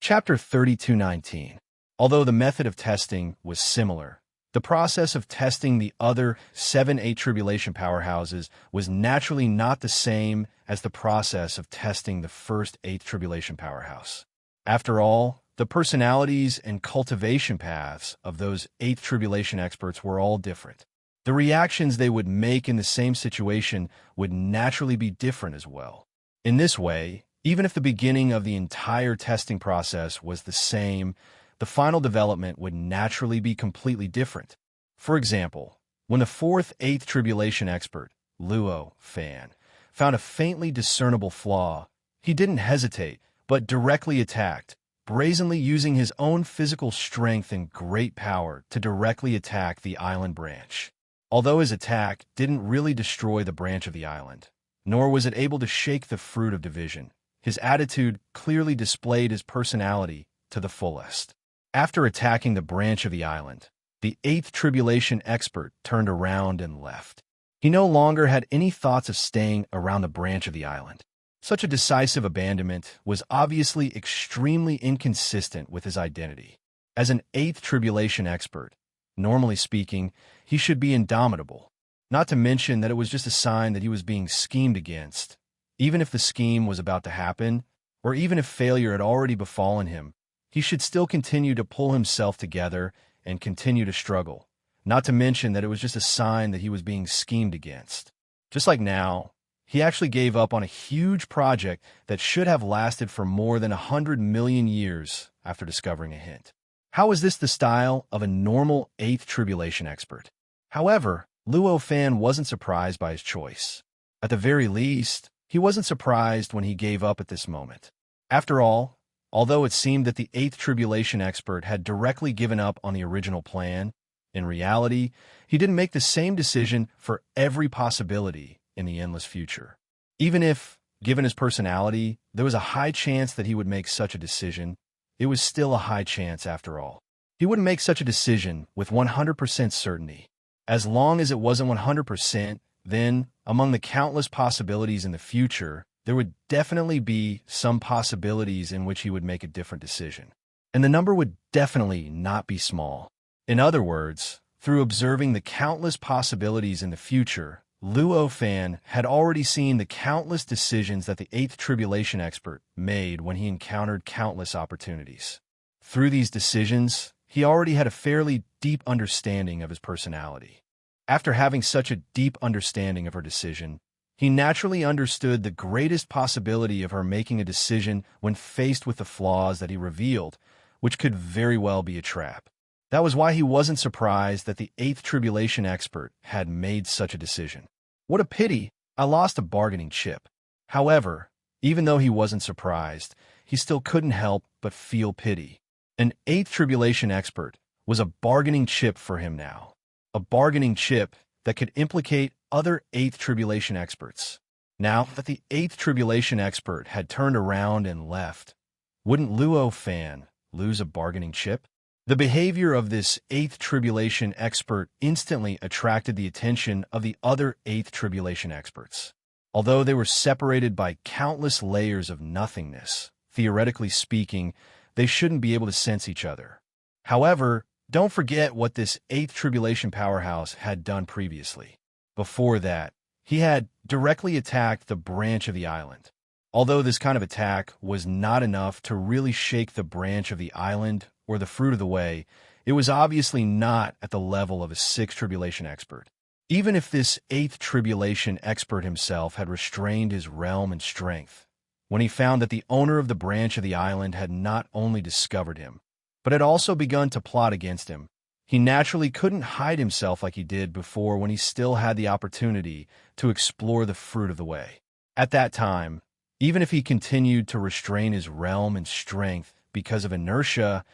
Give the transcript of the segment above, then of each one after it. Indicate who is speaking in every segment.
Speaker 1: Chapter 32:19. Although the method of testing was similar, the process of testing the other 7-8 tribulation powerhouses was naturally not the same as the process of testing the first 8th tribulation powerhouse. After all, the personalities and cultivation paths of those 8th tribulation experts were all different. The reactions they would make in the same situation would naturally be different as well. In this way, even if the beginning of the entire testing process was the same, the final development would naturally be completely different. For example, when the 4th 8th tribulation expert, Luo Fan, found a faintly discernible flaw, he didn't hesitate, but directly attacked, brazenly using his own physical strength and great power to directly attack the island branch. Although his attack didn't really destroy the branch of the island, nor was it able to shake the fruit of division, his attitude clearly displayed his personality to the fullest. After attacking the branch of the island, the 8th tribulation expert turned around and left. He no longer had any thoughts of staying around the branch of the island. Such a decisive abandonment was obviously extremely inconsistent with his identity. As an 8th tribulation expert, normally speaking, he should be indomitable. Not to mention that it was just a sign that he was being schemed against. Even if the scheme was about to happen, or even if failure had already befallen him, he should still continue to pull himself together and continue to struggle. Not to mention that it was just a sign that he was being schemed against. Just like now, he actually gave up on a huge project that should have lasted for more than 100 million years after discovering a hint. How is this the style of a normal 8th tribulation expert? However, Luo Fan wasn't surprised by his choice. At the very least, he wasn't surprised when he gave up at this moment. After all, although it seemed that the 8th tribulation expert had directly given up on the original plan, in reality, he didn't make the same decision for every possibility in the endless future. Even if, given his personality, there was a high chance that he would make such a decision, it was still a high chance after all. He wouldn't make such a decision with 100% certainty. As long as it wasn't 100%, then, among the countless possibilities in the future, there would definitely be some possibilities in which he would make a different decision. And the number would definitely not be small. In other words, through observing the countless possibilities in the future, Luo Fan had already seen the countless decisions that the 8th tribulation expert made when he encountered countless opportunities. Through these decisions, he already had a fairly deep understanding of his personality. After having such a deep understanding of her decision, he naturally understood the greatest possibility of her making a decision when faced with the flaws that he revealed, which could very well be a trap. That was why he wasn't surprised that the 8th tribulation expert had made such a decision. What a pity, I lost a bargaining chip. However, even though he wasn't surprised, he still couldn't help but feel pity. An 8th tribulation expert was a bargaining chip for him now. A bargaining chip that could implicate other 8th tribulation experts. Now that the 8th tribulation expert had turned around and left, wouldn't Luo Fan lose a bargaining chip? The behavior of this 8th tribulation expert instantly attracted the attention of the other 8th tribulation experts. Although they were separated by countless layers of nothingness, theoretically speaking, they shouldn't be able to sense each other. However, don't forget what this 8th tribulation powerhouse had done previously. Before that, he had directly attacked the branch of the island. Although this kind of attack was not enough to really shake the branch of the island or the fruit of the way, it was obviously not at the level of a 6th tribulation expert. Even if this 8th tribulation expert himself had restrained his realm and strength, when he found that the owner of the branch of the island had not only discovered him, but had also begun to plot against him, he naturally couldn't hide himself like he did before when he still had the opportunity to explore the fruit of the way. At that time, even if he continued to restrain his realm and strength because of inertia,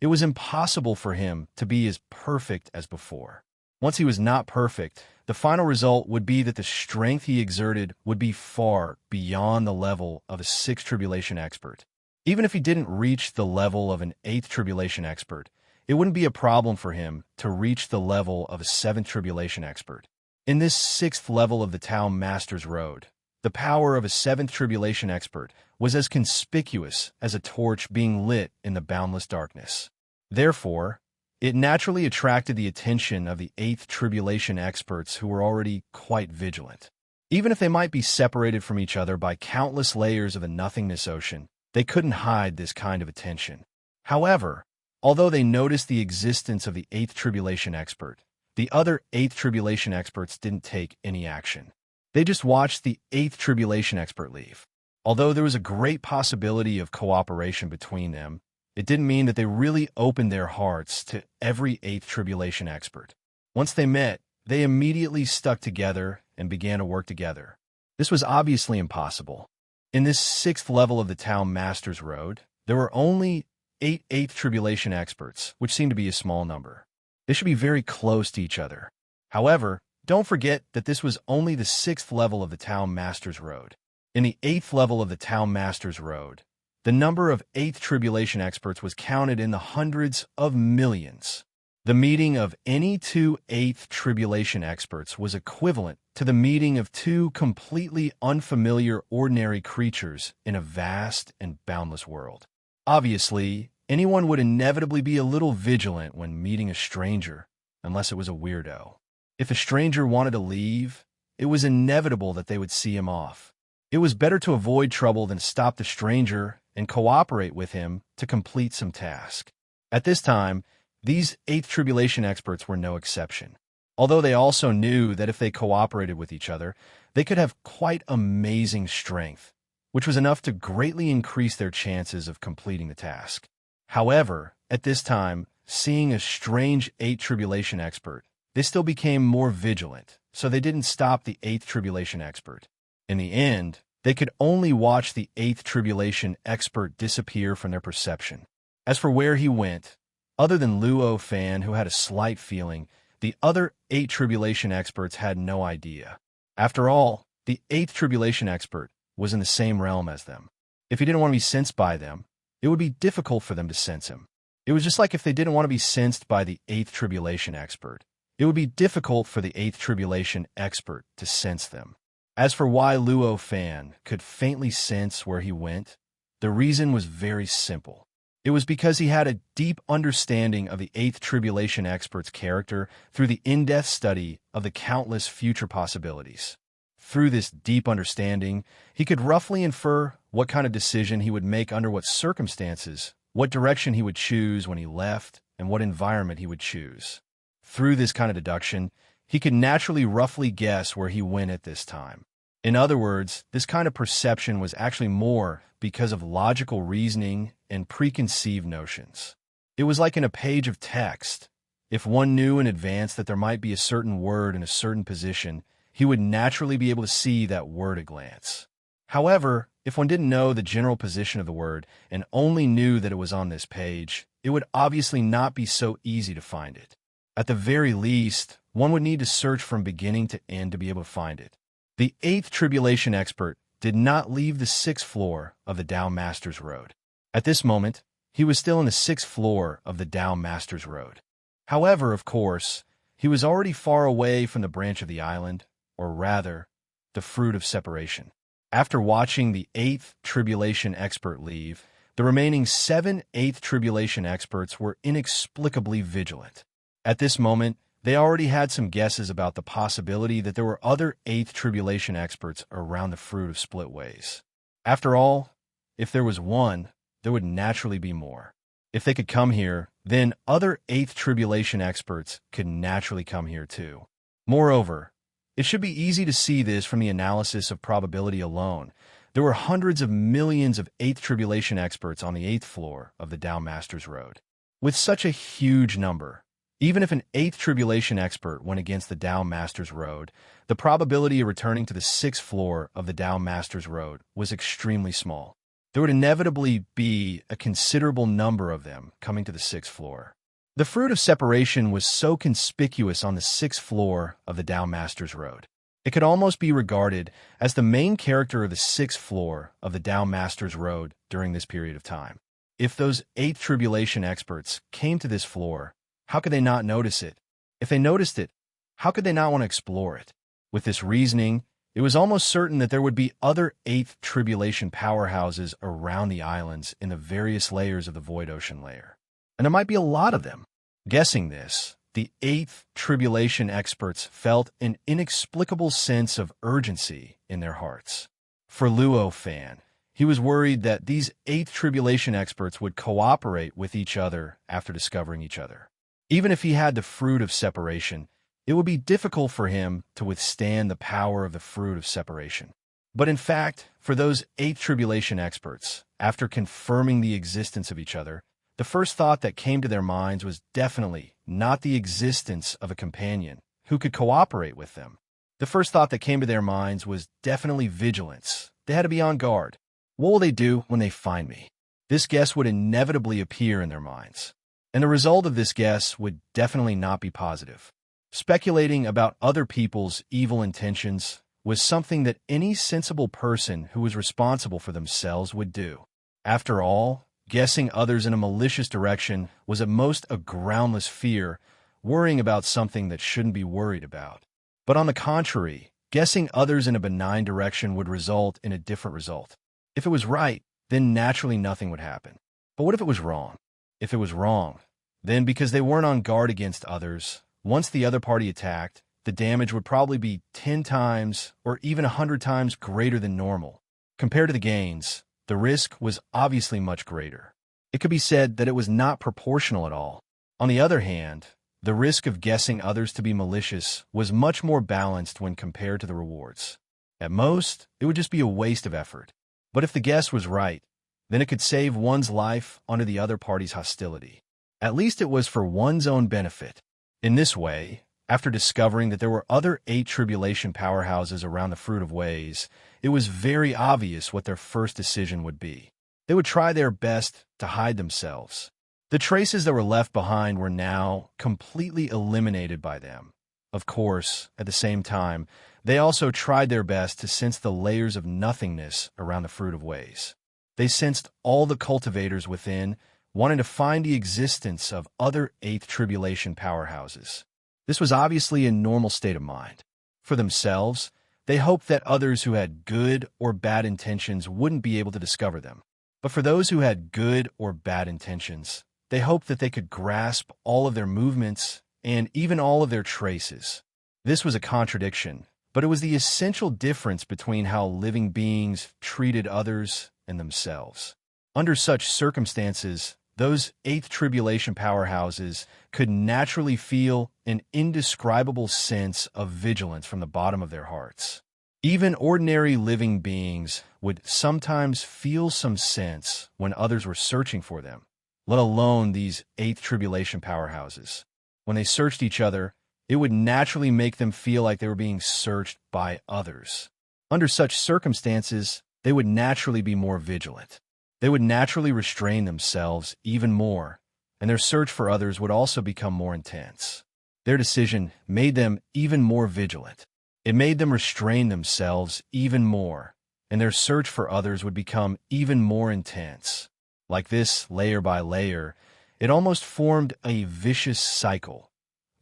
Speaker 1: it was impossible for him to be as perfect as before. Once he was not perfect, the final result would be that the strength he exerted would be far beyond the level of a 6th tribulation expert. Even if he didn't reach the level of an 8th tribulation expert, it wouldn't be a problem for him to reach the level of a 7th tribulation expert. In this 6th level of the Tao Master's Road, The power of a seventh tribulation expert was as conspicuous as a torch being lit in the boundless darkness. Therefore, it naturally attracted the attention of the eighth tribulation experts who were already quite vigilant. Even if they might be separated from each other by countless layers of a nothingness ocean, they couldn't hide this kind of attention. However, although they noticed the existence of the eighth tribulation expert, the other eighth tribulation experts didn't take any action. They just watched the eighth tribulation expert leave. Although there was a great possibility of cooperation between them, it didn't mean that they really opened their hearts to every eighth tribulation expert. Once they met, they immediately stuck together and began to work together. This was obviously impossible. In this sixth level of the Tao Master's Road, there were only 8 eighth tribulation experts, which seemed to be a small number. They should be very close to each other. However, don't forget that this was only the sixth level of the Tao Master's Road. In the eighth level of the Tao Master's Road, the number of eighth tribulation experts was counted in the hundreds of millions. The meeting of any 2 eighth tribulation experts was equivalent to the meeting of 2 completely unfamiliar ordinary creatures in a vast and boundless world. Obviously, anyone would inevitably be a little vigilant when meeting a stranger, unless it was a weirdo. If a stranger wanted to leave, it was inevitable that they would see him off. It was better to avoid trouble than stop the stranger and cooperate with him to complete some task. At this time, these eighth tribulation experts were no exception. Although they also knew that if they cooperated with each other, they could have quite amazing strength, which was enough to greatly increase their chances of completing the task. However, at this time, seeing a strange eighth tribulation expert, they still became more vigilant, so they didn't stop the eighth tribulation expert. In the end, they could only watch the eighth tribulation expert disappear from their perception. As for where he went, other than Luo Fan, who had a slight feeling, the other 8 tribulation experts had no idea. After all, the 8th tribulation expert was in the same realm as them. If he didn't want to be sensed by them, it would be difficult for them to sense him. It was just like if they didn't want to be sensed by the 8th tribulation expert. It would be difficult for the 8th tribulation expert to sense them. As for why Luo Fan could faintly sense where he went, the reason was very simple. It was because he had a deep understanding of the 8th tribulation expert's character through the in-depth study of the countless future possibilities. Through this deep understanding, he could roughly infer what kind of decision he would make under what circumstances, what direction he would choose when he left, and what environment he would choose. Through this kind of deduction, he could naturally roughly guess where he went at this time. In other words, this kind of perception was actually more because of logical reasoning and preconceived notions. It was like in a page of text. If one knew in advance that there might be a certain word in a certain position, he would naturally be able to see that word at a glance. However, if one didn't know the general position of the word and only knew that it was on this page, it would obviously not be so easy to find it. At the very least, one would need to search from beginning to end to be able to find it. The 8th tribulation expert did not leave the 6th floor of the Tao Master's Road. At this moment, he was still in the 6th floor of the Tao Master's Road. However, of course, he was already far away from the branch of the island, or rather, the fruit of separation. After watching the 8th tribulation expert leave, the remaining 7 8th tribulation experts were inexplicably vigilant. At this moment, they already had some guesses about the possibility that there were other 8th tribulation experts around the fruit of split ways. After all, if there was one, there would naturally be more. If they could come here, then other 8th tribulation experts could naturally come here too. Moreover, it should be easy to see this from the analysis of probability alone. There were hundreds of millions of 8th tribulation experts on the 8th floor of the Tao Master's Road. With such a huge number, even if an 8th tribulation expert went against the Tao Master's Road, the probability of returning to the 6th floor of the Tao Master's Road was extremely small. There would inevitably be a considerable number of them coming to the 6th floor. The fruit of separation was so conspicuous on the 6th floor of the Tao Master's Road. It could almost be regarded as the main character of the 6th floor of the Tao Master's Road during this period of time. If those 8th tribulation experts came to this floor, how could they not notice it? If they noticed it, how could they not want to explore it? With this reasoning, It was almost certain that there would be other Eighth Tribulation powerhouses around the islands in the various layers of the Void Ocean layer. And there might be a lot of them. Guessing this, the Eighth Tribulation experts felt an inexplicable sense of urgency in their hearts. For Luo Fan, he was worried that these Eighth Tribulation experts would cooperate with each other after discovering each other. Even if he had the fruit of separation, it would be difficult for him to withstand the power of the fruit of separation. But in fact, for those Eighth Tribulation experts, after confirming the existence of each other, the first thought that came to their minds was definitely not the existence of a companion who could cooperate with them. The first thought that came to their minds was definitely vigilance. They had to be on guard. What will they do when they find me? This guess would inevitably appear in their minds. And the result of this guess would definitely not be positive. Speculating about other people's evil intentions was something that any sensible person who was responsible for themselves would do. After all, guessing others in a malicious direction was at most a groundless fear, worrying about something that shouldn't be worried about. But on the contrary, guessing others in a benign direction would result in a different result. If it was right, then naturally nothing would happen. But what if it was wrong? If it was wrong, then because they weren't on guard against others, once the other party attacked, the damage would probably be 10 times or even 100 times greater than normal. Compared to the gains, the risk was obviously much greater. It could be said that it was not proportional at all. On the other hand, the risk of guessing others to be malicious was much more balanced when compared to the rewards. At most, it would just be a waste of effort. But if the guess was right, then it could save one's life under the other party's hostility. At least it was for one's own benefit. In this way, after discovering that there were other 8 tribulation powerhouses around the Fruit of Ways, it was very obvious what their first decision would be. They would try their best to hide themselves. The traces that were left behind were now completely eliminated by them. Of course, at the same time, they also tried their best to sense the layers of nothingness around the Fruit of Ways. They sensed all the cultivators within, wanting to find the existence of other 8th Tribulation powerhouses. This was obviously a normal state of mind. For themselves, they hoped that others who had good or bad intentions wouldn't be able to discover them. But for those who had good or bad intentions, they hoped that they could grasp all of their movements and even all of their traces. This was a contradiction, but it was the essential difference between how living beings treated others and themselves. Under such circumstances, those 8th Tribulation powerhouses could naturally feel an indescribable sense of vigilance from the bottom of their hearts. Even ordinary living beings would sometimes feel some sense when others were searching for them, let alone these 8th Tribulation powerhouses. When they searched each other, it would naturally make them feel like they were being searched by others. Under such circumstances, they would naturally be more vigilant. They would naturally restrain themselves even more, and their search for others would also become more intense. Their decision made them even more vigilant. It made them restrain themselves even more, and their search for others would become even more intense. Like this, layer by layer, it almost formed a vicious cycle.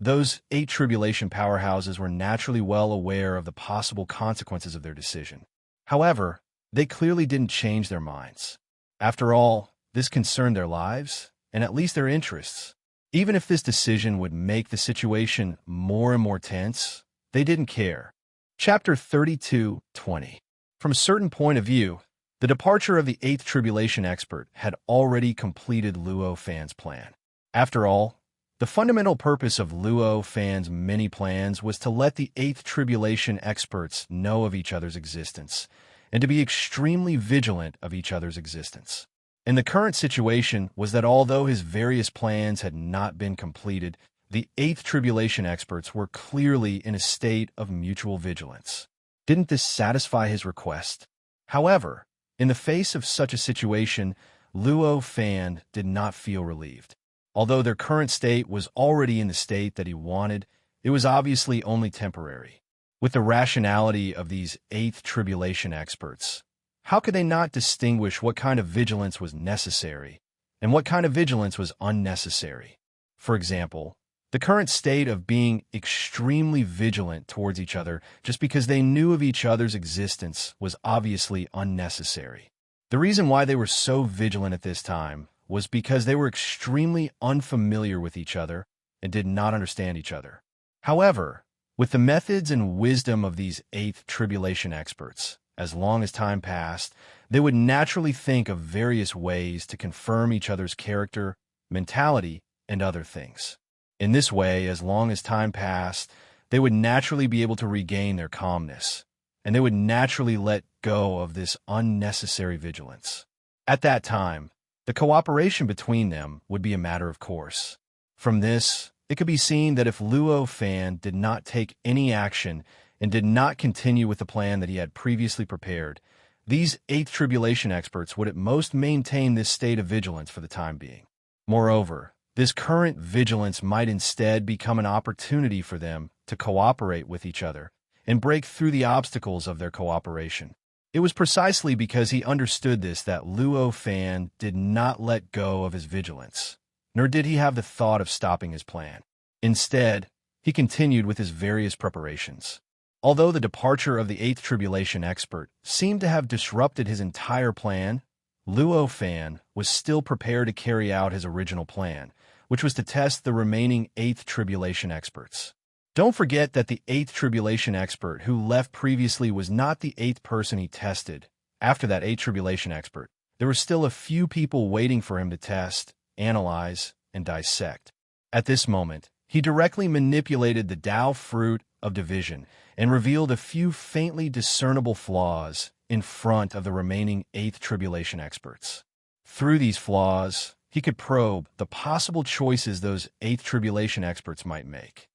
Speaker 1: Those 8 Tribulation powerhouses were naturally well aware of the possible consequences of their decision. However, they clearly didn't change their minds. After all, this concerned their lives, and at least their interests. Even if this decision would make the situation more and more tense, they didn't care. Chapter 32:20. From a certain point of view, the departure of the 8th Tribulation expert had already completed Luo Fan's plan. After all, the fundamental purpose of Luo Fan's many plans was to let the 8th Tribulation experts know of each other's existence, and to be extremely vigilant of each other's existence. And the current situation was that although his various plans had not been completed, the 8th Tribulation experts were clearly in a state of mutual vigilance. Didn't this satisfy his request? However, in the face of such a situation, Luo Fan did not feel relieved. Although their current state was already in the state that he wanted, it was obviously only temporary. With the rationality of these 8th Tribulation experts, how could they not distinguish what kind of vigilance was necessary and what kind of vigilance was unnecessary? For example, The current state of being extremely vigilant towards each other just because they knew of each other's existence was obviously unnecessary. The reason why they were so vigilant at this time was because they were extremely unfamiliar with each other and did not understand each other. However, with the methods and wisdom of these eighth tribulation experts, as long as time passed, they would naturally think of various ways to confirm each other's character, mentality, and other things. In this way, as long as time passed, they would naturally be able to regain their calmness, and they would naturally let go of this unnecessary vigilance. At that time, the cooperation between them would be a matter of course. From this, it could be seen that if Luo Fan did not take any action and did not continue with the plan that he had previously prepared, these eighth tribulation experts would at most maintain this state of vigilance for the time being. Moreover, this current vigilance might instead become an opportunity for them to cooperate with each other and break through the obstacles of their cooperation. It was precisely because he understood this that Luo Fan did not let go of his vigilance, nor did he have the thought of stopping his plan. Instead, he continued with his various preparations. Although the departure of the eighth tribulation expert seemed to have disrupted his entire plan, Luo Fan was still prepared to carry out his original plan, which was to test the remaining eighth tribulation experts. Don't forget that the eighth tribulation expert who left previously was not the eighth person he tested. After that eighth tribulation expert, there were still a few people waiting for him to test, analyze, and dissect. At this moment, he directly manipulated the Tao fruit of division and revealed a few faintly discernible flaws in front of the remaining eighth tribulation experts. Through these flaws, he could probe the possible choices those eighth tribulation experts might make.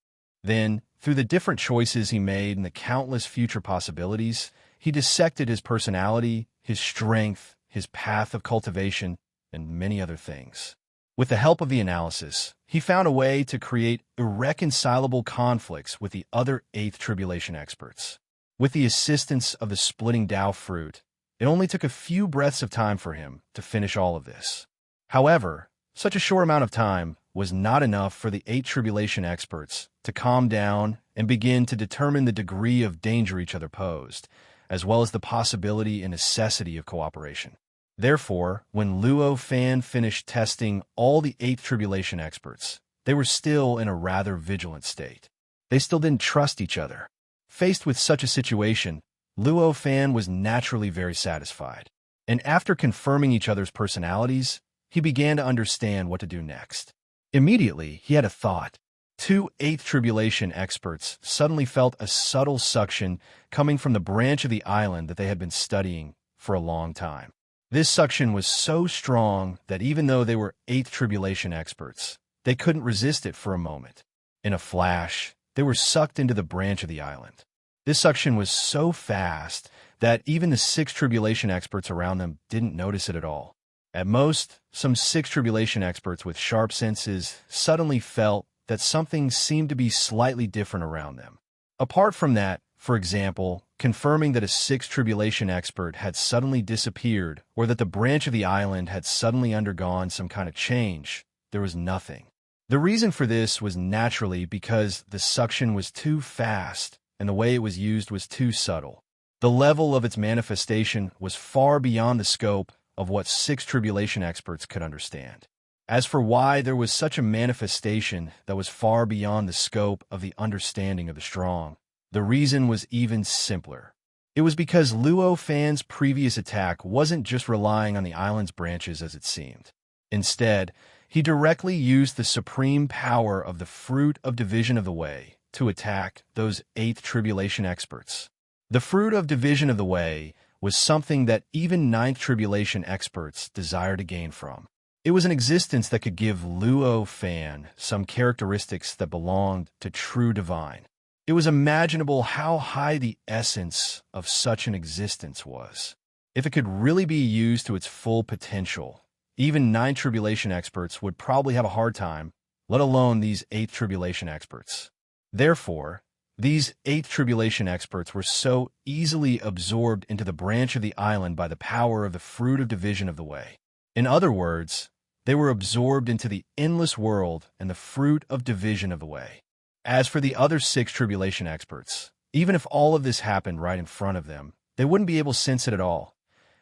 Speaker 1: Then, through the different choices he made and the countless future possibilities, he dissected his personality, his strength, his path of cultivation, and many other things. With the help of the analysis, he found a way to create irreconcilable conflicts with the other eighth tribulation experts. With the assistance of the splitting Tao fruit, it only took a few breaths of time for him to finish all of this. However, such a short amount of time was not enough for the eight tribulation experts to calm down and begin to determine the degree of danger each other posed, as well as the possibility and necessity of cooperation. Therefore, when Luo Fan finished testing all the eighth tribulation experts, they were still in a rather vigilant state. They still didn't trust each other. Faced with such a situation, Luo Fan was naturally very satisfied. And after confirming each other's personalities, he began to understand what to do next. Immediately, he had a thought. Two eighth tribulation experts suddenly felt a subtle suction coming from the branch of the island that they had been studying for a long time. This suction was so strong that even though they were eighth tribulation experts, they couldn't resist it for a moment. In a flash, they were sucked into the branch of the island. This suction was so fast that even the six tribulation experts around them didn't notice it at all. At most, some six tribulation experts with sharp senses suddenly felt that something seemed to be slightly different around them. Apart from that, for example, confirming that a sixth tribulation expert had suddenly disappeared or that the branch of the island had suddenly undergone some kind of change, there was nothing. The reason for this was naturally because the suction was too fast and the way it was used was too subtle. The level of its manifestation was far beyond the scope of what six tribulation experts could understand. As for why there was such a manifestation that was far beyond the scope of the understanding of the strong, the reason was even simpler. It was because Luo Fan's previous attack wasn't just relying on the island's branches as it seemed. Instead, he directly used the supreme power of the fruit of division of the way to attack those eighth tribulation experts. The fruit of division of the way was something that even ninth tribulation experts desired to gain from. It was an existence that could give Luo Fan some characteristics that belonged to true divine. It was imaginable how high the essence of such an existence was. If it could really be used to its full potential, even ninth tribulation experts would probably have a hard time, let alone these eighth tribulation experts. Therefore, these eighth tribulation experts were so easily absorbed into the branch of the island by the power of the fruit of division of the way. In other words, They were absorbed into the endless world and the fruit of division of the way. As for the other 6 tribulation experts, even if all of this happened right in front of them, they wouldn't be able to sense it at all.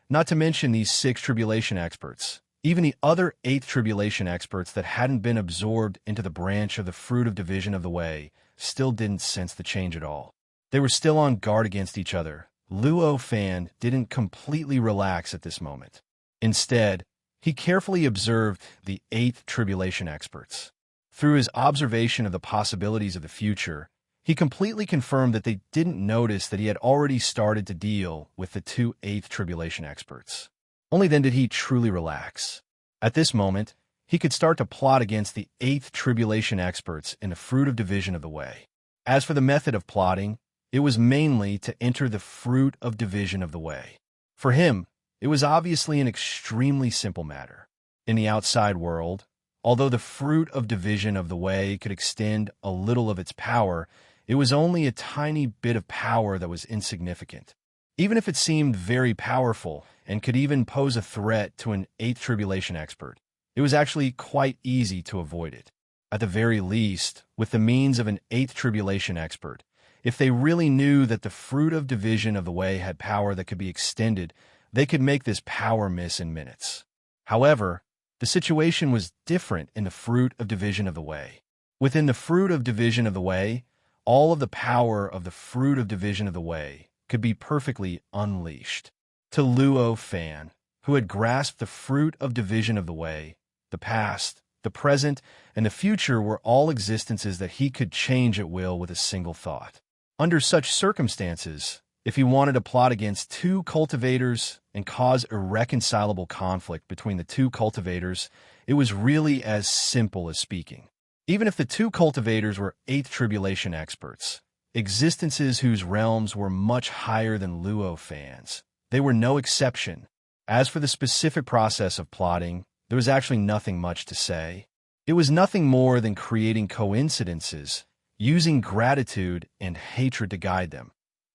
Speaker 1: Not to mention these 6 tribulation experts, even the other 8 tribulation experts that hadn't been absorbed into the branch of the fruit of division of the way, still didn't sense the change at all. They were still on guard against each other. Luo Fan didn't completely relax at this moment. Instead, he carefully observed the 8th tribulation experts. Through his observation of the possibilities of the future, he completely confirmed that they didn't notice that he had already started to deal with the 2 8th tribulation experts. Only then did he truly relax. At this moment, he could start to plot against the 8th tribulation experts in the fruit of division of the way. As for the method of plotting, it was mainly to enter the fruit of division of the way. For him, it was obviously an extremely simple matter. In the outside world, although the fruit of division of the way could extend a little of its power, it was only a tiny bit of power that was insignificant. Even if it seemed very powerful and could even pose a threat to an 8th tribulation expert, it was actually quite easy to avoid it. At the very least, with the means of an 8th tribulation expert, if they really knew that the fruit of division of the way had power that could be extended, they could make this power miss in minutes. However, the situation was different in the fruit of division of the way. Within the fruit of division of the way, all of the power of the fruit of division of the way could be perfectly unleashed. To Luo Fan, who had grasped the fruit of division of the way, the past, the present, and the future were all existences that he could change at will with a single thought. Under such circumstances, if he wanted to plot against 2 cultivators and cause irreconcilable conflict between the 2 cultivators, it was really as simple as speaking. Even if the 2 cultivators were 8th tribulation experts, existences whose realms were much higher than Luo Fan's, they were no exception. As for the specific process of plotting, there was actually nothing much to say. It was nothing more than creating coincidences, using gratitude and hatred to guide them,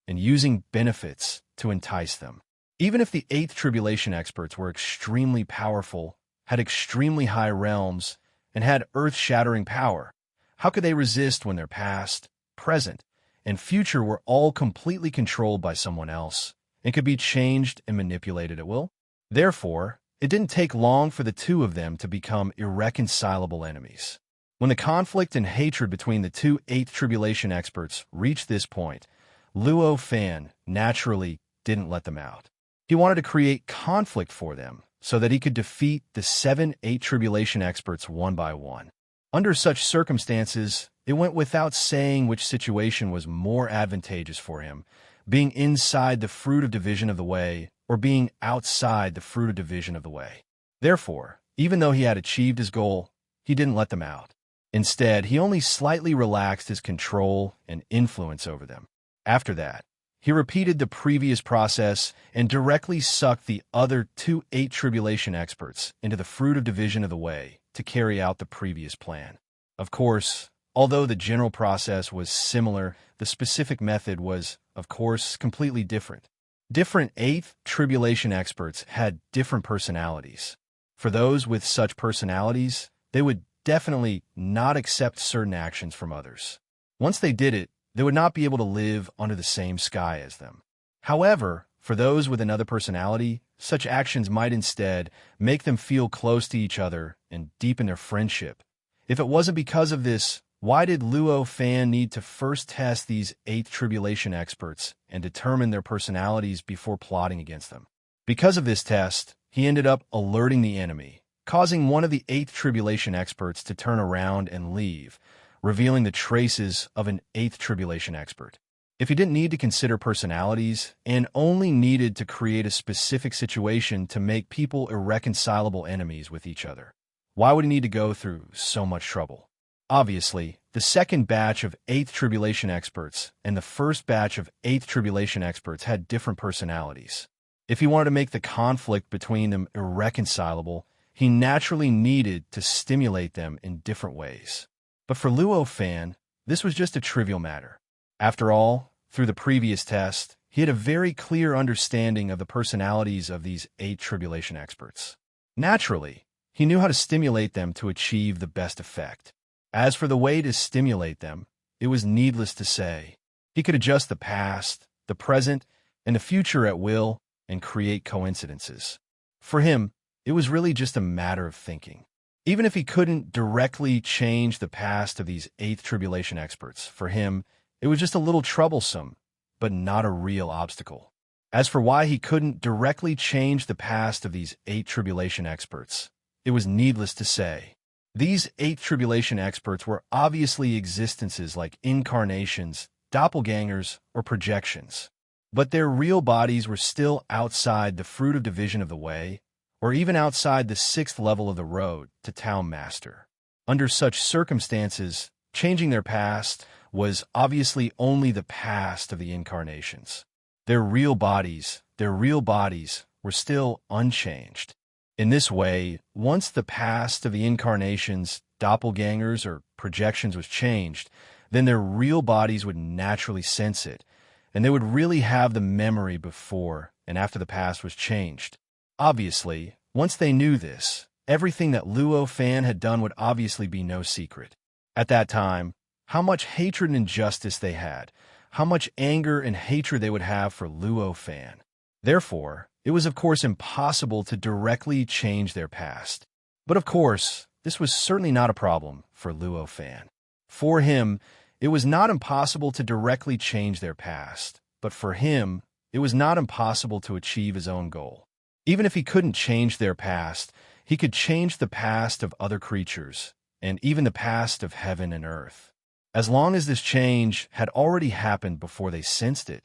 Speaker 1: and using benefits to entice them. Even if the 8th tribulation experts were extremely powerful, had extremely high realms, and had earth-shattering power, how could they resist when their past, present, and future were all completely controlled by someone else and could be changed and manipulated at will? Therefore, it didn't take long for the 2 of them to become irreconcilable enemies. When the conflict and hatred between the 2 8th tribulation experts reached this point, Luo Fan naturally didn't let them out. He wanted to create conflict for them so that he could defeat the 7 8 tribulation experts one by one. Under such circumstances, it went without saying which situation was more advantageous for him, being inside the fruit of division of the way or being outside the fruit of division of the way. Therefore, even though he had achieved his goal, he didn't let them out. Instead, he only slightly relaxed his control and influence over them. After that, he repeated the previous process and directly sucked the other 2 8 tribulation experts into the fruit of division of the way to carry out the previous plan. Of course, although the general process was similar, the specific method was, of course, completely different. Different 8th tribulation experts had different personalities. For those with such personalities, they would definitely not accept certain actions from others. Once they did it, they would not be able to live under the same sky as them. However, for those with another personality, such actions might instead make them feel close to each other and deepen their friendship. If it wasn't because of this, why did Luo Fan need to first test these 8th tribulation experts and determine their personalities before plotting against them? Because of this test, he ended up alerting the enemy, causing one of the 8th tribulation experts to turn around and leave, revealing the traces of an 8th tribulation expert. If he didn't need to consider personalities and only needed to create a specific situation to make people irreconcilable enemies with each other, why would he need to go through so much trouble? Obviously, the second batch of 8th tribulation experts and the first batch of 8th tribulation experts had different personalities. If he wanted to make the conflict between them irreconcilable, he naturally needed to stimulate them in different ways. But for Luo Fan, this was just a trivial matter. After all, through the previous test, he had a very clear understanding of the personalities of these 8 tribulation experts. Naturally, he knew how to stimulate them to achieve the best effect. As for the way to stimulate them, it was needless to say. He could adjust the past, the present, and the future at will and create coincidences. For him, it was really just a matter of thinking. Even if he couldn't directly change the past of these Eighth Tribulation experts, for him, it was just a little troublesome, but not a real obstacle. As for why he couldn't directly change the past of these Eighth Tribulation experts, it was needless to say. These Eighth Tribulation experts were obviously existences like incarnations, doppelgangers, or projections. But their real bodies were still outside the fruit of division of the way, or even outside the sixth level of the road to Town Master. Under such circumstances, changing their past was obviously only the past of the incarnations. Their real bodies were still unchanged. In this way, once the past of the incarnations, doppelgangers, or projections was changed, then their real bodies would naturally sense it, and they would really have the memory before and after the past was changed. Obviously, once they knew this, everything that Luo Fan had done would obviously be no secret. At that time, how much hatred and injustice they had, how much anger and hatred they would have for Luo Fan. Therefore, it was of course impossible to directly change their past. But of course, this was certainly not a problem for Luo Fan. For him, it was not impossible to directly change their past, but for him, it was not impossible to achieve his own goal. Even if he couldn't change their past, he could change the past of other creatures, and even the past of heaven and earth. As long as this change had already happened before they sensed it,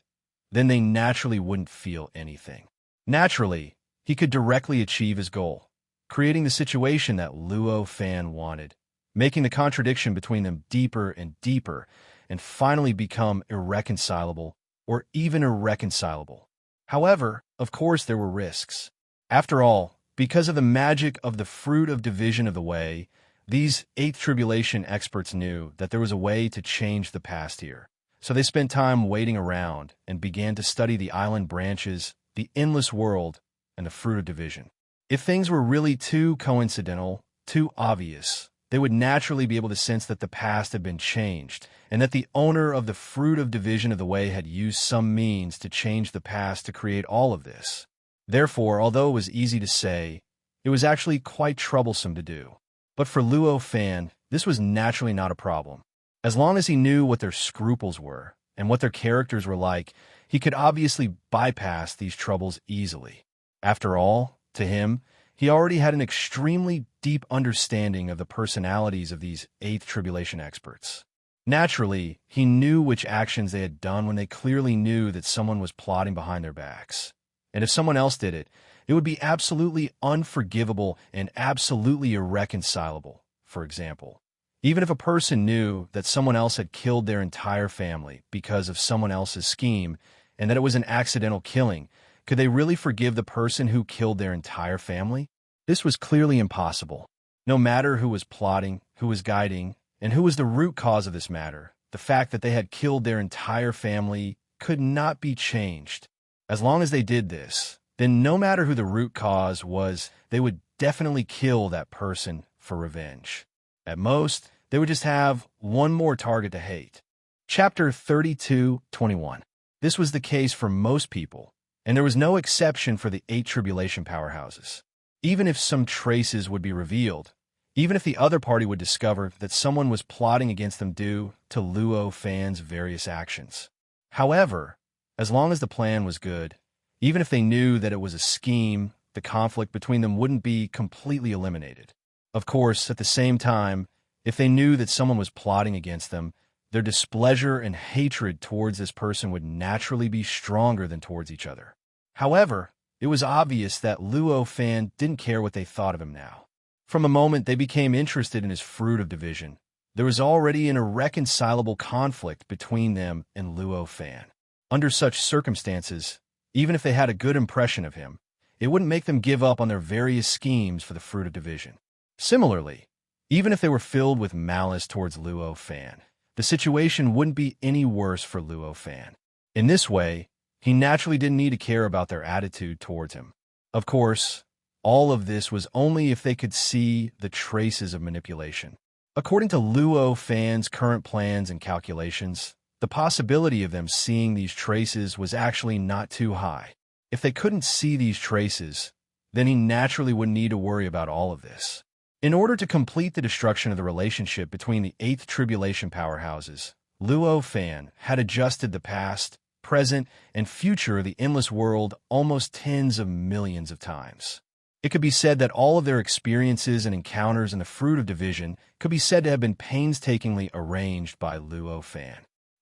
Speaker 1: then they naturally wouldn't feel anything. Naturally, he could directly achieve his goal, creating the situation that Luo Fan wanted, making the contradiction between them deeper and deeper, and finally become irreconcilable or even irreconcilable. However, of course there were risks. After all, because of the magic of the fruit of division of the way, these Eighth Tribulation experts knew that there was a way to change the past here. So they spent time waiting around and began to study the island branches, the endless world, and the fruit of division. If things were really too coincidental, too obvious, they would naturally be able to sense that the past had been changed, and that the owner of the fruit of division of the way had used some means to change the past to create all of this. Therefore, although it was easy to say, it was actually quite troublesome to do. But for Luo Fan, this was naturally not a problem. As long as he knew what their scruples were and what their characters were like, he could obviously bypass these troubles easily. After all, to him, he already had an extremely deep understanding of the personalities of these Eighth Tribulation experts. Naturally, he knew which actions they had done when they clearly knew that someone was plotting behind their backs. And if someone else did it, it would be absolutely unforgivable and absolutely irreconcilable. For example, even if a person knew that someone else had killed their entire family because of someone else's scheme and that it was an accidental killing, could they really forgive the person who killed their entire family? This was clearly impossible. No matter who was plotting, who was guiding, and who was the root cause of this matter, the fact that they had killed their entire family could not be changed. As long as they did this, then no matter who the root cause was, they would definitely kill that person for revenge. At most, they would just have one more target to hate. Chapter 32:21. This was the case for most people, and there was no exception for the Eight Tribulation powerhouses. Even if some traces would be revealed, even if the other party would discover that someone was plotting against them due to Luo Fan's various actions. However, as long as the plan was good, even if they knew that it was a scheme, the conflict between them wouldn't be completely eliminated. Of course, at the same time, if they knew that someone was plotting against them, their displeasure and hatred towards this person would naturally be stronger than towards each other. However, it was obvious that Luo Fan didn't care what they thought of him now. From the moment they became interested in his fruit of division, there was already an irreconcilable conflict between them and Luo Fan. Under such circumstances, even if they had a good impression of him, it wouldn't make them give up on their various schemes for the fruit of division. Similarly, even if they were filled with malice towards Luo Fan, the situation wouldn't be any worse for Luo Fan. In this way, he naturally didn't need to care about their attitude towards him. Of course, All of this was only if they could see the traces of manipulation. According to Luo Fan's current plans and calculations, the possibility of them seeing these traces was actually not too high. If they couldn't see these traces, then he naturally wouldn't need to worry about all of this. In order to complete the destruction of the relationship between the Eighth Tribulation powerhouses, Luo Fan had adjusted the past, present, and future of the endless world almost tens of millions of times. It could be said that all of their experiences and encounters in the Fruit of Division could be said to have been painstakingly arranged by Luo Fan.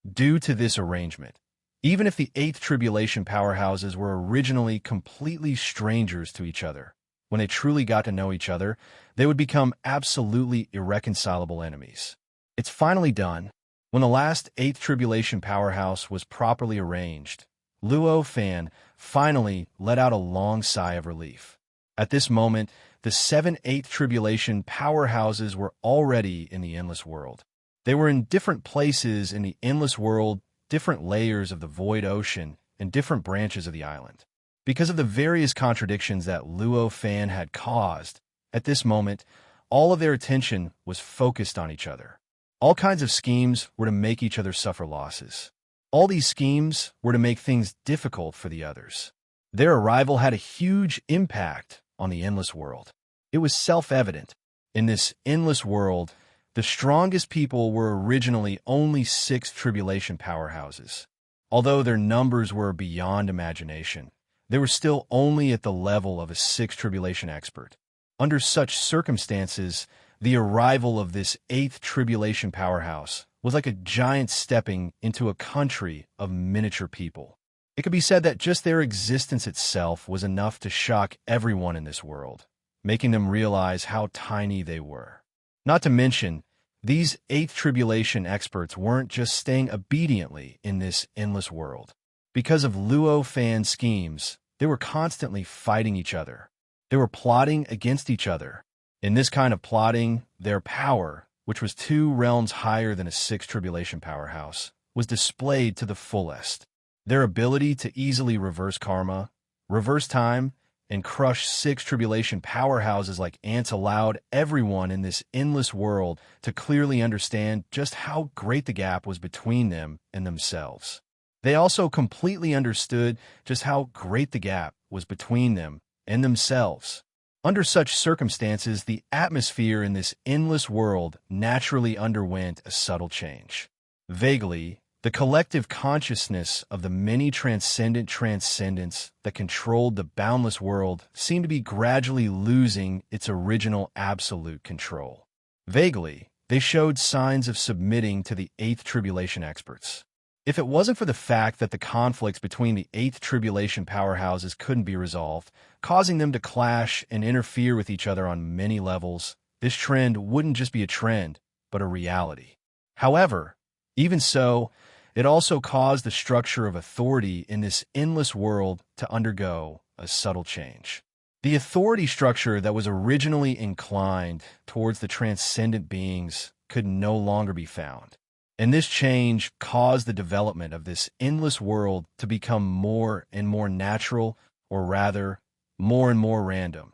Speaker 1: Due to this arrangement, even if the Eighth Tribulation powerhouses were originally completely strangers to each other, when they truly got to know each other, they would become absolutely irreconcilable enemies. It's finally done. When the last Eighth Tribulation powerhouse was properly arranged, Luo Fan finally let out a long sigh of relief. At this moment, the 7 Eighth Tribulation powerhouses were already in the Endless World. They were in different places in the Endless World, different layers of the Void Ocean, and different branches of the island. Because of the various contradictions that Luo Fan had caused, at this moment, all of their attention was focused on each other. All kinds of schemes were to make each other suffer losses. All these schemes were to make things difficult for the others. Their arrival had a huge impact on the Endless World. It was self-evident. In this Endless World, the strongest people were originally only 6 Tribulation powerhouses. Although their numbers were beyond imagination, they were still only at the level of a 6 Tribulation expert. Under such circumstances, the arrival of this 8th Tribulation powerhouse was like a giant stepping into a country of miniature people. It could be said that just their existence itself was enough to shock everyone in this world, making them realize how tiny they were. Not to mention, these 8th Tribulation experts weren't just staying obediently in this endless world. Because of Luo Fan's schemes, they were constantly fighting each other. They were plotting against each other. In this kind of plotting, their power, which was 2 realms higher than a 6 Tribulation powerhouse, was displayed to the fullest. Their ability to easily reverse karma, reverse time, and crush 6 Tribulation powerhouses like ants allowed everyone in this endless world to clearly understand just how great the gap was between them and themselves. They also completely understood just how great the gap was between them and themselves. Under such circumstances, the atmosphere in this endless world naturally underwent a subtle change. Vaguely, the collective consciousness of the many transcendent transcendents that controlled the boundless world seemed to be gradually losing its original absolute control. Vaguely, they showed signs of submitting to the 8th Tribulation experts. If it wasn't for the fact that the conflicts between the 8th Tribulation powerhouses couldn't be resolved, causing them to clash and interfere with each other on many levels, this trend wouldn't just be a trend, but a reality. However, even so, it also caused the structure of authority in this endless world to undergo a subtle change. The authority structure that was originally inclined towards the transcendent beings could no longer be found. And this change caused the development of this endless world to become more and more natural, or rather, more and more random.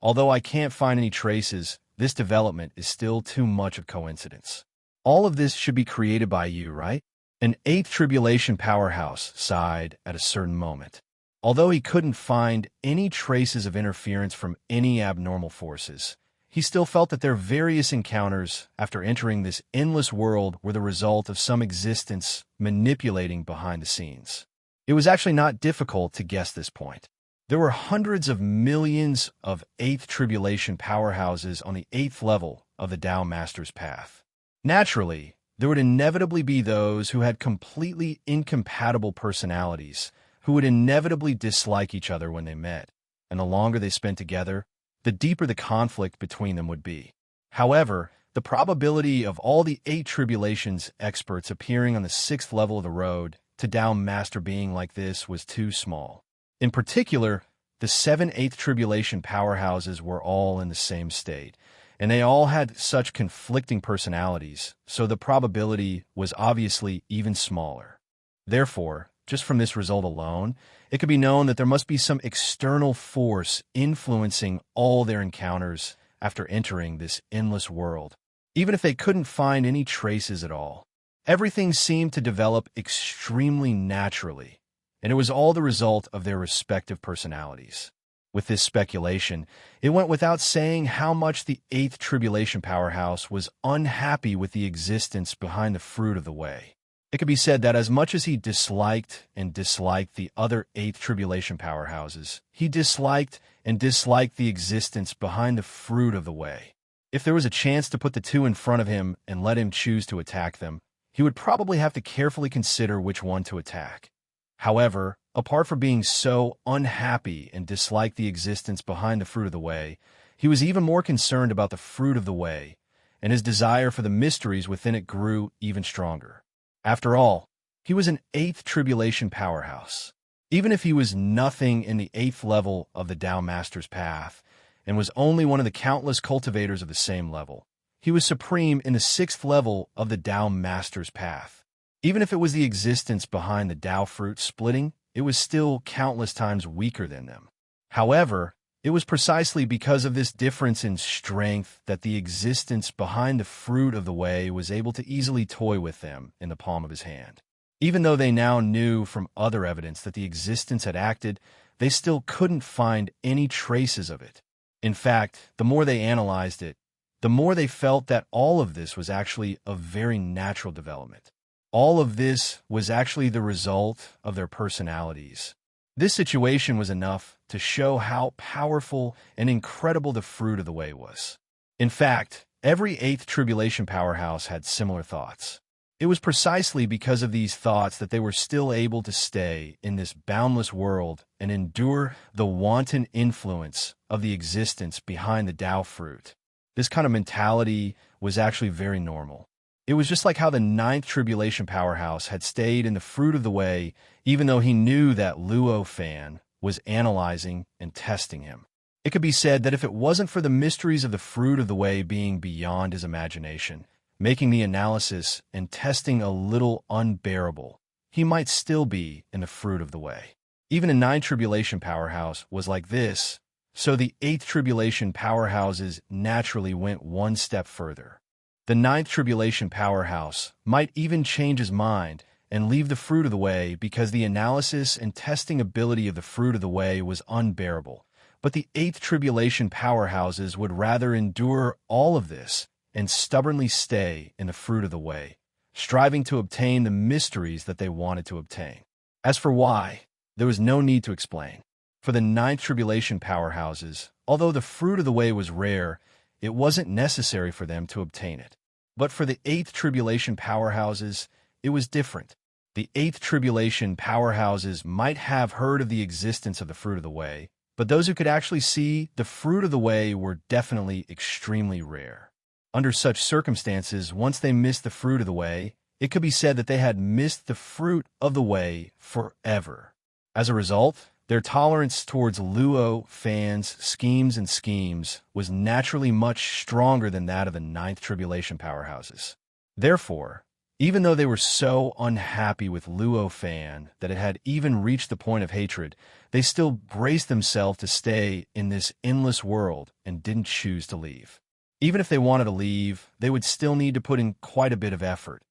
Speaker 1: Although I can't find any traces, this development is still too much of coincidence. All of this should be created by you, right? An 8th Tribulation powerhouse sighed at a certain moment. Although he couldn't find any traces of interference from any abnormal forces, he still felt that their various encounters after entering this endless world were the result of some existence manipulating behind the scenes. It was actually not difficult to guess this point. There were hundreds of millions of 8th Tribulation powerhouses on the 8th level of the Tao Master's path. Naturally, there would inevitably be those who had completely incompatible personalities, who would inevitably dislike each other when they met, and the longer they spent together, the deeper the conflict between them would be. However, the probability of all the 8 Tribulations experts appearing on the 6th level of the road to Tao Master being like this was too small. In particular, the 7 8th Tribulation powerhouses were all in the same state, and they all had such conflicting personalities, so the probability was obviously even smaller. Therefore, just from this result alone, it could be known that there must be some external force influencing all their encounters after entering this endless world. Even if they couldn't find any traces at all, everything seemed to develop extremely naturally, and it was all the result of their respective personalities. With this speculation, it went without saying how much the Eighth Tribulation Powerhouse was unhappy with the existence behind the fruit of the way. It could be said that as much as he disliked the other Eighth Tribulation Powerhouses, he disliked the existence behind the fruit of the way. If there was a chance to put the two in front of him and let him choose to attack them, he would probably have to carefully consider which one to attack. However, apart from being so unhappy and dislike the existence behind the fruit of the way, he was even more concerned about the fruit of the way, and his desire for the mysteries within it grew even stronger. After all, he was an Eighth Tribulation Powerhouse. Even if he was nothing in the 8th level of the Tao Master's path, and was only one of the countless cultivators of the same level, he was supreme in the 6th level of the Tao Master's path. Even if it was the existence behind the Tao fruit splitting, it was still countless times weaker than them. However, it was precisely because of this difference in strength that the existence behind the fruit of the way was able to easily toy with them in the palm of his hand. Even though they now knew from other evidence that the existence had acted, they still couldn't find any traces of it. In fact, the more they analyzed it, the more they felt that all of this was actually a very natural development. All of this was actually the result of their personalities. This situation was enough to show how powerful and incredible the fruit of the way was. In fact, every 8th Tribulation Powerhouse had similar thoughts. It was precisely because of these thoughts that they were still able to stay in this boundless world and endure the wanton influence of the existence behind the Tao fruit. This kind of mentality was actually very normal. It was just like how the 9th Tribulation Powerhouse had stayed in the fruit of the way, even though he knew that Luo Fan was analyzing and testing him. It could be said that if it wasn't for the mysteries of the fruit of the way being beyond his imagination, making the analysis and testing a little unbearable, he might still be in the fruit of the way. Even a 9th Tribulation Powerhouse was like this, so the 8th Tribulation Powerhouses naturally went one step further. The 9th Tribulation Powerhouse might even change his mind and leave the fruit of the way because the analysis and testing ability of the fruit of the way was unbearable. But the 8th Tribulation Powerhouses would rather endure all of this and stubbornly stay in the fruit of the way, striving to obtain the mysteries that they wanted to obtain. As for why, there was no need to explain. For the 9th Tribulation Powerhouses, although the fruit of the way was rare, it wasn't necessary for them to obtain it. But for the 8th Tribulation Powerhouses, it was different. The 8th Tribulation Powerhouses might have heard of the existence of the fruit of the way, but those who could actually see the fruit of the way were definitely extremely rare. Under such circumstances, once they missed the fruit of the way, it could be said that they had missed the fruit of the way forever. As a result, their tolerance towards Luo Fan's schemes was naturally much stronger than that of the 9th Tribulation Powerhouses. Therefore, even though they were so unhappy with Luo Fan that it had even reached the point of hatred, they still braced themselves to stay in this endless world and didn't choose to leave. Even if they wanted to leave, they would still need to put in quite a bit of effort.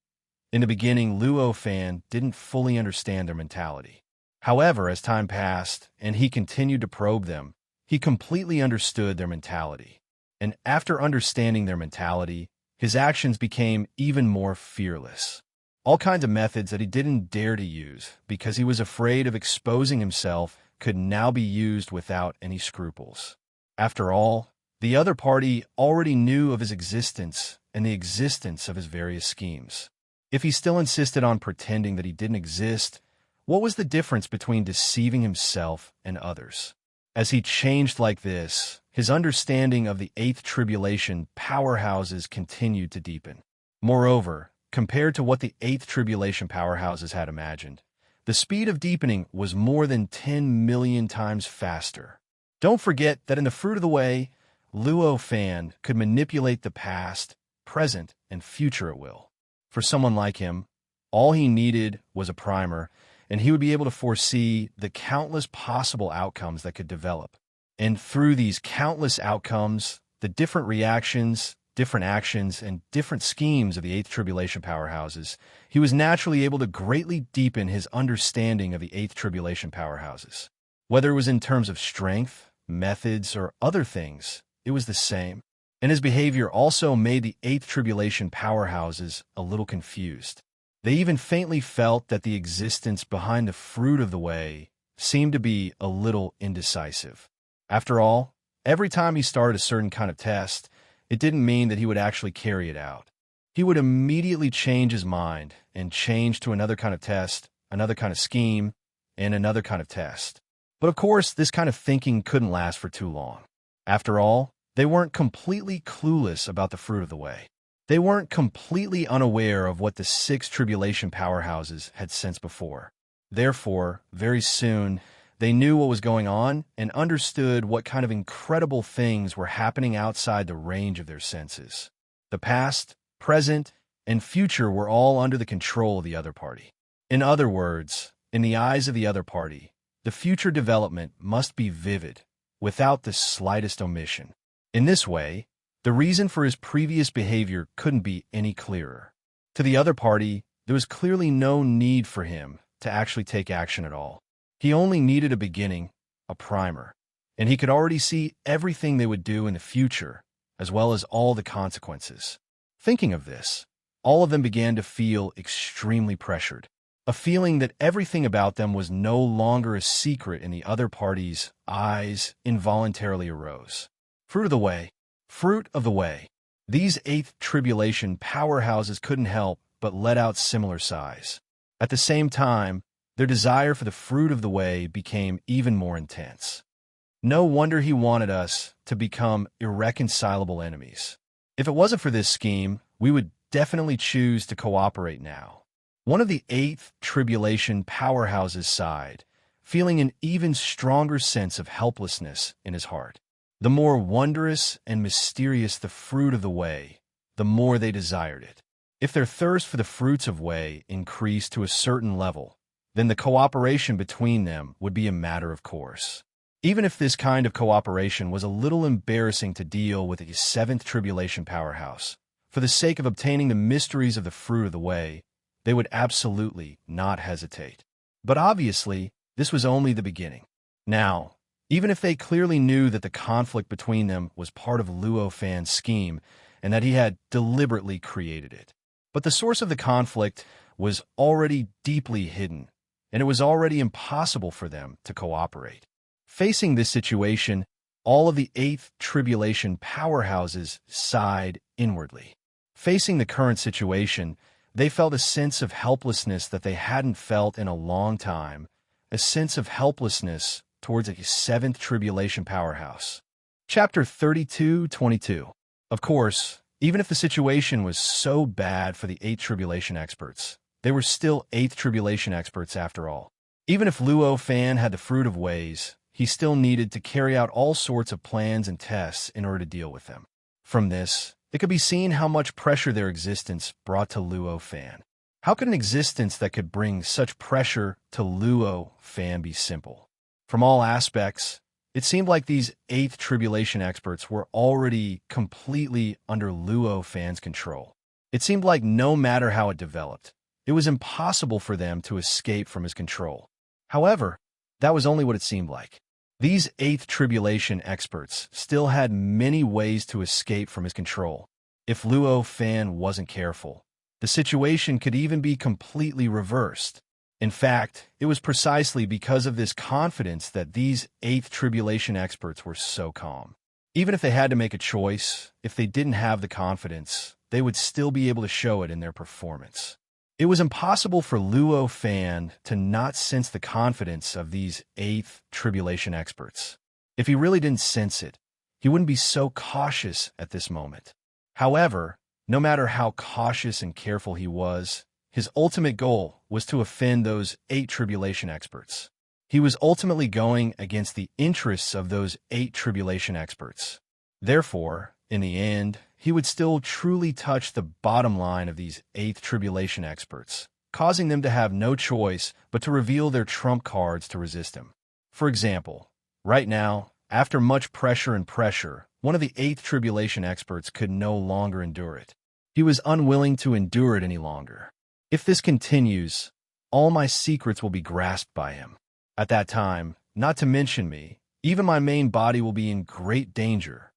Speaker 1: In the beginning, Luo Fan didn't fully understand their mentality. However, as time passed and he continued to probe them, he completely understood their mentality. And after understanding their mentality, his actions became even more fearless. All kinds of methods that he didn't dare to use because he was afraid of exposing himself could now be used without any scruples. After all, the other party already knew of his existence and the existence of his various schemes. If he still insisted on pretending that he didn't exist, what was the difference between deceiving himself and others? As he changed like this, his understanding of the 8th Tribulation Powerhouses continued to deepen. Moreover, compared to what the 8th Tribulation Powerhouses had imagined, the speed of deepening was more than 10 million times faster. Don't forget that in the fruit of the way, Luo Fan could manipulate the past, present, and future at will. For someone like him, all he needed was a primer, and he would be able to foresee the countless possible outcomes that could develop. And through these countless outcomes, the different reactions, different actions, and different schemes of the Eighth Tribulation powerhouses, he was naturally able to greatly deepen his understanding of the Eighth Tribulation powerhouses. Whether it was in terms of strength, methods, or other things, it was the same. And his behavior also made the Eighth Tribulation powerhouses a little confused. They even faintly felt that the existence behind the fruit of the way seemed to be a little indecisive. After all, every time he started a certain kind of test, it didn't mean that he would actually carry it out. He would immediately change his mind and change to another kind of test, another kind of scheme, and another kind of test. But of course, this kind of thinking couldn't last for too long. After all, they weren't completely clueless about the fruit of the way. They weren't completely unaware of what the six tribulation powerhouses had sensed before. Therefore, very soon, they knew what was going on and understood what kind of incredible things were happening outside the range of their senses. The past, present, and future were all under the control of the other party. In other words, in the eyes of the other party, the future development must be vivid, without the slightest omission. In this way, the reason for his previous behavior couldn't be any clearer. To the other party, there was clearly no need for him to actually take action at all. He only needed a beginning, a primer, and he could already see everything they would do in the future, as well as all the consequences. Thinking of this, all of them began to feel extremely pressured. A feeling that everything about them was no longer a secret in the other party's eyes involuntarily arose. Fruit of the way. Fruit of the way. These Eighth Tribulation powerhouses couldn't help but let out similar sighs. At the same time, their desire for the fruit of the way became even more intense. No wonder he wanted us to become irreconcilable enemies. If it wasn't for this scheme, we would definitely choose to cooperate now. One of the Eighth Tribulation powerhouses sighed, feeling an even stronger sense of helplessness in his heart. The more wondrous and mysterious the fruit of the way, the more they desired it. If their thirst for the fruits of way increased to a certain level, then the cooperation between them would be a matter of course. Even if this kind of cooperation was a little embarrassing to deal with the Seventh Tribulation powerhouse, for the sake of obtaining the mysteries of the fruit of the way, they would absolutely not hesitate. But obviously, this was only the beginning. Now, even if they clearly knew that the conflict between them was part of Luo Fan's scheme and that he had deliberately created it, but the source of the conflict was already deeply hidden, and it was already impossible for them to cooperate. Facing this situation, all of the Eighth Tribulation powerhouses sighed inwardly. Facing the current situation, they felt a sense of helplessness that they hadn't felt in a long time, a sense of helplessness towards a Seventh Tribulation powerhouse. Chapter 32:22. Of course, even if the situation was so bad for the Eighth Tribulation experts, they were still Eighth Tribulation experts after all. Even if Luo Fan had the fruit of ways, he still needed to carry out all sorts of plans and tests in order to deal with them. From this, it could be seen how much pressure their existence brought to Luo Fan. How could an existence that could bring such pressure to Luo Fan be simple? From all aspects, it seemed like these Eighth Tribulation experts were already completely under Luo Fan's control. It seemed like no matter how it developed, it was impossible for them to escape from his control. However, that was only what it seemed like. These Eighth Tribulation experts still had many ways to escape from his control. If Luo Fan wasn't careful, the situation could even be completely reversed. In fact, it was precisely because of this confidence that these Eighth Tribulation experts were so calm. Even if they had to make a choice, if they didn't have the confidence, they would still be able to show it in their performance. It was impossible for Luo Fan to not sense the confidence of these Eighth Tribulation experts. If he really didn't sense it, he wouldn't be so cautious at this moment. However, no matter how cautious and careful he was, his ultimate goal was to offend those Eight Tribulation experts. He was ultimately going against the interests of those Eight Tribulation experts. Therefore, in the end, he would still truly touch the bottom line of these Eighth Tribulation experts, causing them to have no choice but to reveal their trump cards to resist him. For example, right now, after much pressure, one of the eighth tribulation experts could no longer endure it. He was unwilling to endure it any longer. If this continues, all my secrets will be grasped by him. At that time, not to mention me, even my main body will be in great danger.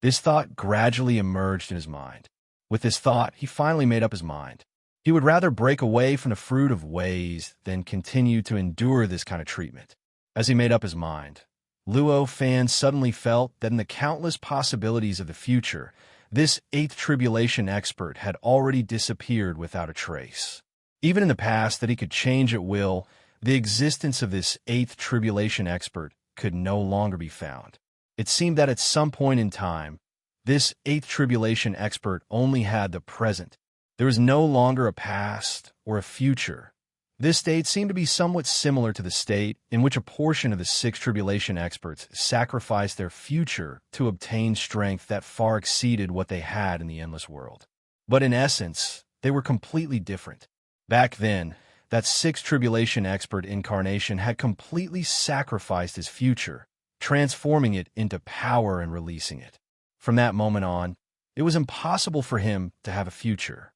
Speaker 1: This thought gradually emerged in his mind. With this thought, he finally made up his mind. He would rather break away from the fruit of ways than continue to endure this kind of treatment. As he made up his mind, Luo Fan suddenly felt that in the countless possibilities of the future, this eighth tribulation expert had already disappeared without a trace. Even in the past that he could change at will, the existence of this eighth tribulation expert could no longer be found. It seemed that at some point in time, this eighth tribulation expert only had the present. There was no longer a past or a future. This state seemed to be somewhat similar to the state in which a portion of the six tribulation experts sacrificed their future to obtain strength that far exceeded what they had in the endless world. But in essence, they were completely different. Back then, that sixth tribulation expert incarnation had completely sacrificed his future, transforming it into power and releasing it. From that moment on, it was impossible for him to have a future.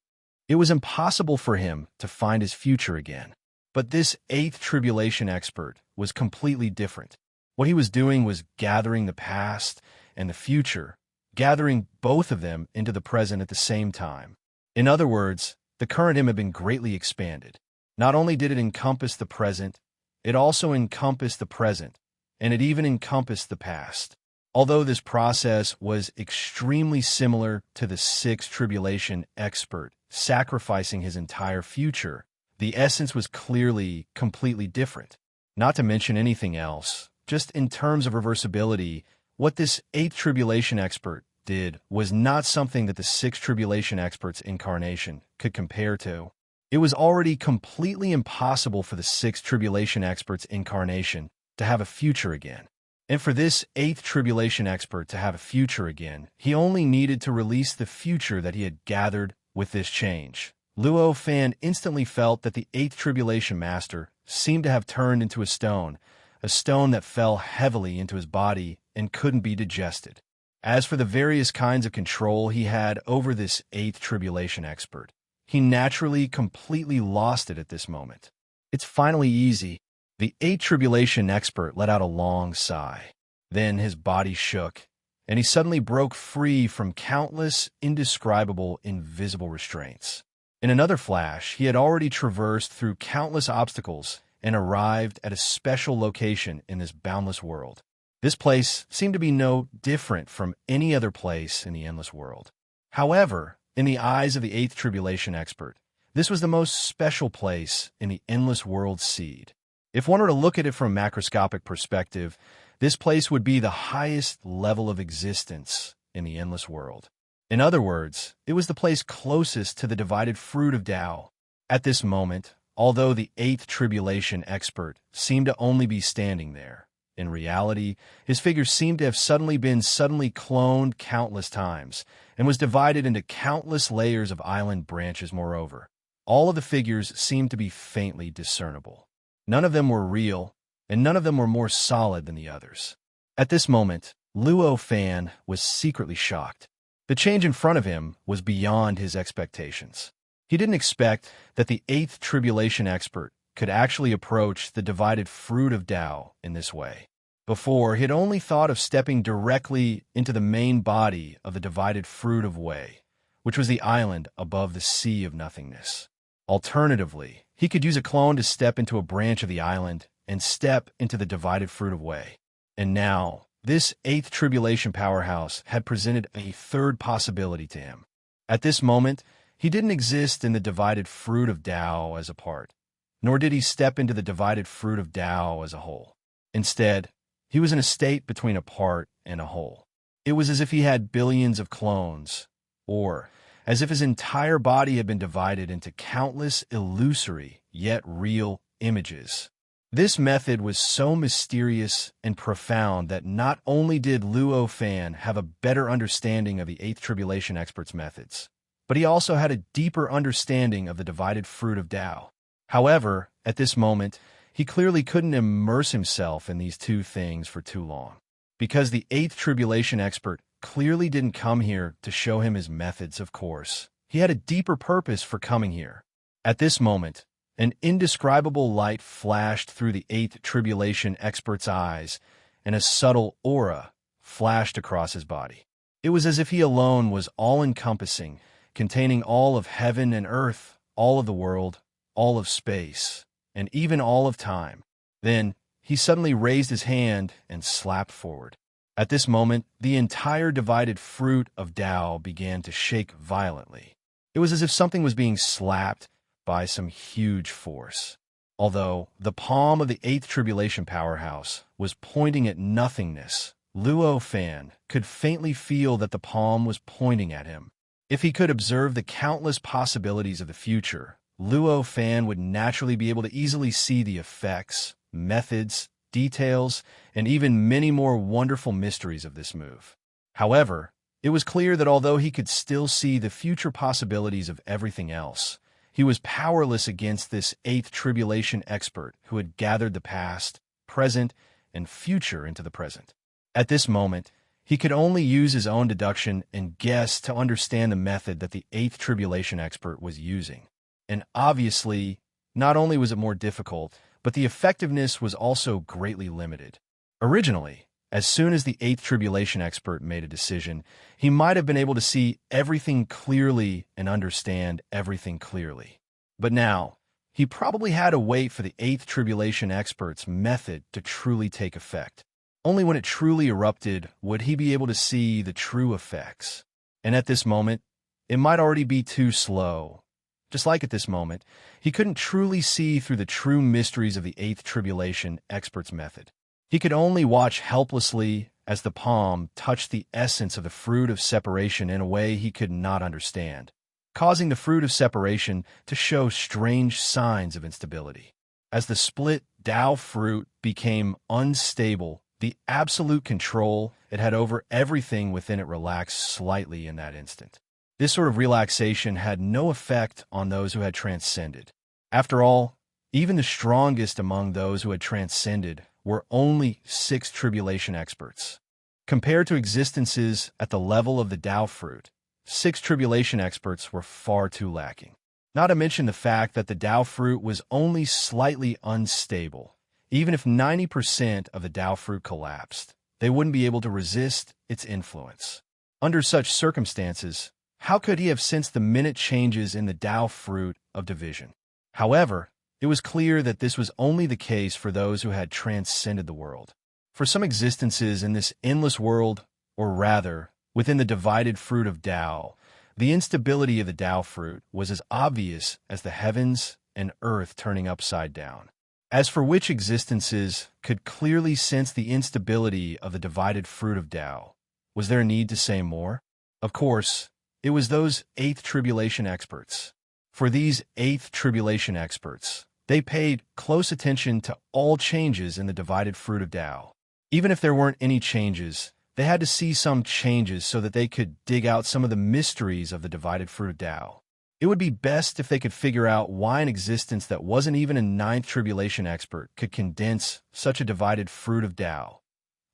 Speaker 1: It was impossible for him to find his future again. But this eighth tribulation expert was completely different. What he was doing was gathering the past and the future, gathering both of them into the present at the same time. In other words, the current him had been greatly expanded. Not only did it encompass the present, it also encompassed the present, and it even encompassed the past. Although this process was extremely similar to the sixth tribulation expert sacrificing his entire future, the essence was clearly completely different. Not to mention anything else, just in terms of reversibility, what this eighth tribulation expert did was not something that the sixth tribulation expert's incarnation could compare to. It was already completely impossible for the sixth tribulation expert's incarnation to have a future again. And for this eighth tribulation expert to have a future again, he only needed to release the future that he had gathered with this change. Luo Fan instantly felt that the eighth tribulation master seemed to have turned into a stone that fell heavily into his body and couldn't be digested. As for the various kinds of control he had over this eighth tribulation expert, he naturally completely lost it at this moment. It's finally easy. The eighth tribulation expert let out a long sigh. Then his body shook, and he suddenly broke free from countless, indescribable, invisible restraints. In another flash, he had already traversed through countless obstacles and arrived at a special location in this boundless world. This place seemed to be no different from any other place in the endless world. However, in the eyes of the eighth tribulation expert, this was the most special place in the endless world seed. If one were to look at it from a macroscopic perspective, this place would be the highest level of existence in the endless world. In other words, it was the place closest to the divided fruit of Tao. At this moment, although the eighth tribulation expert seemed to only be standing there, in reality, his figure seemed to have been suddenly cloned countless times, and was divided into countless layers of island branches moreover. All of the figures seemed to be faintly discernible. None of them were real, and none of them were more solid than the others. At this moment, Luo Fan was secretly shocked. The change in front of him was beyond his expectations. He didn't expect that the eighth tribulation expert could actually approach the divided fruit of Tao in this way. Before, he had only thought of stepping directly into the main body of the divided fruit of Wei, which was the island above the sea of nothingness. Alternatively, he could use a clone to step into a branch of the island and step into the divided fruit of Wei. And now, this eighth tribulation powerhouse had presented a third possibility to him. At this moment, he didn't exist in the divided fruit of Tao as a part, nor did he step into the divided fruit of Tao as a whole. Instead, he was in a state between a part and a whole. It was as if he had billions of clones, or as if his entire body had been divided into countless illusory yet real images. This method was so mysterious and profound that not only did Luo Fan have a better understanding of the eighth tribulation expert's methods, but he also had a deeper understanding of the divided fruit of Tao. However, at this moment, he clearly couldn't immerse himself in these two things for too long, because the eighth tribulation expert clearly didn't come here to show him his methods, of course. He had a deeper purpose for coming here. At this moment, an indescribable light flashed through the eighth tribulation expert's eyes, and a subtle aura flashed across his body. It was as if he alone was all-encompassing, containing all of heaven and earth, all of the world, all of space, and even all of time. Then, he suddenly raised his hand and slapped forward. At this moment, the entire divided fruit of Tao began to shake violently. It was as if something was being slapped by some huge force. Although the palm of the eighth tribulation powerhouse was pointing at nothingness, Luo Fan could faintly feel that the palm was pointing at him. If he could observe the countless possibilities of the future, Luo Fan would naturally be able to easily see the effects, methods, details, and even many more wonderful mysteries of this move. However, it was clear that although he could still see the future possibilities of everything else, he was powerless against this eighth tribulation expert who had gathered the past, present, and future into the present. At this moment, he could only use his own deduction and guess to understand the method that the eighth tribulation expert was using. And obviously, not only was it more difficult, but the effectiveness was also greatly limited. Originally, as soon as the eighth tribulation expert made a decision, he might have been able to see everything clearly and understand everything clearly. But now, he probably had to wait for the eighth tribulation expert's method to truly take effect. Only when it truly erupted would he be able to see the true effects. And at this moment, it might already be too slow. Just like at this moment, he couldn't truly see through the true mysteries of the eighth tribulation expert's method. He could only watch helplessly as the palm touched the essence of the fruit of separation in a way he could not understand, causing the fruit of separation to show strange signs of instability. As the split Tao fruit became unstable, the absolute control it had over everything within it relaxed slightly in that instant. This sort of relaxation had no effect on those who had transcended. After all, even the strongest among those who had transcended were only 6 tribulation experts. Compared to existences at the level of the Tao fruit, 6 tribulation experts were far too lacking. Not to mention the fact that the Tao fruit was only slightly unstable. Even if 90% of the Tao fruit collapsed, they wouldn't be able to resist its influence. Under such circumstances, how could he have sensed the minute changes in the Tao fruit of division? However, it was clear that this was only the case for those who had transcended the world. For some existences in this endless world, or rather, within the divided fruit of Tao, the instability of the Tao fruit was as obvious as the heavens and earth turning upside down. As for which existences could clearly sense the instability of the divided fruit of Tao, was there a need to say more? Of course, it was those eighth tribulation experts. For these eighth tribulation experts, they paid close attention to all changes in the divided fruit of Tao. Even if there weren't any changes, they had to see some changes so that they could dig out some of the mysteries of the divided fruit of Tao. It would be best if they could figure out why an existence that wasn't even a ninth tribulation expert could condense such a divided fruit of Tao.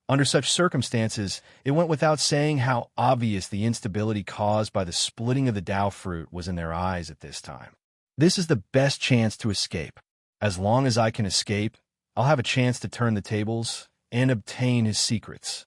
Speaker 1: Under such circumstances, it went without saying how obvious the instability caused by the splitting of the Tao fruit was in their eyes at this time. This is the best chance to escape. As long as I can escape, I'll have a chance to turn the tables and obtain his secrets.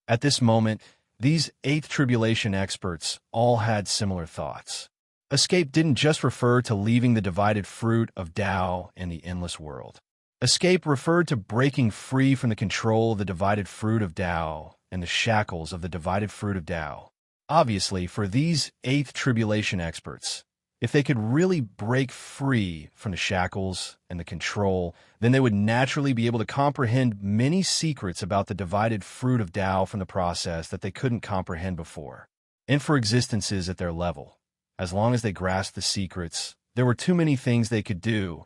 Speaker 1: At this moment, these eighth tribulation experts all had similar thoughts. Escape didn't just refer to leaving the divided fruit of Tao and the endless world. Escape referred to breaking free from the control of the divided fruit of Tao and the shackles of the divided fruit of Tao. Obviously, for these eighth tribulation experts, if they could really break free from the shackles and the control, then they would naturally be able to comprehend many secrets about the divided fruit of Tao from the process that they couldn't comprehend before. And for existences at their level, as long as they grasped the secrets, there were too many things they could do.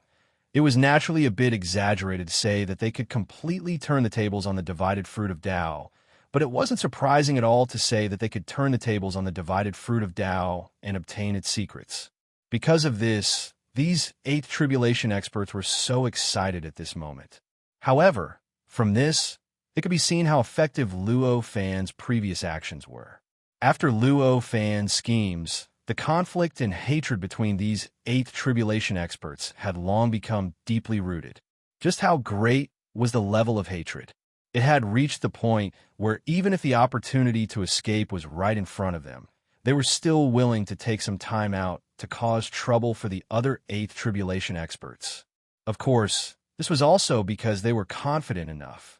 Speaker 1: It was naturally a bit exaggerated to say that they could completely turn the tables on the divided fruit of Tao, But it wasn't surprising at all to say that they could turn the tables on the divided fruit of Tao and obtain its secrets. Because of this, these eighth tribulation experts were so excited at this moment. However, from this, it could be seen how effective Luo Fan's previous actions were. After Luo Fan's schemes, the conflict and hatred between these eighth tribulation experts had long become deeply rooted. Just how great was the level of hatred? It had reached the point where even if the opportunity to escape was right in front of them, they were still willing to take some time out to cause trouble for the other eighth tribulation experts. Of course, this was also because they were confident enough.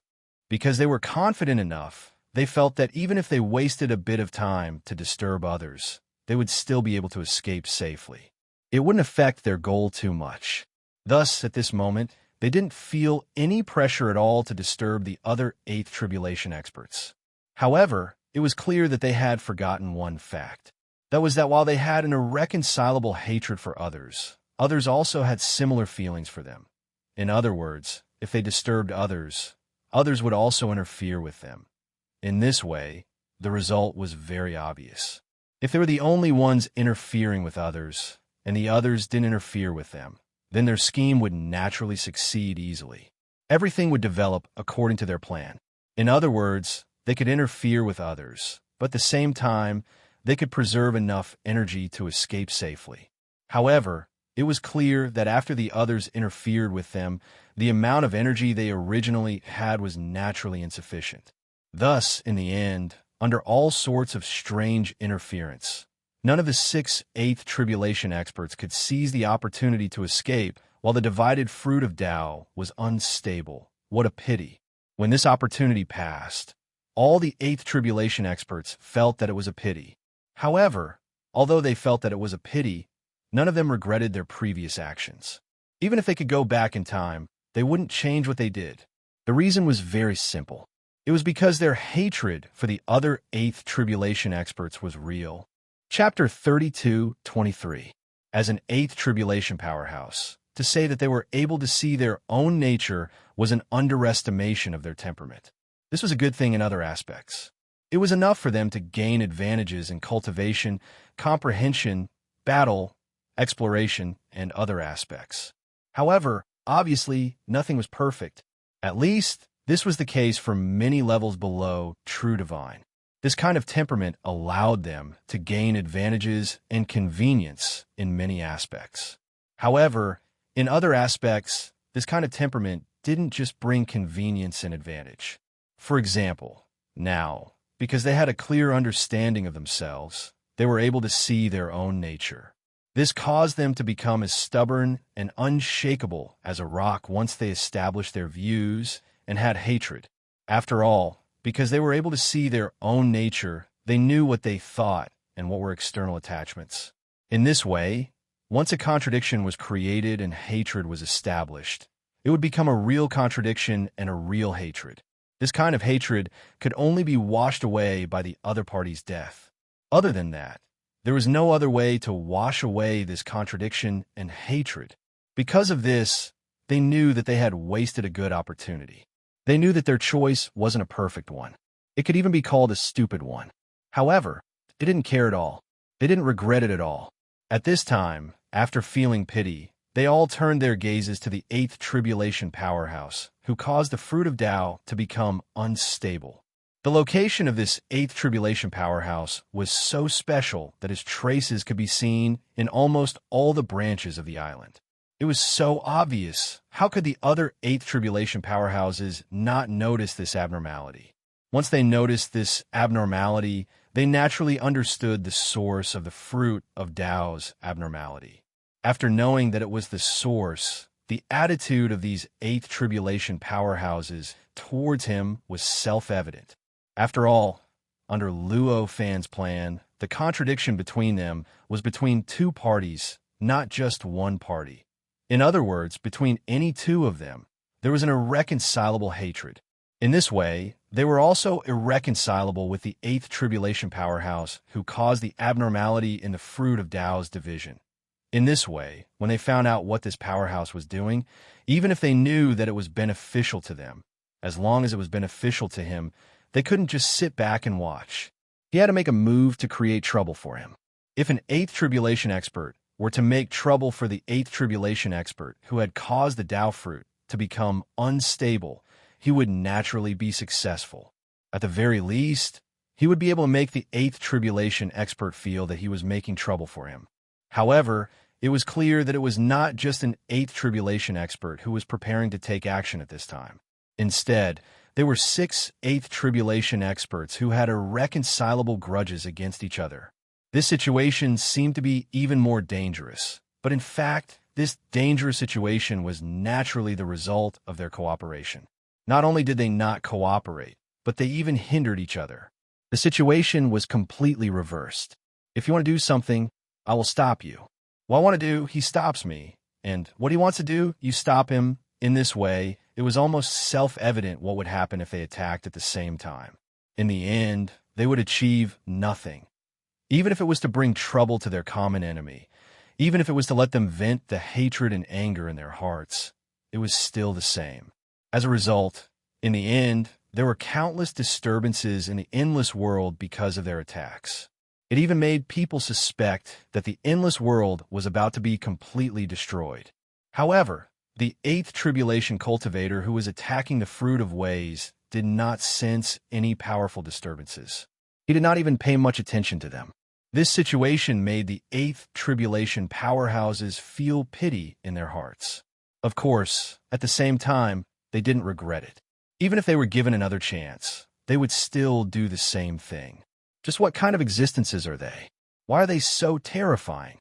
Speaker 1: Because they were confident enough, they felt that even if they wasted a bit of time to disturb others, they would still be able to escape safely. It wouldn't affect their goal too much. Thus, at this moment, they didn't feel any pressure at all to disturb the other eighth tribulation experts. However, it was clear that they had forgotten one fact. That was that while they had an irreconcilable hatred for others, others also had similar feelings for them. In other words, if they disturbed others, others would also interfere with them. In this way, the result was very obvious. If they were the only ones interfering with others, and the others didn't interfere with them, then their scheme would naturally succeed easily. Everything would develop according to their plan. In other words, they could interfere with others, but at the same time, they could preserve enough energy to escape safely. However, it was clear that after the others interfered with them, the amount of energy they originally had was naturally insufficient. Thus, in the end, under all sorts of strange interference, none of the 6 eighth tribulation experts could seize the opportunity to escape while the divided fruit of Tao was unstable. What a pity. When this opportunity passed, all the eighth tribulation experts felt that it was a pity. However, although they felt that it was a pity, none of them regretted their previous actions. Even if they could go back in time, they wouldn't change what they did. The reason was very simple. It was because their hatred for the other eighth tribulation experts was real. Chapter 32:23. As an eighth tribulation powerhouse, to say that they were able to see their own nature was an underestimation of their temperament. This was a good thing in other aspects. It was enough for them to gain advantages in cultivation, comprehension, battle, exploration, and other aspects. However, obviously, nothing was perfect. At least, this was the case for many levels below true divine. This kind of temperament allowed them to gain advantages and convenience in many aspects. However, in other aspects, this kind of temperament didn't just bring convenience and advantage. For example, now, because they had a clear understanding of themselves, they were able to see their own nature. This caused them to become as stubborn and unshakable as a rock once they established their views and had hatred. After all, because they were able to see their own nature, they knew what they thought and what were external attachments. In this way, once a contradiction was created and hatred was established, it would become a real contradiction and a real hatred. This kind of hatred could only be washed away by the other party's death. Other than that, there was no other way to wash away this contradiction and hatred. Because of this, they knew that they had wasted a good opportunity. They knew that their choice wasn't a perfect one. It could even be called a stupid one. However, they didn't care at all. They didn't regret it at all. At this time, after feeling pity, they all turned their gazes to the eighth tribulation powerhouse, who caused the fruit of Tao to become unstable. The location of this eighth tribulation powerhouse was so special that its traces could be seen in almost all the branches of the island. It was so obvious. How could the other eighth tribulation powerhouses not notice this abnormality? Once they noticed this abnormality, they naturally understood the source of the fruit of Tao's abnormality. After knowing that it was the source, the attitude of these eighth tribulation powerhouses towards him was self-evident. After all, under Luo Fan's plan, the contradiction between them was between two parties, not just one party. In other words, between any two of them, there was an irreconcilable hatred. In this way, they were also irreconcilable with the eighth tribulation powerhouse who caused the abnormality in the fruit of Tao's division. In this way, when they found out what this powerhouse was doing, even if they knew that it was beneficial to them, as long as it was beneficial to him, they couldn't just sit back and watch. He had to make a move to create trouble for him. If an eighth tribulation expert were to make trouble for the eighth tribulation expert who had caused the Tao fruit to become unstable, he would naturally be successful. At the very least, he would be able to make the eighth tribulation expert feel that he was making trouble for him. However, it was clear that it was not just an eighth tribulation expert who was preparing to take action at this time. Instead, there were 6 eighth tribulation experts who had irreconcilable grudges against each other. This situation seemed to be even more dangerous, but in fact, this dangerous situation was naturally the result of their cooperation. Not only did they not cooperate, but they even hindered each other. The situation was completely reversed. If you want to do something, I will stop you. What I want to do, he stops me. And what he wants to do, you stop him. In this way, it was almost self-evident what would happen if they attacked at the same time. In the end, they would achieve nothing. Even if it was to bring trouble to their common enemy, even if it was to let them vent the hatred and anger in their hearts, it was still the same. As a result, in the end, there were countless disturbances in the endless world because of their attacks. It even made people suspect that the endless world was about to be completely destroyed. However, the eighth tribulation cultivator who was attacking the fruit of ways did not sense any powerful disturbances. He did not even pay much attention to them. This situation made the eighth tribulation powerhouses feel pity in their hearts. Of course, at the same time, they didn't regret it. Even if they were given another chance, they would still do the same thing. Just what kind of existences are they? Why are they so terrifying?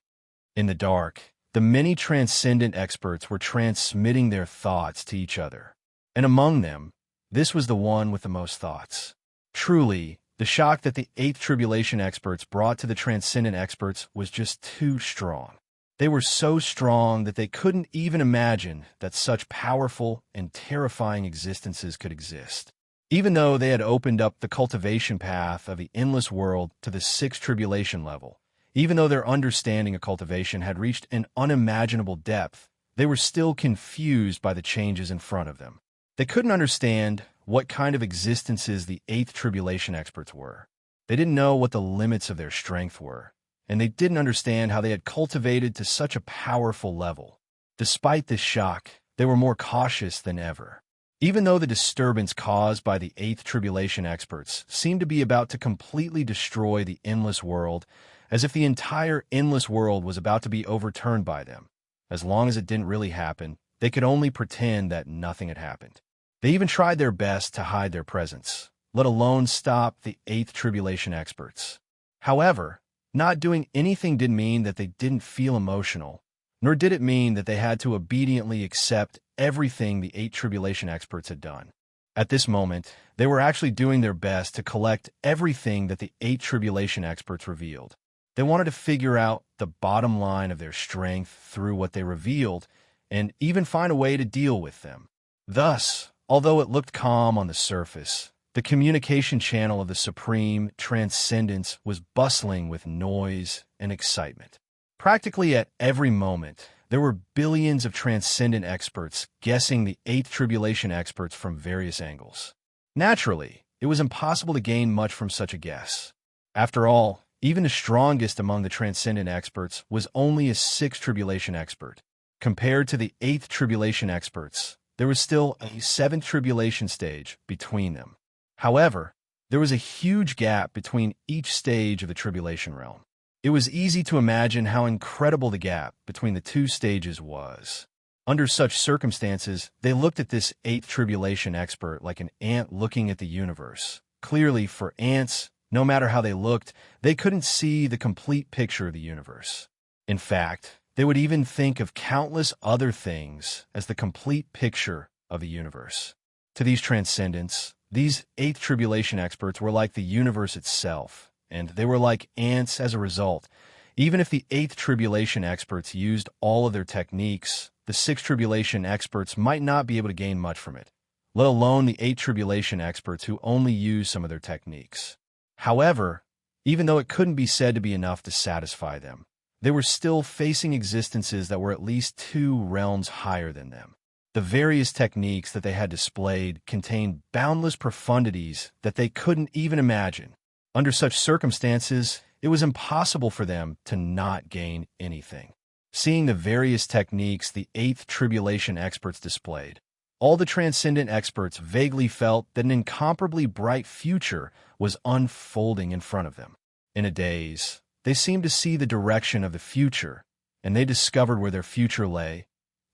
Speaker 1: In the dark, the many transcendent experts were transmitting their thoughts to each other. And among them, this was the one with the most thoughts. Truly, the shock that the eighth tribulation experts brought to the transcendent experts was just too strong. They were so strong that they couldn't even imagine that such powerful and terrifying existences could exist. Even though they had opened up the cultivation path of the endless world to the sixth tribulation level, even though their understanding of cultivation had reached an unimaginable depth, they were still confused by the changes in front of them. They couldn't understand what kind of existences the eighth tribulation experts were. They didn't know what the limits of their strength were, and they didn't understand how they had cultivated to such a powerful level. Despite this shock, they were more cautious than ever. Even though the disturbance caused by the eighth tribulation experts seemed to be about to completely destroy the endless world, as if the entire endless world was about to be overturned by them, as long as it didn't really happen, they could only pretend that nothing had happened. They even tried their best to hide their presence, let alone stop the eighth tribulation experts. However, not doing anything didn't mean that they didn't feel emotional, nor did it mean that they had to obediently accept everything the eight tribulation experts had done. At this moment, they were actually doing their best to collect everything that the eight tribulation experts revealed. They wanted to figure out the bottom line of their strength through what they revealed, and even find a way to deal with them. Thus, although it looked calm on the surface, the communication channel of the supreme transcendence was bustling with noise and excitement. Practically at every moment, there were billions of transcendent experts guessing the eighth tribulation experts from various angles. Naturally, it was impossible to gain much from such a guess. After all, even the strongest among the transcendent experts was only a sixth tribulation expert. Compared to the eighth tribulation experts, there was still a seventh tribulation stage between them. However, there was a huge gap between each stage of the tribulation realm. It was easy to imagine how incredible the gap between the two stages was. Under such circumstances, they looked at this eighth tribulation expert like an ant looking at the universe. Clearly, for ants, no matter how they looked, they couldn't see the complete picture of the universe. In fact, they would even think of countless other things as the complete picture of the universe. To these transcendents, these eighth tribulation experts were like the universe itself, and they were like ants as a result. Even if the eighth tribulation experts used all of their techniques, the sixth tribulation experts might not be able to gain much from it, let alone the eighth tribulation experts who only use some of their techniques. However, even though it couldn't be said to be enough to satisfy them, they were still facing existences that were at least 2 realms higher than them. The various techniques that they had displayed contained boundless profundities that they couldn't even imagine. Under such circumstances, it was impossible for them to not gain anything. Seeing the various techniques the Eighth Tribulation experts displayed, all the transcendent experts vaguely felt that an incomparably bright future was unfolding in front of them. In a daze, they seemed to see the direction of the future, and they discovered where their future lay.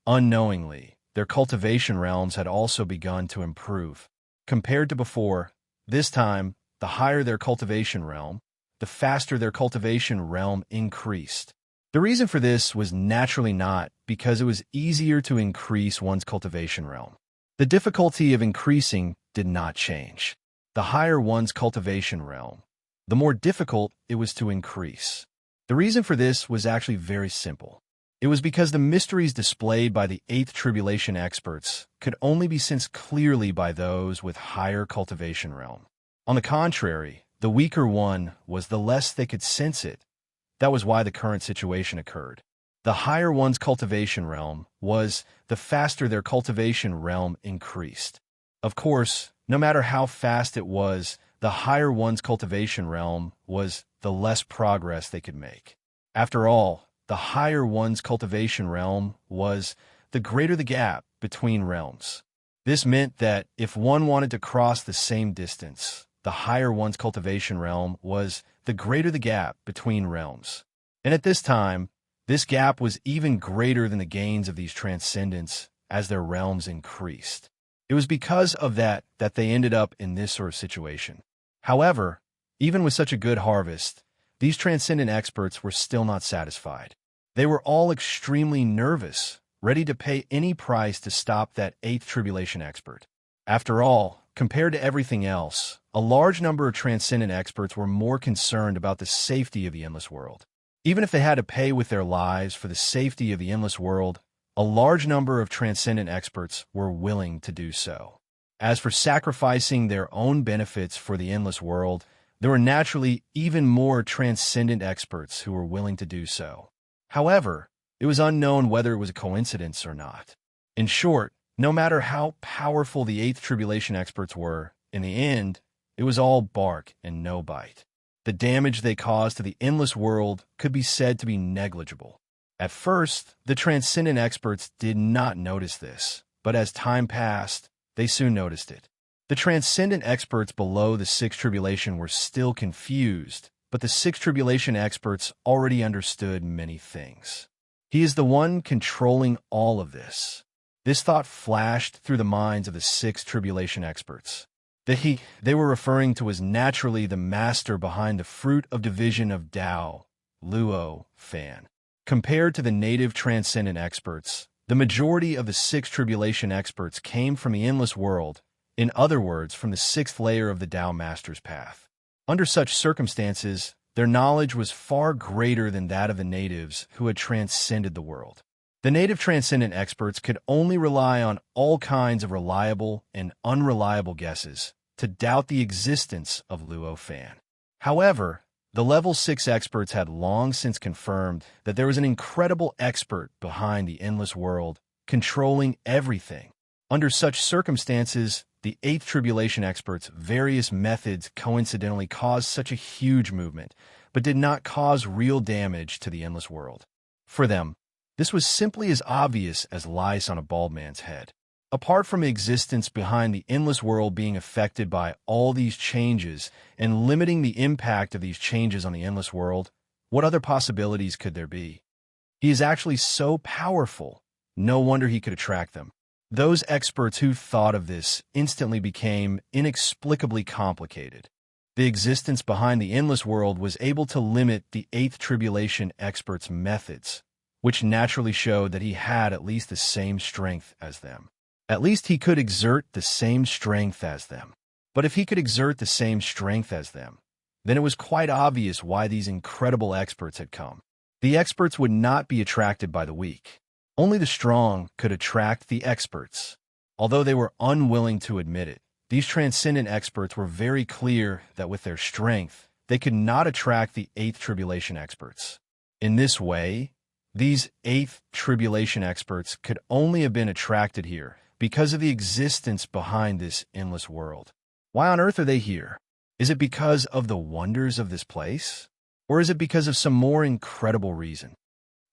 Speaker 1: Unknowingly, their cultivation realms had also begun to improve. Compared to before, this time, the higher their cultivation realm, the faster their cultivation realm increased. The reason for this was naturally not because it was easier to increase one's cultivation realm. The difficulty of increasing did not change. The higher one's cultivation realm, the more difficult it was to increase. The reason for this was actually very simple. It was because the mysteries displayed by the Eighth Tribulation experts could only be sensed clearly by those with higher cultivation realm. On the contrary, the weaker one was the less they could sense it. That was why the current situation occurred. The higher one's cultivation realm was, the faster their cultivation realm increased. Of course, no matter how fast it was, the higher one's cultivation realm was, the less progress they could make. After all, the higher one's cultivation realm was, the greater the gap between realms. This meant that if one wanted to cross the same distance, the higher one's cultivation realm was, the greater the gap between realms. And at this time, this gap was even greater than the gains of these transcendents as their realms increased. It was because of that they ended up in this sort of situation. However, even with such a good harvest, these transcendent experts were still not satisfied. They were all extremely nervous, ready to pay any price to stop that Eighth Tribulation expert. After all, compared to everything else, a large number of transcendent experts were more concerned about the safety of the endless world. Even if they had to pay with their lives for the safety of the endless world, a large number of transcendent experts were willing to do so. As for sacrificing their own benefits for the endless world, there were naturally even more transcendent experts who were willing to do so. However, it was unknown whether it was a coincidence or not. In short, no matter how powerful the Eighth Tribulation experts were, in the end, it was all bark and no bite. The damage they caused to the endless world could be said to be negligible. At first, the transcendent experts did not notice this, but as time passed, they soon noticed it. The transcendent experts below the Sixth Tribulation were still confused, but the Sixth Tribulation experts already understood many things. He is the one controlling all of this. This thought flashed through the minds of the Sixth Tribulation experts. They were referring to as naturally the master behind the fruit of division of Tao, Luo, Fan. Compared to the native transcendent experts, the majority of the Sixth Tribulation experts came from the endless world, in other words, from the sixth layer of the Tao Master's path. Under such circumstances, their knowledge was far greater than that of the natives who had transcended the world. The native transcendent experts could only rely on all kinds of reliable and unreliable guesses to doubt the existence of Luo Fan. However, the Level 6 experts had long since confirmed that there was an incredible expert behind the endless world, controlling everything. Under such circumstances, the Eighth Tribulation experts' various methods coincidentally caused such a huge movement, but did not cause real damage to the endless world. For them, this was simply as obvious as lice on a bald man's head. Apart from existence behind the endless world being affected by all these changes and limiting the impact of these changes on the endless world, what other possibilities could there be? He is actually so powerful, no wonder he could attract them. Those experts who thought of this instantly became inexplicably complicated. The existence behind the endless world was able to limit the Eighth Tribulation experts' methods, which naturally showed that he had at least the same strength as them. At least he could exert the same strength as them. But if he could exert the same strength as them, then it was quite obvious why these incredible experts had come. The experts would not be attracted by the weak. Only the strong could attract the experts. Although they were unwilling to admit it, these transcendent experts were very clear that with their strength, they could not attract the Eighth Tribulation experts. In this way, These eighth tribulation experts could only have been attracted here because of the existence behind this endless world. Why on earth are they here? Is it because of the wonders of this place? Or is it because of some more incredible reason?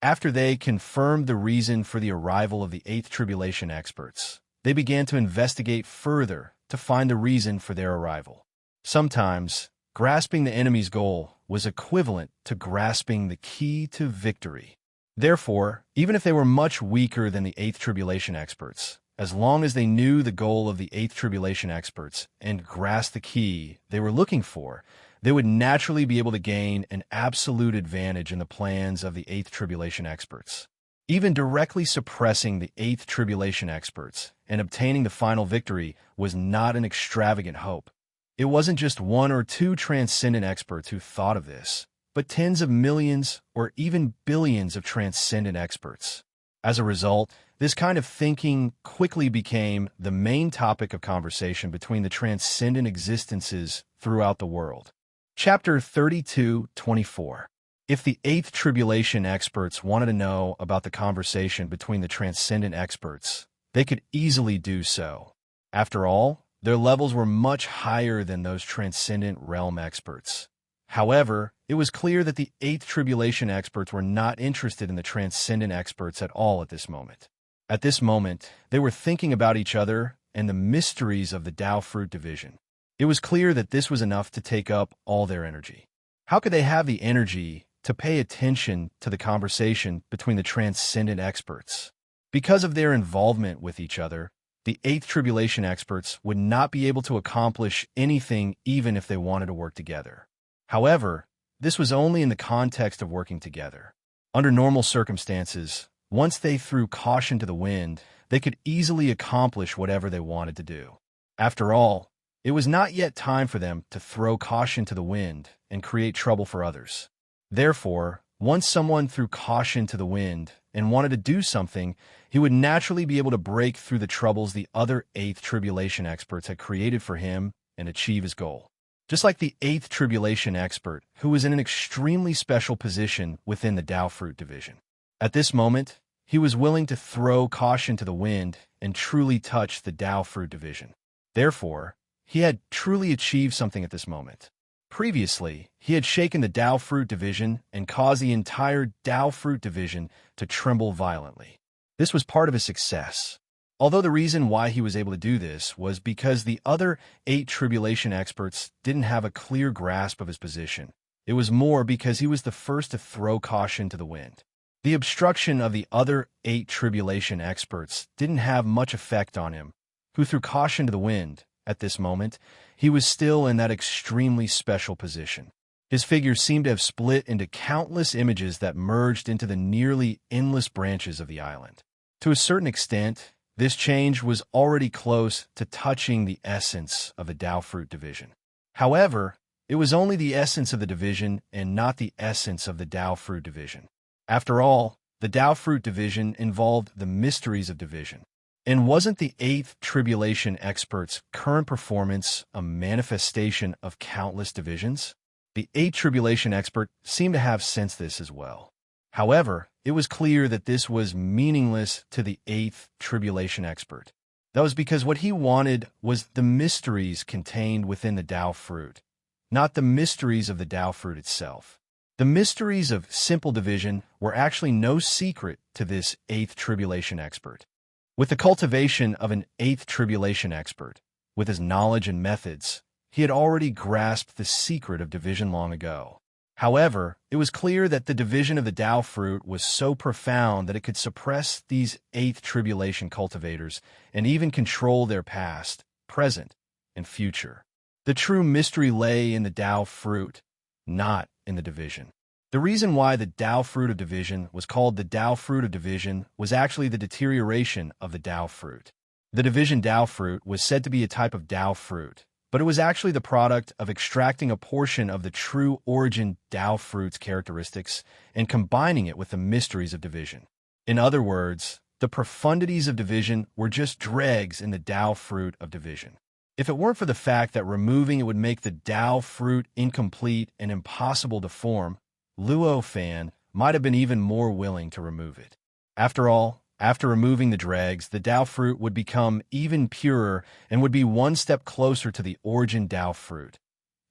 Speaker 1: After they confirmed the reason for the arrival of the eighth tribulation experts, they began to investigate further to find the reason for their arrival. Sometimes, grasping the enemy's goal was equivalent to grasping the key to victory. Therefore, even if they were much weaker than the eighth tribulation experts, as long as they knew the goal of the eighth tribulation experts and grasped the key they were looking for, they would naturally be able to gain an absolute advantage in the plans of the eighth tribulation experts. Even directly suppressing the eighth tribulation experts and obtaining the final victory was not an extravagant hope. It wasn't just one or two transcendent experts who thought of this, but tens of millions or even billions of transcendent experts. As a result, this kind of thinking quickly became the main topic of conversation between the transcendent existences throughout the world. Chapter 32:24. If the eighth tribulation experts wanted to know about the conversation between the transcendent experts, they could easily do so. After all, their levels were much higher than those transcendent realm experts. However, it was clear that the eighth tribulation experts were not interested in the transcendent experts at all at this moment. At this moment, they were thinking about each other and the mysteries of the Tao fruit division. It was clear that this was enough to take up all their energy. How could they have the energy to pay attention to the conversation between the transcendent experts? Because of their involvement with each other, the eighth tribulation experts would not be able to accomplish anything even if they wanted to work together. However, this was only in the context of working together. Under normal circumstances, once they threw caution to the wind, they could easily accomplish whatever they wanted to do. After all, it was not yet time for them to throw caution to the wind and create trouble for others. Therefore, once someone threw caution to the wind and wanted to do something, he would naturally be able to break through the troubles the other eighth tribulation experts had created for him and achieve his goal. Just like the eighth tribulation expert, who was in an extremely special position within the Tao fruit division. At this moment, he was willing to throw caution to the wind and truly touch the Tao fruit division. Therefore, he had truly achieved something at this moment. Previously, he had shaken the Tao fruit division and caused the entire Tao fruit division to tremble violently. This was part of his success. Although the reason why he was able to do this was because the other eight tribulation experts didn't have a clear grasp of his position. It was more because he was the first to throw caution to the wind. The obstruction of the other eight tribulation experts didn't have much effect on him, who threw caution to the wind. At this moment, he was still in that extremely special position. His figure seemed to have split into countless images that merged into the nearly endless branches of the island. To a certain extent, this change was already close to touching the essence of the Tao fruit division. However, it was only the essence of the division and not the essence of the Tao fruit division. After all, the Tao fruit division involved the mysteries of division. And wasn't the eighth tribulation expert's current performance a manifestation of countless divisions? The eighth tribulation expert seemed to have sensed this as well. However, it was clear that this was meaningless to the eighth tribulation expert. That was because what he wanted was the mysteries contained within the Tao fruit, not the mysteries of the Tao fruit itself. The mysteries of simple division were actually no secret to this eighth tribulation expert. With the cultivation of an eighth tribulation expert, with his knowledge and methods, he had already grasped the secret of division long ago. However, it was clear that the division of the Tao fruit was so profound that it could suppress these eighth tribulation cultivators and even control their past, present, and future. The true mystery lay in the Tao fruit, not in the division. The reason why the Tao fruit of division was called the Tao fruit of division was actually the deterioration of the Tao fruit. The division Tao fruit was said to be a type of Tao fruit, but it was actually the product of extracting a portion of the true origin Tao fruit's characteristics and combining it with the mysteries of division. In other words, the profundities of division were just dregs in the Tao fruit of division. If it weren't for the fact that removing it would make the Tao fruit incomplete and impossible to form, Luo Fan might have been even more willing to remove it. After all, after removing the dregs, the Tao fruit would become even purer and would be one step closer to the origin Tao fruit.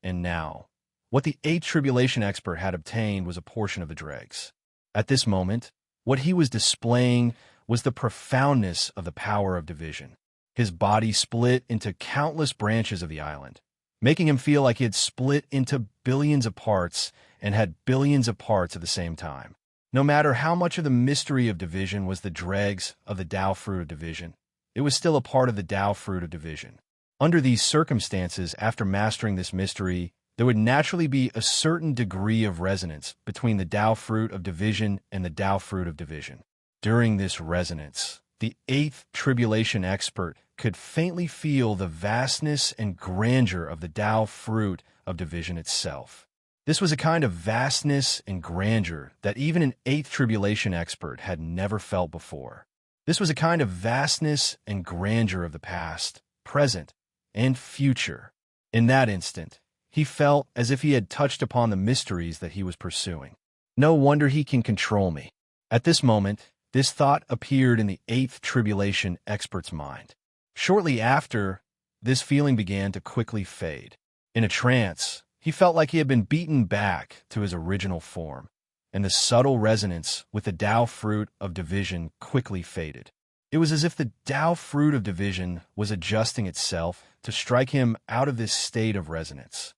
Speaker 1: And now, what the eighth tribulation expert had obtained was a portion of the dregs. At this moment, what he was displaying was the profoundness of the power of division. His body split into countless branches of the island, making him feel like he had split into billions of parts and had billions of parts at the same time. No matter how much of the mystery of division was the dregs of the Tao fruit of division, it was still a part of the Tao fruit of division. Under these circumstances, after mastering this mystery, there would naturally be a certain degree of resonance between the Tao fruit of division and the Tao fruit of division. During this resonance, the eighth tribulation expert could faintly feel the vastness and grandeur of the Tao fruit of division itself. This was a kind of vastness and grandeur that even an eighth tribulation expert had never felt before. This was a kind of vastness and grandeur of the past, present, and future. In that instant, he felt as if he had touched upon the mysteries that he was pursuing. No wonder he can control me. At this moment, this thought appeared in the eighth tribulation expert's mind. Shortly after, this feeling began to quickly fade. In a trance, he felt like he had been beaten back to his original form, and the subtle resonance with the Tao fruit of division quickly faded. It was as if the Tao fruit of division was adjusting itself to strike him out of this state of resonance.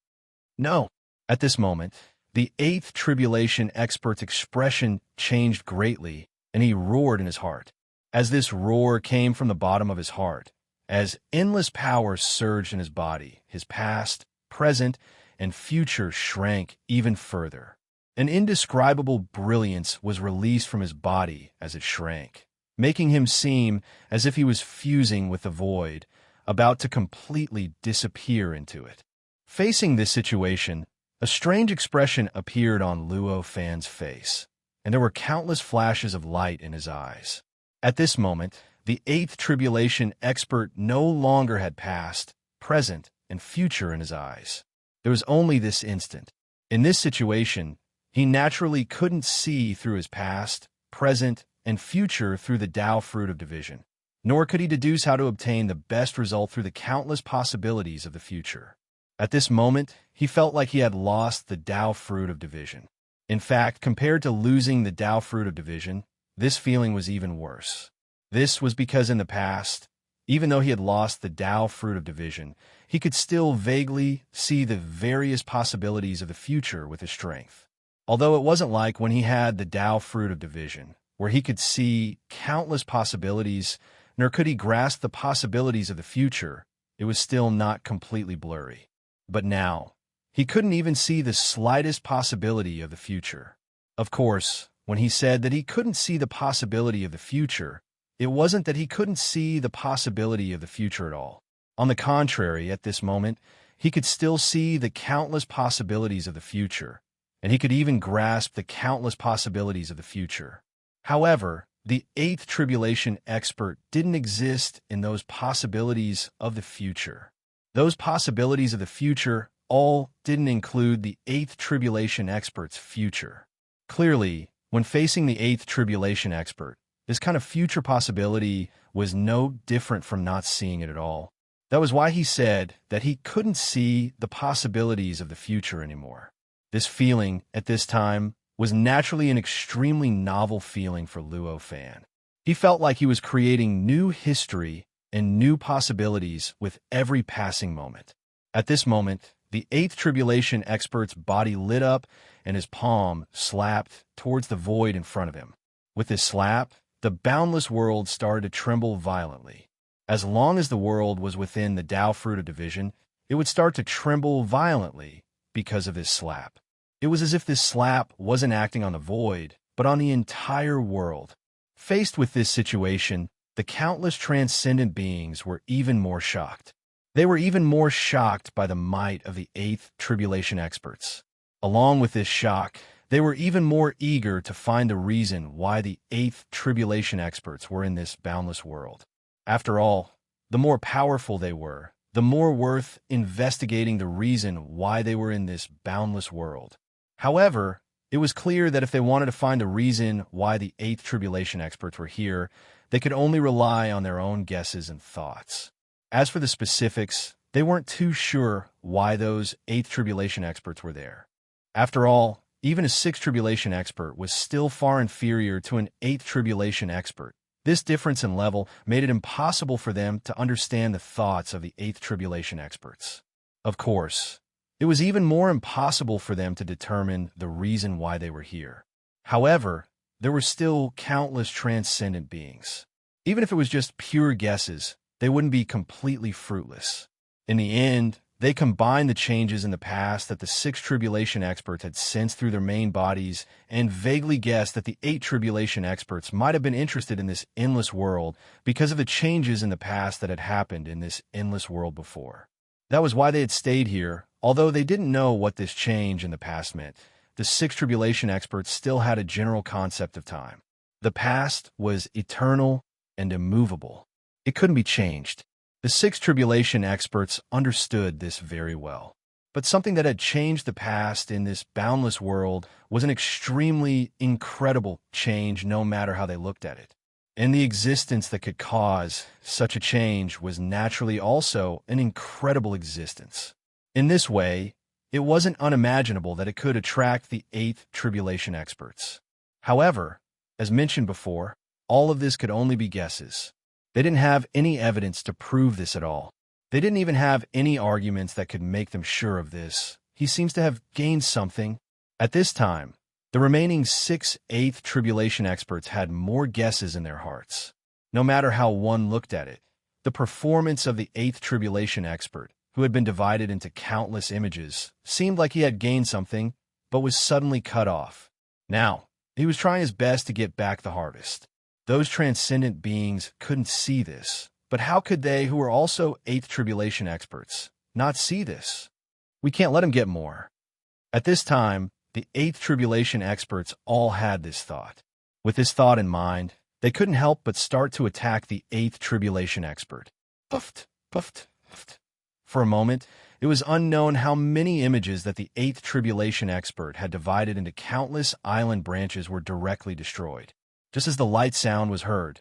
Speaker 1: No. At this moment, the eighth tribulation expert's expression changed greatly, and he roared in his heart. As this roar came from the bottom of his heart, as endless power surged in his body, his past, present, and future shrank even further. An indescribable brilliance was released from his body as it shrank, making him seem as if he was fusing with the void, about to completely disappear into it. Facing this situation, a strange expression appeared on Luo Fan's face, and there were countless flashes of light in his eyes. At this moment, the eighth tribulation expert no longer had past, present, and future in his eyes. There was only this instant. In this situation, he naturally couldn't see through his past, present, and future through the Tao fruit of division, nor could he deduce how to obtain the best result through the countless possibilities of the future. At this moment, he felt like he had lost the Tao fruit of division. In fact, compared to losing the Tao fruit of division, this feeling was even worse. This was because in the past, even though he had lost the Tao fruit of division, he could still vaguely see the various possibilities of the future with his strength. Although it wasn't like when he had the Tao fruit of division, where he could see countless possibilities, nor could he grasp the possibilities of the future, it was still not completely blurry. But now, he couldn't even see the slightest possibility of the future. Of course, when he said that he couldn't see the possibility of the future, it wasn't that he couldn't see the possibility of the future at all. On the contrary, at this moment, he could still see the countless possibilities of the future, and he could even grasp the countless possibilities of the future. However, the eighth tribulation expert didn't exist in those possibilities of the future. Those possibilities of the future all didn't include the eighth tribulation expert's future. Clearly, when facing the eighth tribulation expert, this kind of future possibility was no different from not seeing it at all. That was why he said that he couldn't see the possibilities of the future anymore. This feeling, at this time, was naturally an extremely novel feeling for Luo Fan. He felt like he was creating new history and new possibilities with every passing moment. At this moment, the eighth tribulation expert's body lit up and his palm slapped towards the void in front of him. With this slap, the boundless world started to tremble violently. As long as the world was within the Tao fruit of division, it would start to tremble violently because of this slap. It was as if this slap wasn't acting on the void, but on the entire world. Faced with this situation, the countless transcendent beings were even more shocked. They were even more shocked by the might of the eighth tribulation experts. Along with this shock, they were even more eager to find the reason why the eighth tribulation experts were in this boundless world. After all, the more powerful they were, the more worth investigating the reason why they were in this boundless world. However, It was clear that if they wanted to find a reason why the Eighth Tribulation experts were here, they could only rely on their own guesses and thoughts. As for the specifics, they weren't too sure why those Eighth Tribulation experts were there. After all, even a Sixth Tribulation expert was still far inferior to an Eighth Tribulation expert. This difference in level made it impossible for them to understand the thoughts of the Eighth Tribulation experts. Of course, it was even more impossible for them to determine the reason why they were here. However, there were still countless transcendent beings. Even if it was just pure guesses, they wouldn't be completely fruitless. In the end, they combined the changes in the past that the Sixth Tribulation experts had sensed through their main bodies and vaguely guessed that the Eighth Tribulation experts might have been interested in this endless world because of the changes in the past that had happened in this endless world before. That was why they had stayed here, although they didn't know what this change in the past meant. The Sixth Tribulation experts still had a general concept of time. The past was eternal and immovable. It couldn't be changed. The Sixth Tribulation experts understood this very well. But something that had changed the past in this boundless world was an extremely incredible change no matter how they looked at it. And the existence that could cause such a change was naturally also an incredible existence. In this way, it wasn't unimaginable that it could attract the Eighth Tribulation experts. However, as mentioned before, all of this could only be guesses. They didn't have any evidence to prove this at all. They didn't even have any arguments that could make them sure of this. He seems to have gained something. At this time, the remaining 6 Eighth Tribulation experts had more guesses in their hearts. No matter how one looked at it, the performance of the Eighth Tribulation expert, who had been divided into countless images, seemed like he had gained something, but was suddenly cut off. Now, he was trying his best to get back the harvest. Those transcendent beings couldn't see this, but how could they, who were also Eighth Tribulation experts, not see this? We can't let him get more. At this time, the Eighth Tribulation experts all had this thought. With this thought in mind, they couldn't help but start to attack the Eighth Tribulation expert. Puffed, puffed, puffed. For a moment, it was unknown how many images that the Eighth Tribulation expert had divided into countless island branches were directly destroyed, just as the light sound was heard.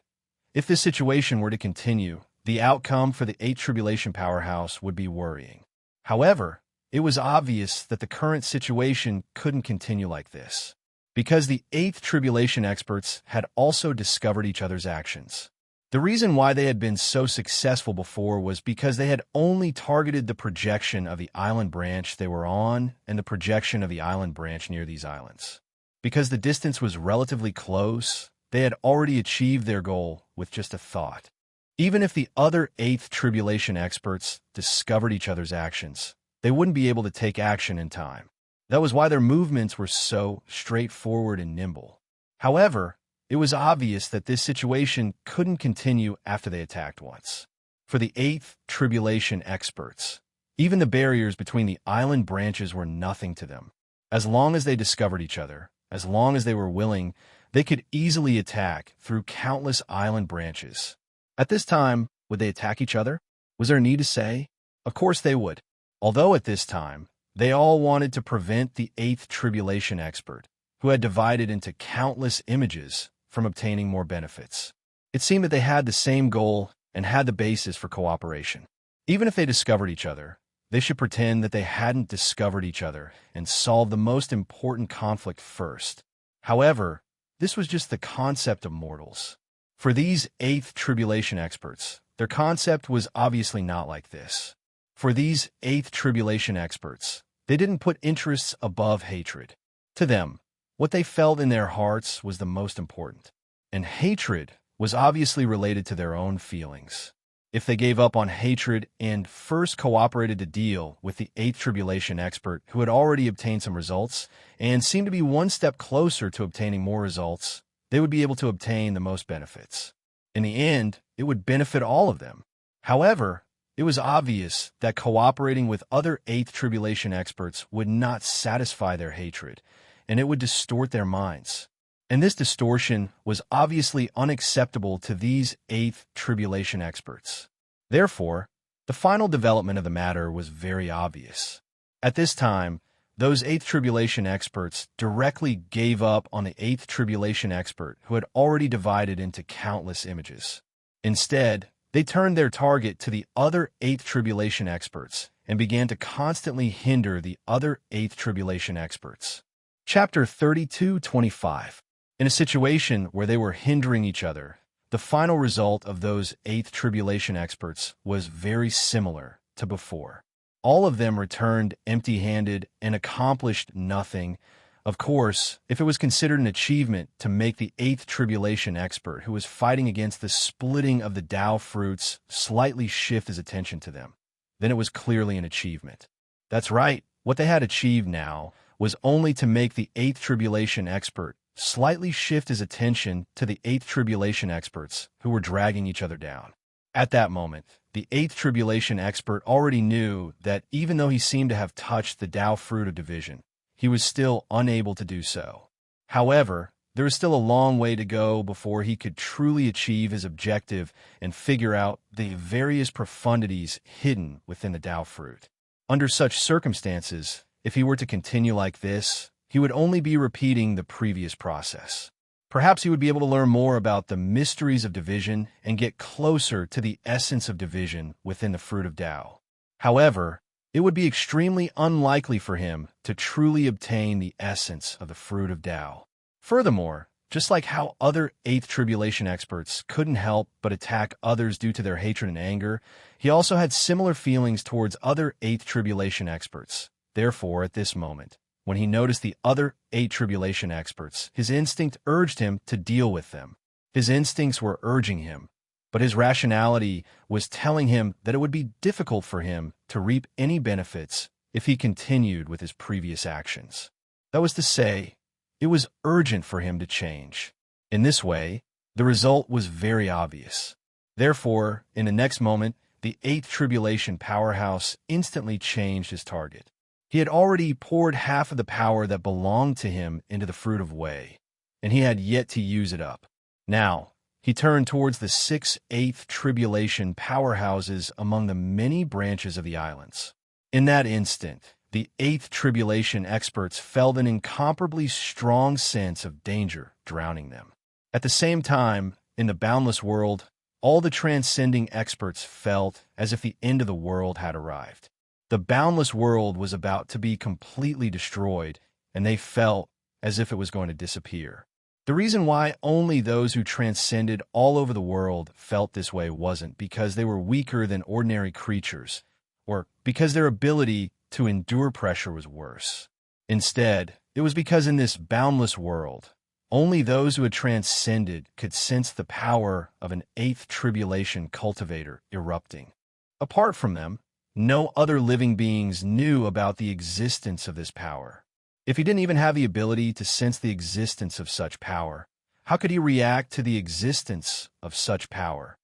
Speaker 1: If this situation were to continue, the outcome for the Eighth Tribulation powerhouse would be worrying. However, it was obvious that the current situation couldn't continue like this, because the Eighth Tribulation experts had also discovered each other's actions. The reason why they had been so successful before was because they had only targeted the projection of the island branch they were on and the projection of the island branch near these islands. Because the distance was relatively close, they had already achieved their goal with just a thought. Even if the other Eighth Tribulation experts discovered each other's actions, they wouldn't be able to take action in time. That was why their movements were so straightforward and nimble. However, it was obvious that this situation couldn't continue after they attacked once. For the Eighth Tribulation experts, even the barriers between the island branches were nothing to them. As long as they discovered each other, as long as they were willing, they could easily attack through countless island branches. At this time, would they attack each other? Was there a need to say? Of course they would. Although at this time, they all wanted to prevent the Eighth Tribulation expert, who had divided into countless images, from obtaining more benefits. It seemed that they had the same goal and had the basis for cooperation. Even if they discovered each other, they should pretend that they hadn't discovered each other and solve the most important conflict first. However, this was just the concept of mortals. For these Eighth Tribulation experts, their concept was obviously not like this. For these Eighth Tribulation experts, they didn't put interests above hatred. To them, what they felt in their hearts was the most important, and hatred was obviously related to their own feelings. If they gave up on hatred and first cooperated to deal with the Eighth Tribulation expert who had already obtained some results and seemed to be one step closer to obtaining more results, they would be able to obtain the most benefits. In the end, it would benefit all of them. However, it was obvious that cooperating with other Eighth Tribulation experts would not satisfy their hatred, and it would distort their minds. And this distortion was obviously unacceptable to these Eighth Tribulation experts. Therefore, the final development of the matter was very obvious. At this time, those Eighth Tribulation experts directly gave up on the Eighth Tribulation expert who had already divided into countless images. Instead, they turned their target to the other Eighth Tribulation experts and began to constantly hinder the other Eighth Tribulation experts. Chapter 32:25. In a situation where they were hindering each other, the final result of those Eighth Tribulation experts was very similar to before. All of them returned empty-handed and accomplished nothing. Of course, if it was considered an achievement to make the Eighth Tribulation expert who was fighting against the splitting of the Tao fruits slightly shift his attention to them, then it was clearly an achievement. That's right, what they had achieved now was only to make the Eighth Tribulation expert slightly shift his attention to the Eighth Tribulation experts who were dragging each other down. At that moment, the Eighth Tribulation expert already knew that even though he seemed to have touched the Tao fruit of division, he was still unable to do so. However, there was still a long way to go before he could truly achieve his objective and figure out the various profundities hidden within the Tao fruit. Under such circumstances, if he were to continue like this, he would only be repeating the previous process. Perhaps he would be able to learn more about the mysteries of division and get closer to the essence of division within the fruit of Tao. However, it would be extremely unlikely for him to truly obtain the essence of the fruit of Tao. Furthermore, just like how other Eighth Tribulation experts couldn't help but attack others due to their hatred and anger, he also had similar feelings towards other Eighth Tribulation experts. Therefore, at this moment, when he noticed the other Eighth Tribulation experts, his instinct urged him to deal with them. His instincts were urging him, but his rationality was telling him that it would be difficult for him to reap any benefits if he continued with his previous actions. That was to say, it was urgent for him to change. In this way, the result was very obvious. Therefore, in the next moment, the Eighth Tribulation powerhouse instantly changed his target. He had already poured half of the power that belonged to him into the fruit of Wei, and he had yet to use it up. Now, he turned towards the 6 Eighth Tribulation powerhouses among the many branches of the islands. In that instant, the Eighth Tribulation experts felt an incomparably strong sense of danger drowning them. At the same time, in the boundless world, all the transcending experts felt as if the end of the world had arrived. The boundless world was about to be completely destroyed, and they felt as if it was going to disappear. The reason why only those who transcended all over the world felt this way wasn't because they were weaker than ordinary creatures, or because their ability to endure pressure was worse. Instead, it was because in this boundless world, only those who had transcended could sense the power of an Eighth Tribulation cultivator erupting. Apart from them, no other living beings knew about the existence of this power. If he didn't even have the ability to sense the existence of such power, how could he react to the existence of such power?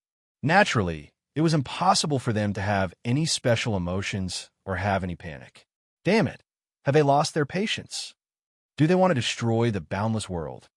Speaker 1: Naturally, it was impossible for them to have any special emotions or have any panic. Damn it! Have they lost their patience? Do they want to destroy the boundless world?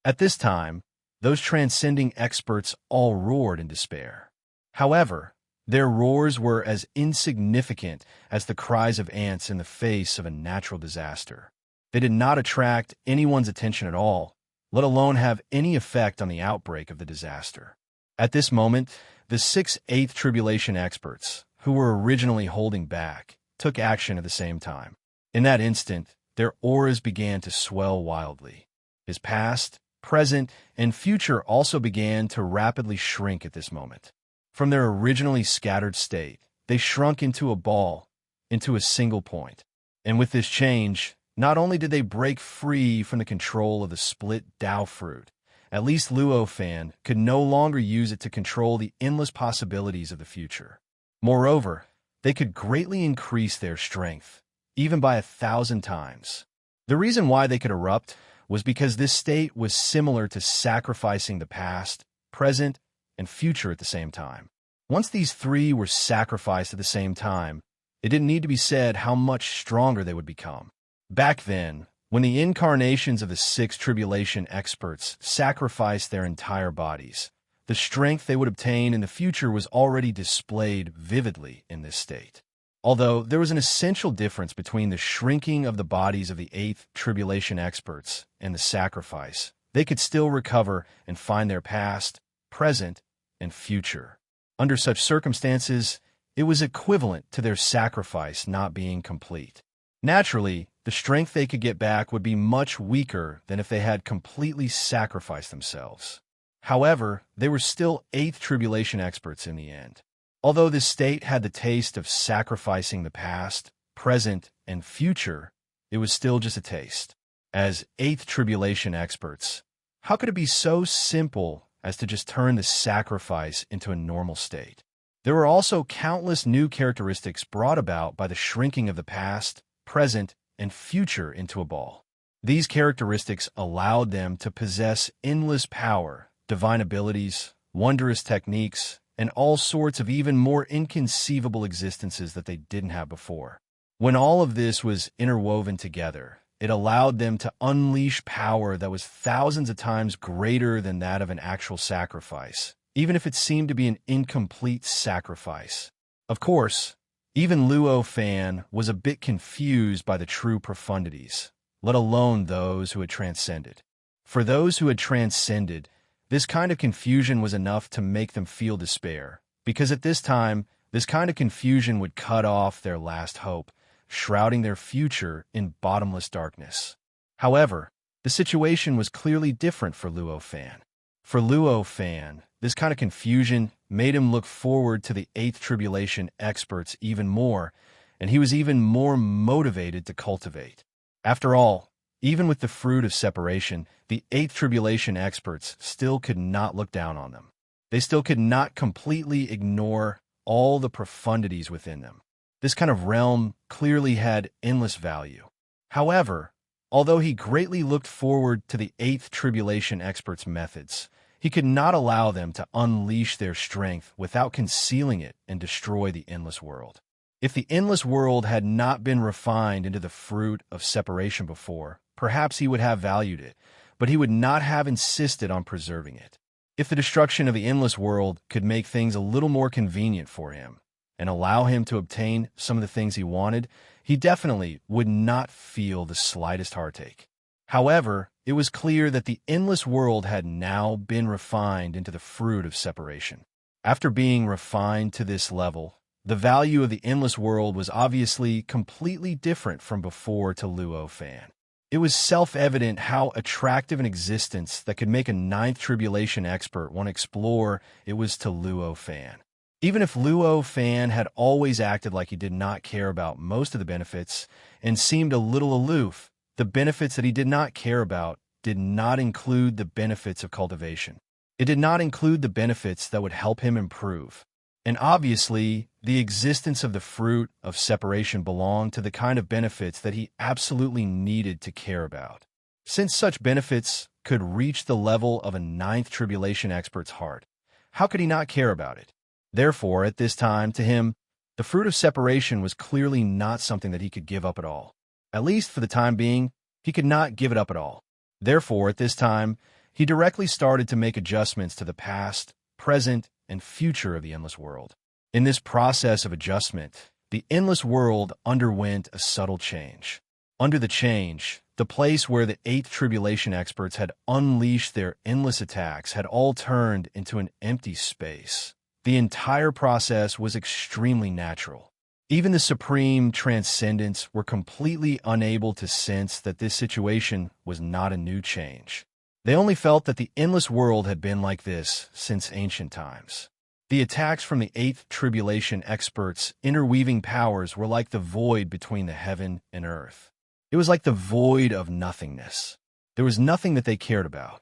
Speaker 1: At this time, those transcending experts all roared in despair. However, their roars were as insignificant as the cries of ants in the face of a natural disaster. They did not attract anyone's attention at all, let alone have any effect on the outbreak of the disaster. At this moment, the 6 Eighth Tribulation experts, who were originally holding back, took action at the same time. In that instant, their auras began to swell wildly. His past, present, and future also began to rapidly shrink at this moment. From their originally scattered state, they shrunk into a ball, into a single point. And with this change, not only did they break free from the control of the split Tao fruit, at least Luo Fan could no longer use it to control the endless possibilities of the future. Moreover, they could greatly increase their strength, even by 1,000 times. The reason why they could erupt was because this state was similar to sacrificing the past, present, and future at the same time. Once these three were sacrificed at the same time, it didn't need to be said how much stronger they would become. Back then, when the incarnations of the 6 Tribulation experts sacrificed their entire bodies, the strength they would obtain in the future was already displayed vividly in this state. Although there was an essential difference between the shrinking of the bodies of the eighth tribulation experts and the sacrifice, they could still recover and find their past, present, and future. Under such circumstances, it was equivalent to their sacrifice not being complete. Naturally, the strength they could get back would be much weaker than if they had completely sacrificed themselves. However, they were still eighth tribulation experts in the end. Although this state had the taste of sacrificing the past, present, and future, it was still just a taste. As eighth tribulation experts, how could it be so simple as to just turn the sacrifice into a normal state? There were also countless new characteristics brought about by the shrinking of the past, present, and future into a ball. These characteristics allowed them to possess endless power, divine abilities, wondrous techniques, and all sorts of even more inconceivable existences that they didn't have before. When all of this was interwoven together, it allowed them to unleash power that was thousands of times greater than that of an actual sacrifice, even if it seemed to be an incomplete sacrifice. Of course, even Luo Fan was a bit confused by the true profundities, let alone those who had transcended. For those who had transcended, this kind of confusion was enough to make them feel despair, because at this time, this kind of confusion would cut off their last hope, shrouding their future in bottomless darkness. However, the situation was clearly different for Luo Fan. For Luo Fan, this kind of confusion made him look forward to the eighth tribulation experts even more, and he was even more motivated to cultivate. After all, even with the fruit of separation, the eighth tribulation experts still could not look down on them. They still could not completely ignore all the profundities within them. This kind of realm clearly had endless value. However, although he greatly looked forward to the eighth tribulation experts' methods, he could not allow them to unleash their strength without concealing it and destroy the endless world. If the endless world had not been refined into the fruit of separation before, perhaps he would have valued it, but he would not have insisted on preserving it. If the destruction of the endless world could make things a little more convenient for him and allow him to obtain some of the things he wanted, he definitely would not feel the slightest heartache. However, it was clear that the endless world had now been refined into the fruit of separation. After being refined to this level, the value of the endless world was obviously completely different from before to Luo Fan. It was self-evident how attractive an existence that could make a ninth tribulation expert want to explore it was to Luo Fan. Even if Luo Fan had always acted like he did not care about most of the benefits and seemed a little aloof, the benefits that he did not care about did not include the benefits of cultivation. It did not include the benefits that would help him improve. And obviously, the existence of the fruit of separation belonged to the kind of benefits that he absolutely needed to care about. Since such benefits could reach the level of a ninth tribulation expert's heart, how could he not care about it? Therefore, at this time, to him, the fruit of separation was clearly not something that he could give up at all. At least for the time being, he could not give it up at all. Therefore, at this time, he directly started to make adjustments to the past, present, and future of the endless world. In this process of adjustment, the endless world underwent a subtle change. Under the change, the place where the eighth tribulation experts had unleashed their endless attacks had all turned into an empty space. The entire process was extremely natural. Even the supreme transcendents were completely unable to sense that this situation was not a new change. They only felt that the endless world had been like this since ancient times. The attacks from the eighth tribulation experts' interweaving powers were like the void between the heaven and earth. It was like the void of nothingness. There was nothing that they cared about.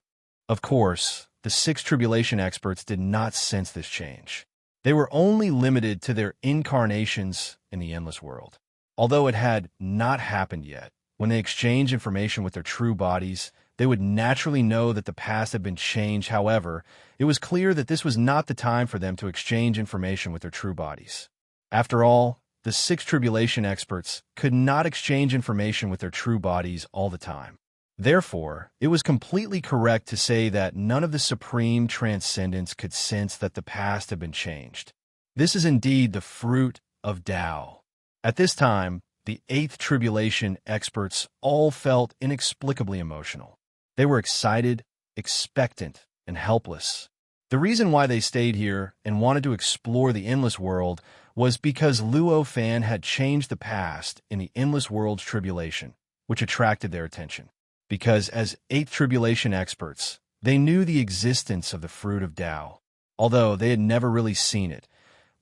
Speaker 1: Of course, the six tribulation experts did not sense this change. They were only limited to their incarnations in the endless world. Although it had not happened yet, when they exchanged information with their true bodies, they would naturally know that the past had been changed. However, it was clear that this was not the time for them to exchange information with their true bodies. After all, the six tribulation experts could not exchange information with their true bodies all the time. Therefore, it was completely correct to say that none of the supreme transcendents could sense that the past had been changed. This is indeed the fruit of Tao. At this time, the Eighth Tribulation experts all felt inexplicably emotional. They were excited, expectant, and helpless. The reason why they stayed here and wanted to explore the Endless World was because Luo Fan had changed the past in the Endless World's tribulation, which attracted their attention. Because as Eighth Tribulation experts, they knew the existence of the fruit of Tao, although they had never really seen it.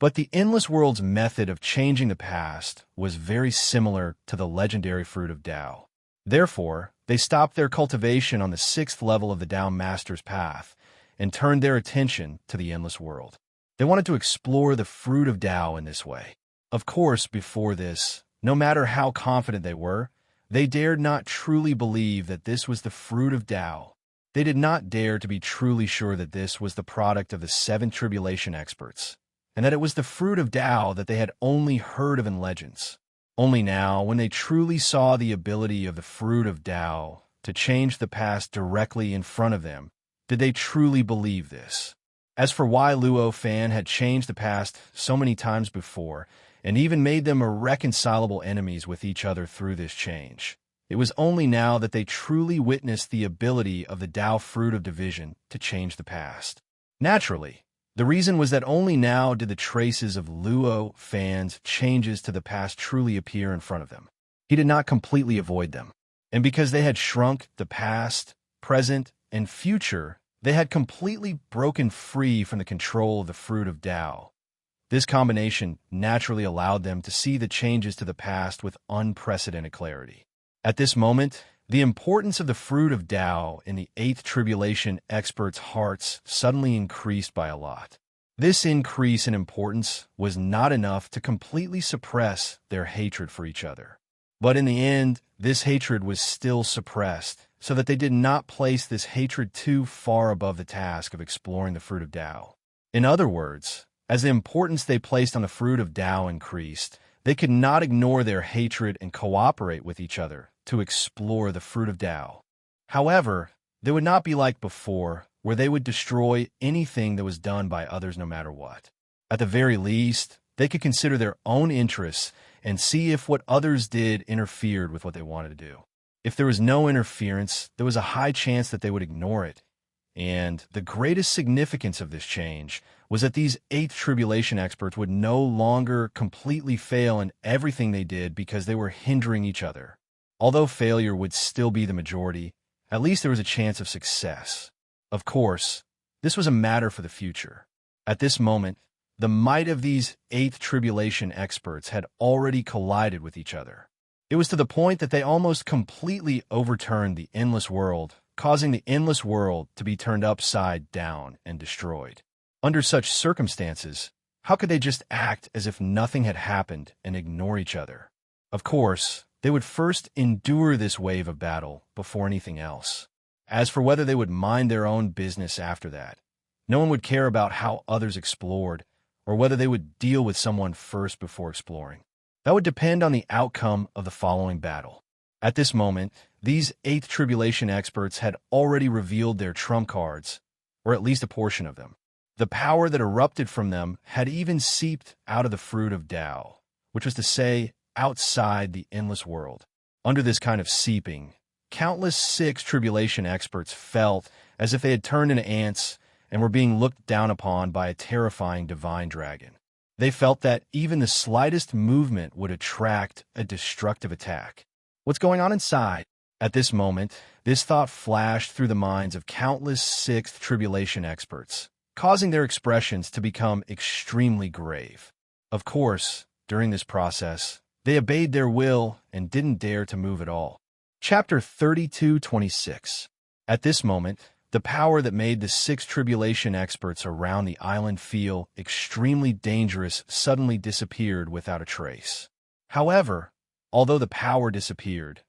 Speaker 1: But the Endless World's method of changing the past was very similar to the legendary fruit of Tao. Therefore, they stopped their cultivation on the 6th level of the Tao Master's path and turned their attention to the Endless World. They wanted to explore the fruit of Tao in this way. Of course, before this, no matter how confident they were, they dared not truly believe that this was the fruit of Tao. They did not dare to be truly sure that this was the product of the 7 tribulation experts, and that it was the fruit of Tao that they had only heard of in legends. Only now, when they truly saw the ability of the fruit of Tao to change the past directly in front of them, did they truly believe this. As for why Luo Fan had changed the past so many times before, and even made them irreconcilable enemies with each other through this change, it was only now that they truly witnessed the ability of the Tao fruit of division to change the past. Naturally, the reason was that only now did the traces of Luo Fan's changes to the past truly appear in front of them. He did not completely avoid them. And because they had shrunk the past, present, and future, they had completely broken free from the control of the fruit of Tao. This combination naturally allowed them to see the changes to the past with unprecedented clarity. At this moment, the importance of the fruit of Tao in the Eighth Tribulation experts' hearts suddenly increased by a lot. This increase in importance was not enough to completely suppress their hatred for each other. But in the end, this hatred was still suppressed, so that they did not place this hatred too far above the task of exploring the fruit of Tao. In other words, as the importance they placed on the fruit of Tao increased, they could not ignore their hatred and cooperate with each other to explore the fruit of Tao. However, they would not be like before, where they would destroy anything that was done by others no matter what. At the very least, they could consider their own interests and see if what others did interfered with what they wanted to do. If there was no interference, there was a high chance that they would ignore it. And the greatest significance of this change was that these Eighth Tribulation experts would no longer completely fail in everything they did because they were hindering each other. Although failure would still be the majority, at least there was a chance of success. Of course, this was a matter for the future. At this moment, the might of these Eighth Tribulation experts had already collided with each other. It was to the point that they almost completely overturned the Endless World, causing the Endless World to be turned upside down and destroyed. Under such circumstances, how could they just act as if nothing had happened and ignore each other? Of course, they would first endure this wave of battle before anything else. As for whether they would mind their own business after that, no one would care about how others explored or whether they would deal with someone first before exploring. That would depend on the outcome of the following battle. At this moment, these Eighth Tribulation experts had already revealed their trump cards, or at least a portion of them. The power that erupted from them had even seeped out of the fruit of Tao, which was to say, outside the Endless World. Under this kind of seeping, countless Sixth Tribulation experts felt as if they had turned into ants and were being looked down upon by a terrifying divine dragon. They felt that even the slightest movement would attract a destructive attack. What's going on inside? At this moment, this thought flashed through the minds of countless Sixth Tribulation experts, causing their expressions to become extremely grave. Of course, during this process, they obeyed their will and didn't dare to move at all. Chapter 32:26. At this moment, the power that made the Sixth Tribulation experts around the island feel extremely dangerous suddenly disappeared without a trace. However, although the power disappeared,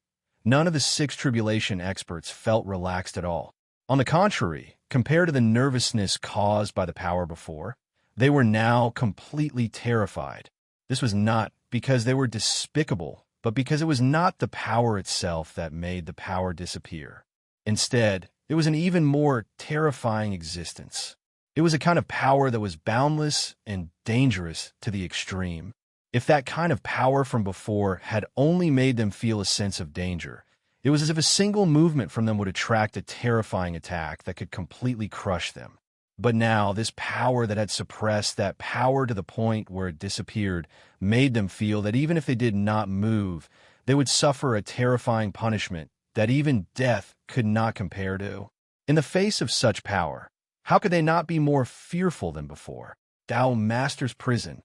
Speaker 1: none of the Sixth Tribulation experts felt relaxed at all. On the contrary, compared to the nervousness caused by the power before, they were now completely terrified. This was not because they were despicable, but because it was not the power itself that made the power disappear. Instead, it was an even more terrifying existence. It was a kind of power that was boundless and dangerous to the extreme. If that kind of power from before had only made them feel a sense of danger, it was as if a single movement from them would attract a terrifying attack that could completely crush them. But now, this power that had suppressed that power to the point where it disappeared made them feel that even if they did not move, they would suffer a terrifying punishment that even death could not compare to. In the face of such power, how could they not be more fearful than before? Tao Master's prison.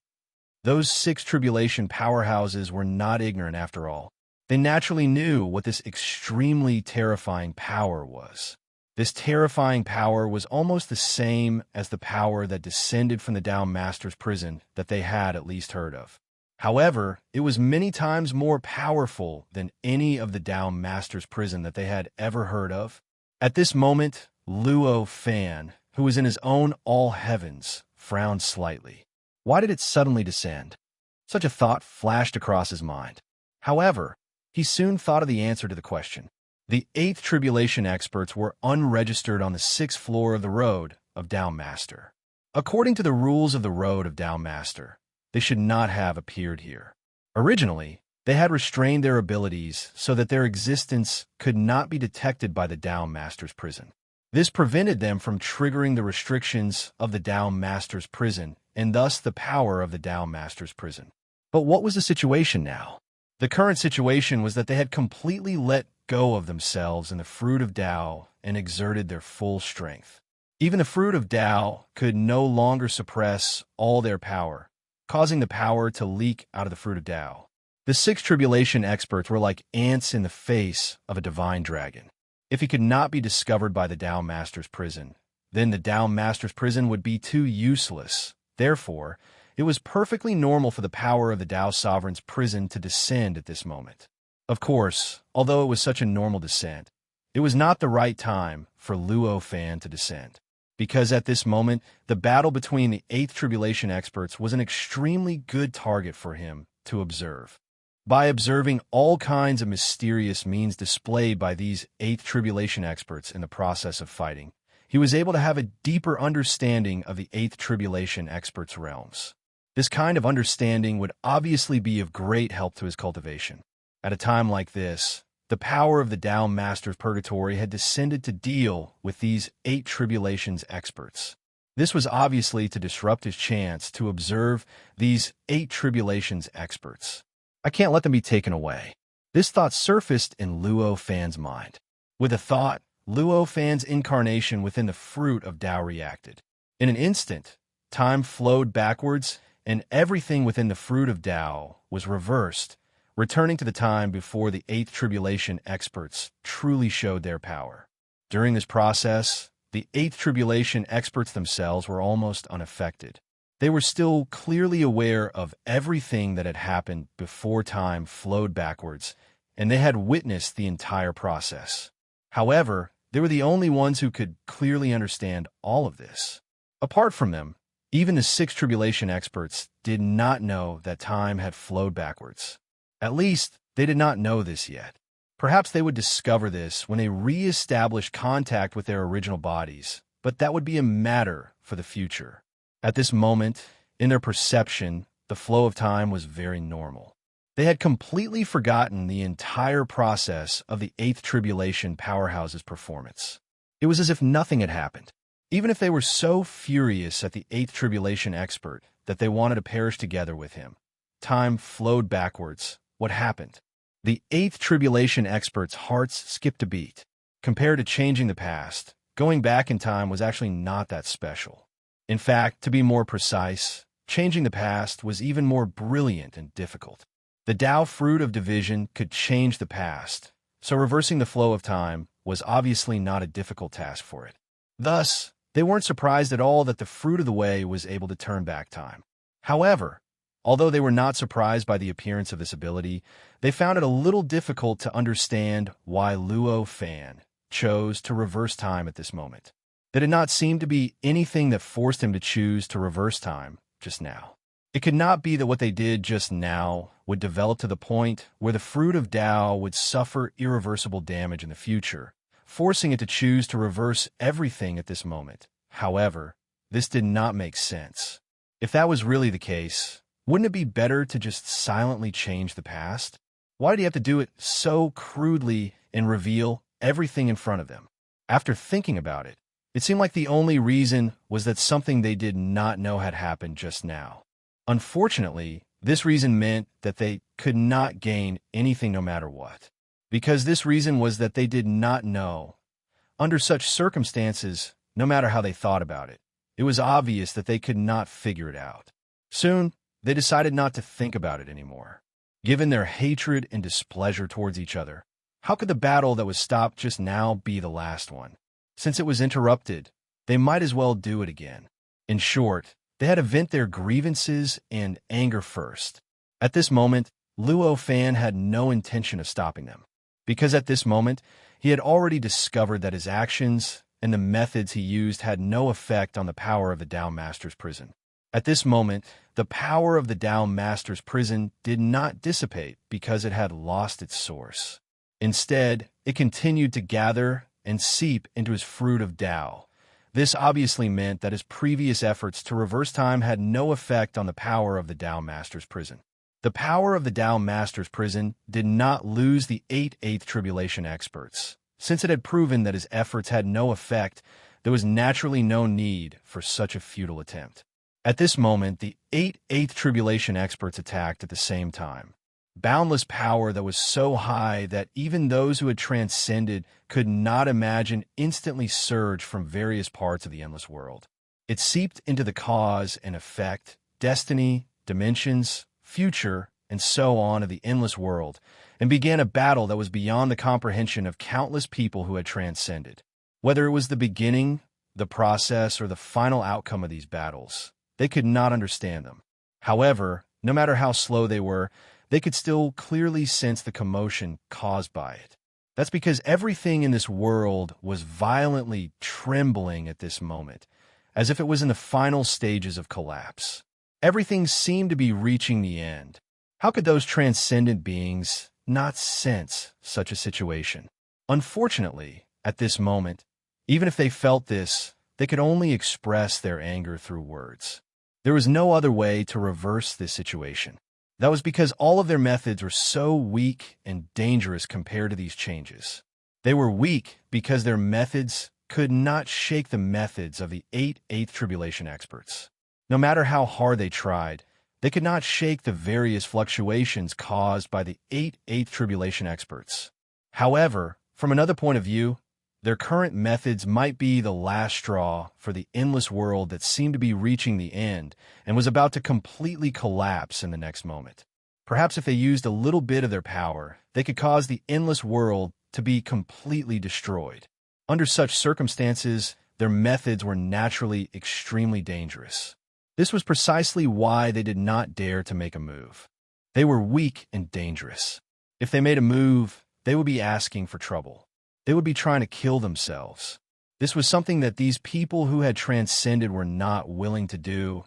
Speaker 1: Those 6 tribulation powerhouses were not ignorant after all. They naturally knew what this extremely terrifying power was. This terrifying power was almost the same as the power that descended from the Tao Master's prison that they had at least heard of. However, it was many times more powerful than any of the Tao Master's prison that they had ever heard of. At this moment, Luo Fan, who was in his own all heavens, frowned slightly. Why did it suddenly descend? Such a thought flashed across his mind. However, he soon thought of the answer to the question. The 8th tribulation experts were unregistered on the 6th floor of the road of Tao Master. According to the rules of the road of Tao Master, they should not have appeared here. Originally, they had restrained their abilities so that their existence could not be detected by the Tao Master's prison. This prevented them from triggering the restrictions of the Tao Master's prison and thus the power of the Tao Master's prison. But what was the situation now? The current situation was that they had completely let go of themselves and the fruit of Tao and exerted their full strength. Even the fruit of Tao could no longer suppress all their power, causing the power to leak out of the fruit of Tao. The 6 tribulation experts were like ants in the face of a divine dragon. If he could not be discovered by the Tao Master's prison, then the Tao Master's prison would be too useless. Therefore, it was perfectly normal for the power of the Tao Sovereign's prison to descend at this moment. Of course, although it was such a normal descent, it was not the right time for Luo Fan to descend, because at this moment, the battle between the 8th tribulation experts was an extremely good target for him to observe. By observing all kinds of mysterious means displayed by these 8th tribulation experts in the process of fighting, he was able to have a deeper understanding of the 8th tribulation experts' realms. This kind of understanding would obviously be of great help to his cultivation. At a time like this, the power of the Tao Master's Purgatory had descended to deal with these 8 tribulations experts. This was obviously to disrupt his chance to observe these 8 tribulations experts. I can't let them be taken away. This thought surfaced in Luo Fan's mind. With the thought, Luo Fan's incarnation within the fruit of Tao reacted. In an instant, time flowed backwards, and everything within the fruit of Tao was reversed, returning to the time before the 8th tribulation experts truly showed their power. During this process, the 8th tribulation experts themselves were almost unaffected. They were still clearly aware of everything that had happened before time flowed backwards, and they had witnessed the entire process. However, they were the only ones who could clearly understand all of this. Apart from them, even the 6 tribulation experts did not know that time had flowed backwards. At least, they did not know this yet. Perhaps they would discover this when they re-established contact with their original bodies, but that would be a matter for the future. At this moment, in their perception, the flow of time was very normal. They had completely forgotten the entire process of the 8th tribulation powerhouse's performance. It was as if nothing had happened. Even if they were so furious at the 8th tribulation expert that they wanted to perish together with him, time flowed backwards. What happened? The 8th tribulation expert's hearts skipped a beat. Compared to changing the past, going back in time was actually not that special. In fact, to be more precise, changing the past was even more brilliant and difficult. The Tao fruit of division could change the past, so reversing the flow of time was obviously not a difficult task for it. Thus, they weren't surprised at all that the fruit of the way was able to turn back time. However, although they were not surprised by the appearance of this ability, they found it a little difficult to understand why Luo Fan chose to reverse time at this moment. There did not seem to be anything that forced him to choose to reverse time just now. It could not be that what they did just now would develop to the point where the fruit of Tao would suffer irreversible damage in the future, forcing it to choose to reverse everything at this moment. However, this did not make sense. If that was really the case, Wouldn't it be better to just silently change the past? Why did he have to do it so crudely and reveal everything in front of them? After thinking about it, it seemed like the only reason was that something they did not know had happened just now. Unfortunately, this reason meant that they could not gain anything no matter what. Because this reason was that they did not know. Under such circumstances, no matter how they thought about it, it was obvious that they could not figure it out. Soon, they decided not to think about it anymore. Given their hatred and displeasure towards each other, how could the battle that was stopped just now be the last one? Since it was interrupted, they might as well do it again. In short, they had to vent their grievances and anger first. At this moment, Luo Fan had no intention of stopping them, because at this moment, he had already discovered that his actions and the methods he used had no effect on the power of the Tao Master's prison. At this moment, the power of the Tao Master's prison did not dissipate because it had lost its source. Instead, it continued to gather and seep into his fruit of Tao. This obviously meant that his previous efforts to reverse time had no effect on the power of the Tao Master's prison. The power of the Tao Master's prison did not lose the 8th Tribulation experts. Since it had proven that his efforts had no effect, there was naturally no need for such a futile attempt. At this moment, the 8th Tribulation experts attacked at the same time. Boundless power that was so high that even those who had transcended could not imagine instantly surged from various parts of the endless world. It seeped into the cause and effect, destiny, dimensions, future, and so on of the endless world, and began a battle that was beyond the comprehension of countless people who had transcended. Whether it was the beginning, the process, or the final outcome of these battles, they could not understand them. However, no matter how slow they were, they could still clearly sense the commotion caused by it. That's because everything in this world was violently trembling at this moment, as if it was in the final stages of collapse. Everything seemed to be reaching the end. How could those transcendent beings not sense such a situation? Unfortunately, at this moment, even if they felt this, they could only express their anger through words. There was no other way to reverse this situation. That was because all of their methods were so weak and dangerous compared to these changes. They were weak because their methods could not shake the methods of the 8th Tribulation experts. No matter how hard they tried, they could not shake the various fluctuations caused by the 8th Tribulation experts. However, from another point of view, their current methods might be the last straw for the endless world that seemed to be reaching the end and was about to completely collapse in the next moment. Perhaps if they used a little bit of their power, they could cause the endless world to be completely destroyed. Under such circumstances, their methods were naturally extremely dangerous. This was precisely why they did not dare to make a move. They were weak and dangerous. If they made a move, they would be asking for trouble. They would be trying to kill themselves. This was something that these people who had transcended were not willing to do,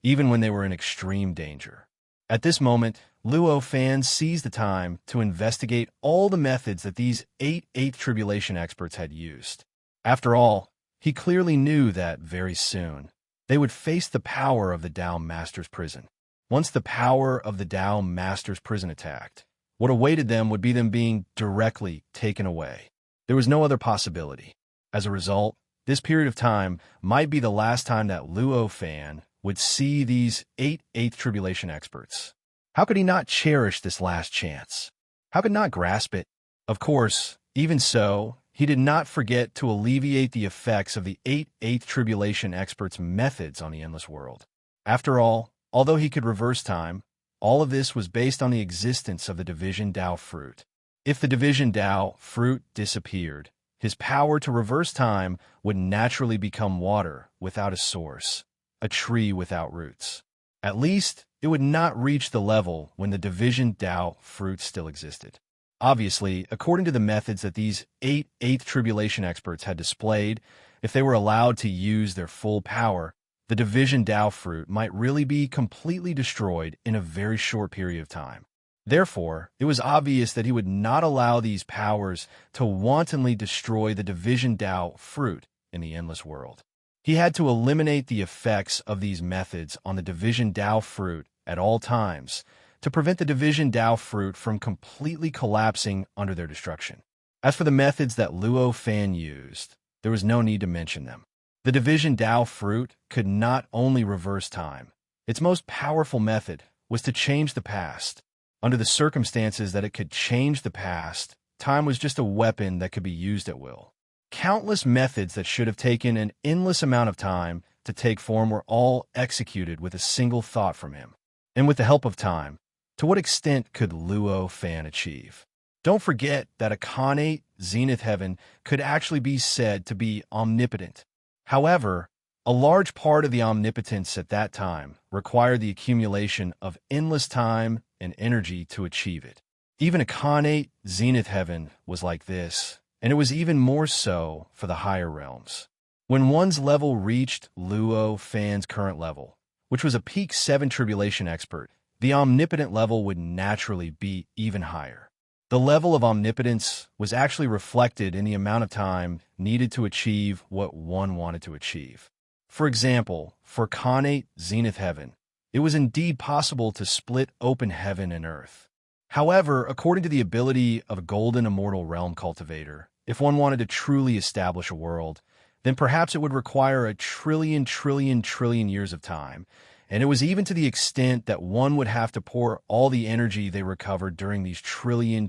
Speaker 1: even when they were in extreme danger. At this moment, Luo Fan seized the time to investigate all the methods that these 8th Tribulation experts had used. After all, he clearly knew that very soon, they would face the power of the Tao Master's prison. Once the power of the Tao Master's prison attacked, what awaited them would be them being directly taken away. There was no other possibility. As a result, this period of time might be the last time that Luo Fan would see these 8th Tribulation experts. How could he not cherish this last chance? How could not grasp it? Of course, even so, he did not forget to alleviate the effects of the 8th Tribulation experts' methods on the endless world. After all, although he could reverse time, all of this was based on the existence of the Division Tao fruit. If the Division Tao fruit disappeared, his power to reverse time would naturally become water without a source, a tree without roots. At least, it would not reach the level when the Division Tao fruit still existed. Obviously, according to the methods that these 8th Tribulation experts had displayed, if they were allowed to use their full power, the Division Tao fruit might really be completely destroyed in a very short period of time. Therefore, it was obvious that he would not allow these powers to wantonly destroy the Division Tao fruit in the endless world. He had to eliminate the effects of these methods on the Division Tao fruit at all times to prevent the division Tao fruit from completely collapsing under their destruction. As for the methods that Luo Fan used, there was no need to mention them. The division Tao fruit could not only reverse time. Its most powerful method was to change the past. Under the circumstances that it could change the past, time was just a weapon that could be used at will. Countless methods that should have taken an endless amount of time to take form were all executed with a single thought from him. And with the help of time, to what extent could Luo Fan achieve? Don't forget that a Khanate Zenith Heaven could actually be said to be omnipotent. However, a large part of the omnipotence at that time required the accumulation of endless time and energy to achieve it. Even a Khanate Zenith Heaven was like this, and it was even more so for the higher realms. When one's level reached Luo Fan's current level, which was a peak 7 tribulation expert, the omnipotent level would naturally be even higher. The level of omnipotence was actually reflected in the amount of time needed to achieve what one wanted to achieve. For example, for Khanate Zenith Heaven, it was indeed possible to split open heaven and earth. However, according to the ability of a golden immortal realm cultivator, if one wanted to truly establish a world, then perhaps it would require a trillion years of time, and it was even to the extent that one would have to pour all the energy they recovered during these trillion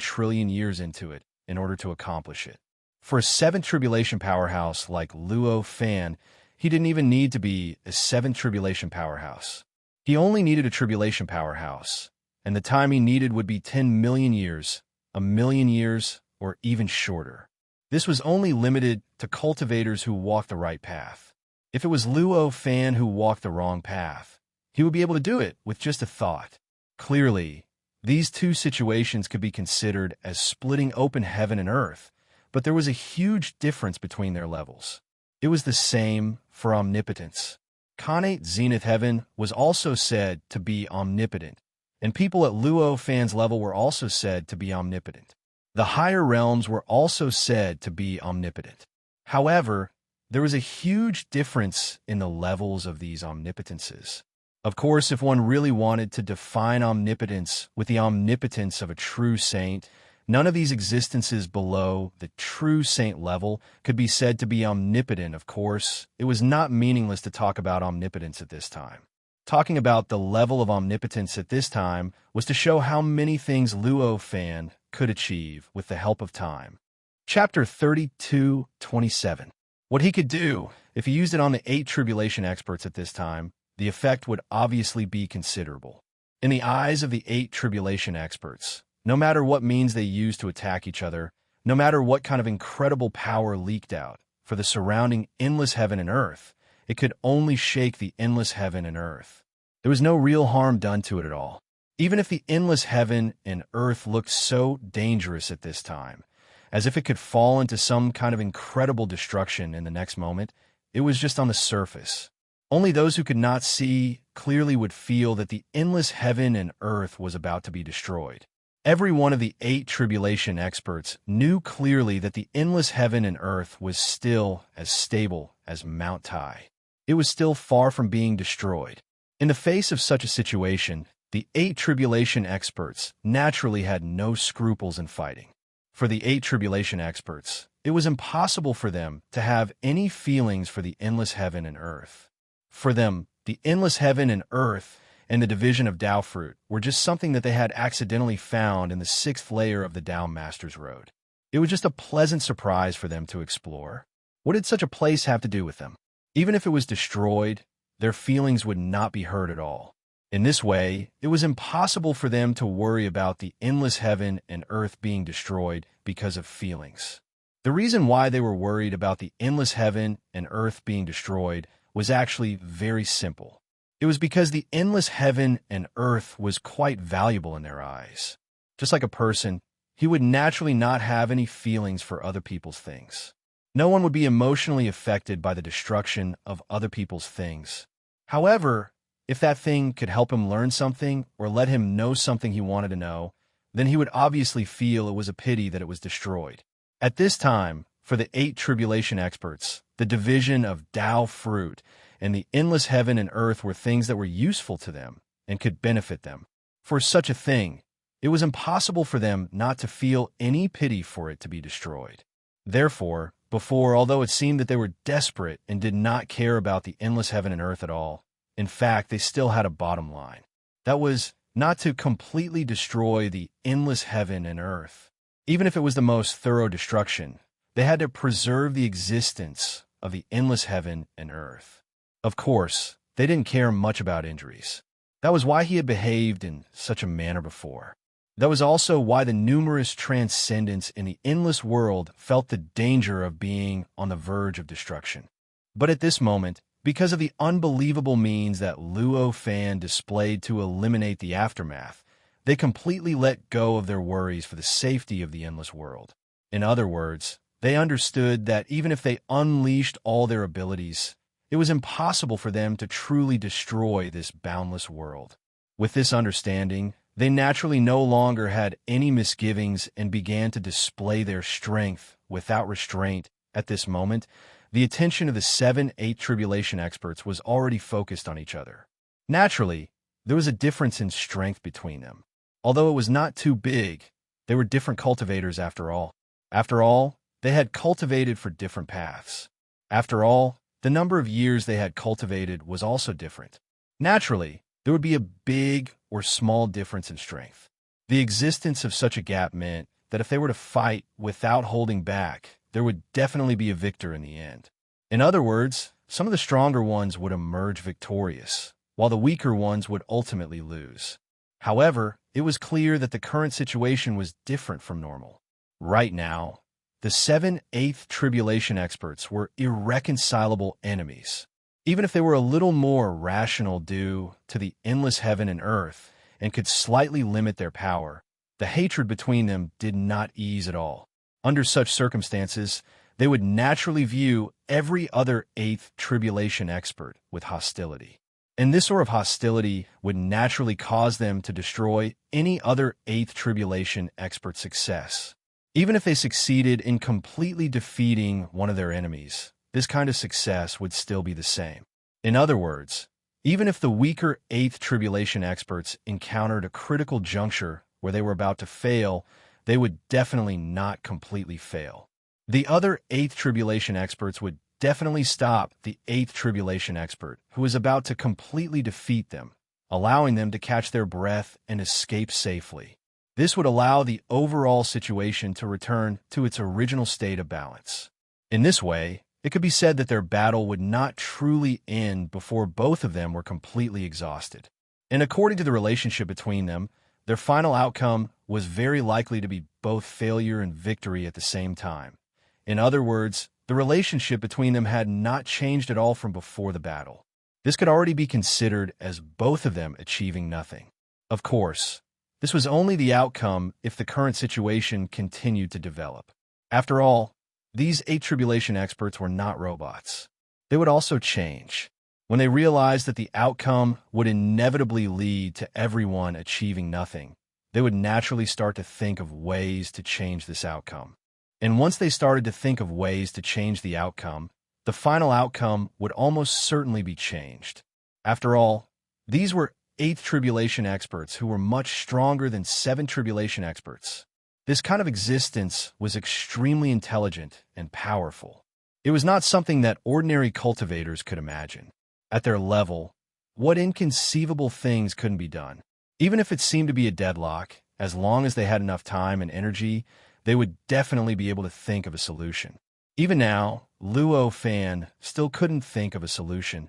Speaker 1: years into it in order to accomplish it. For a 7th tribulation powerhouse like Luo Fan, he didn't even need to be a 7th tribulation powerhouse. He only needed a tribulation powerhouse, and the time he needed would be 10 million years, a million years, or even shorter. This was only limited to cultivators who walked the right path. If it was Luo Fan who walked the wrong path, he would be able to do it with just a thought. Clearly, these two situations could be considered as splitting open heaven and earth, but there was a huge difference between their levels. It was the same for omnipotence. Khanate Zenith Heaven was also said to be omnipotent, and people at Luo Fan's level were also said to be omnipotent. The higher realms were also said to be omnipotent. However, there was a huge difference in the levels of these omnipotences. Of course, if one really wanted to define omnipotence with the omnipotence of a true saint, none of these existences below the true saint level could be said to be omnipotent. Of course, it was not meaningless to talk about omnipotence at this time. Talking about the level of omnipotence at this time was to show how many things Luo Fan could achieve with the help of time. Chapter 32:27. What he could do, if he used it on the 8 tribulation experts at this time, the effect would obviously be considerable. In the eyes of the 8 tribulation experts, no matter what means they used to attack each other, no matter what kind of incredible power leaked out for the surrounding endless heaven and earth, it could only shake the endless heaven and earth. There was no real harm done to it at all. Even if the endless heaven and earth looked so dangerous at this time, as if it could fall into some kind of incredible destruction in the next moment, it was just on the surface. Only those who could not see clearly would feel that the endless heaven and earth was about to be destroyed. Every one of the 8 tribulation experts knew clearly that the endless heaven and earth was still as stable as Mount Tai. It was still far from being destroyed. In the face of such a situation, the 8 tribulation experts naturally had no scruples in fighting. For the 8 tribulation experts, it was impossible for them to have any feelings for the endless heaven and earth. For them, the endless heaven and earth and the division of Tao fruit were just something that they had accidentally found in the 6th layer of the Tao Master's Road. It was just a pleasant surprise for them to explore. What did such a place have to do with them? Even if it was destroyed, their feelings would not be hurt at all. In this way, it was impossible for them to worry about the endless heaven and earth being destroyed because of feelings. The reason why they were worried about the endless heaven and earth being destroyed was actually very simple. It was because the endless heaven and earth was quite valuable in their eyes. Just like a person, he would naturally not have any feelings for other people's things. No one would be emotionally affected by the destruction of other people's things. However, if that thing could help him learn something or let him know something he wanted to know, then he would obviously feel it was a pity that it was destroyed. At this time, for the 8 tribulation experts, the division of Tao fruit and the endless heaven and earth were things that were useful to them, and could benefit them. For such a thing, it was impossible for them not to feel any pity for it to be destroyed. Therefore, although it seemed that they were desperate and did not care about the endless heaven and earth at all, in fact, they still had a bottom line. That was not to completely destroy the endless heaven and earth. Even if it was the most thorough destruction, they had to preserve the existence of the endless heaven and earth. Of course, they didn't care much about injuries. That was why he had behaved in such a manner before. That was also why the numerous transcendents in the endless world felt the danger of being on the verge of destruction. But at this moment, because of the unbelievable means that Luo Fan displayed to eliminate the aftermath, they completely let go of their worries for the safety of the endless world. In other words, they understood that even if they unleashed all their abilities, it was impossible for them to truly destroy this boundless world. With this understanding, they naturally no longer had any misgivings and began to display their strength without restraint. At this moment, the attention of the 7-8 tribulation experts was already focused on each other. Naturally, there was a difference in strength between them. Although it was not too big, they were different cultivators after all. After all, they had cultivated for different paths. After all, the number of years they had cultivated was also different. Naturally, there would be a big or small difference in strength. The existence of such a gap meant that if they were to fight without holding back, there would definitely be a victor in the end. In other words, some of the stronger ones would emerge victorious, while the weaker ones would ultimately lose. However, it was clear that the current situation was different from normal. Right now, the 7/8 tribulation experts were irreconcilable enemies. Even if they were a little more rational due to the endless heaven and earth and could slightly limit their power, the hatred between them did not ease at all. Under such circumstances, they would naturally view every other 8th tribulation expert with hostility. And this sort of hostility would naturally cause them to destroy any other 8th tribulation expert's success. Even if they succeeded in completely defeating one of their enemies, this kind of success would still be the same. In other words, even if the weaker 8th tribulation experts encountered a critical juncture where they were about to fail, they would definitely not completely fail. The other 8th tribulation experts would definitely stop the 8th tribulation expert who was about to completely defeat them, allowing them to catch their breath and escape safely. This would allow the overall situation to return to its original state of balance. In this way, it could be said that their battle would not truly end before both of them were completely exhausted. And according to the relationship between them, their final outcome was very likely to be both failure and victory at the same time. In other words, the relationship between them had not changed at all from before the battle. This could already be considered as both of them achieving nothing. Of course, this was only the outcome if the current situation continued to develop. After all, these 8 tribulation experts were not robots. They would also change. When they realized that the outcome would inevitably lead to everyone achieving nothing, they would naturally start to think of ways to change this outcome. And once they started to think of ways to change the outcome, the final outcome would almost certainly be changed. After all, these were 8th tribulation experts who were much stronger than 7 tribulation experts. This kind of existence was extremely intelligent and powerful. It was not something that ordinary cultivators could imagine. At their level, what inconceivable things couldn't be done? Even if it seemed to be a deadlock, as long as they had enough time and energy, they would definitely be able to think of a solution. Even now, Luo Fan still couldn't think of a solution.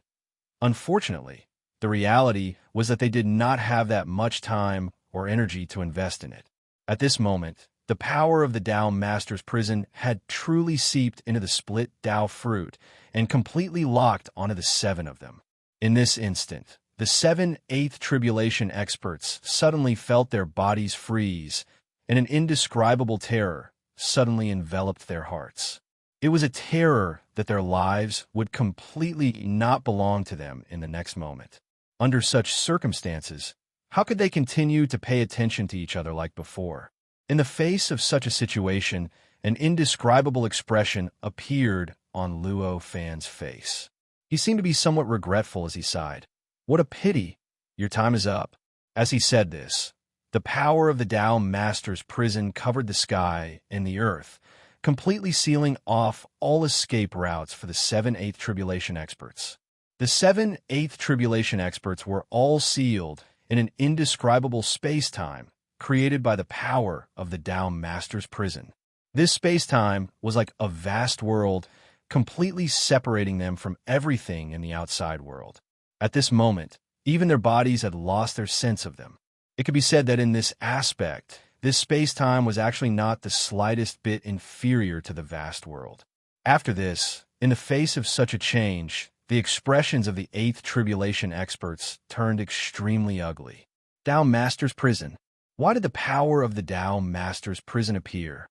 Speaker 1: Unfortunately, the reality was that they did not have that much time or energy to invest in it. At this moment, the power of the Dao Master's prison had truly seeped into the split Dao fruit and completely locked onto the 7 of them. In this instant, the 7/8 tribulation experts suddenly felt their bodies freeze, and an indescribable terror suddenly enveloped their hearts. It was a terror that their lives would completely not belong to them in the next moment. Under such circumstances, how could they continue to pay attention to each other like before? In the face of such a situation, an indescribable expression appeared on Luo Fan's face. He seemed to be somewhat regretful as he sighed. What a pity! your time is up." As he said this, the power of the Tao Master's prison covered the sky and the earth, completely sealing off all escape routes for the 7/8 tribulation experts. The 7/8 tribulation experts were all sealed in an indescribable space-time created by the power of the Tao Master's prison. This space-time was like a vast world, completely separating them from everything in the outside world. At this moment, even their bodies had lost their sense of them. It could be said that in this aspect, this space-time was actually not the slightest bit inferior to the vast world. After this, in the face of such a change, the expressions of the 8th tribulation experts turned extremely ugly. Tao Master's prison. Why did the power of the Tao Master's prison appear?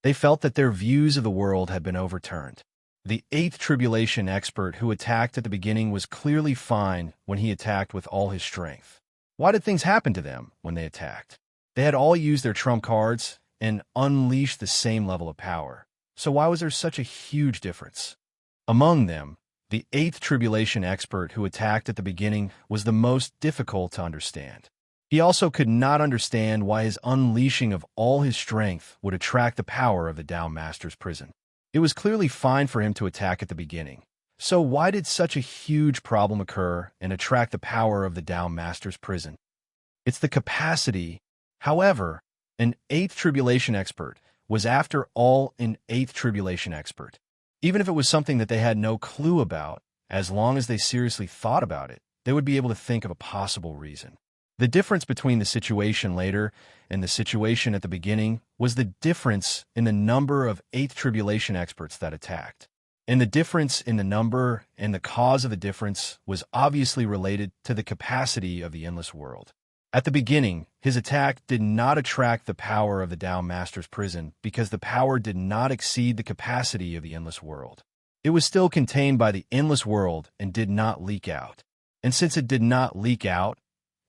Speaker 1: They felt that their views of the world had been overturned. The 8th tribulation expert who attacked at the beginning was clearly fine when he attacked with all his strength. Why did things happen to them when they attacked? They had all used their trump cards and unleashed the same level of power. So why was there such a huge difference? Among them, the 8th tribulation expert who attacked at the beginning was the most difficult to understand. He also could not understand why his unleashing of all his strength would attract the power of the Tao Master's prison. It was clearly fine for him to attack at the beginning. So why did such a huge problem occur and attract the power of the Tao Master's prison? It's the capacity. However, an 8th tribulation expert was after all an 8th tribulation expert. Even if it was something that they had no clue about, as long as they seriously thought about it, they would be able to think of a possible reason. The difference between the situation later and the situation at the beginning was the difference in the number of 8th tribulation experts that attacked. And the difference in the number and the cause of the difference was obviously related to the capacity of the endless world. At the beginning, his attack did not attract the power of the Tao Master's prison because the power did not exceed the capacity of the endless world. It was still contained by the endless world and did not leak out. And since it did not leak out,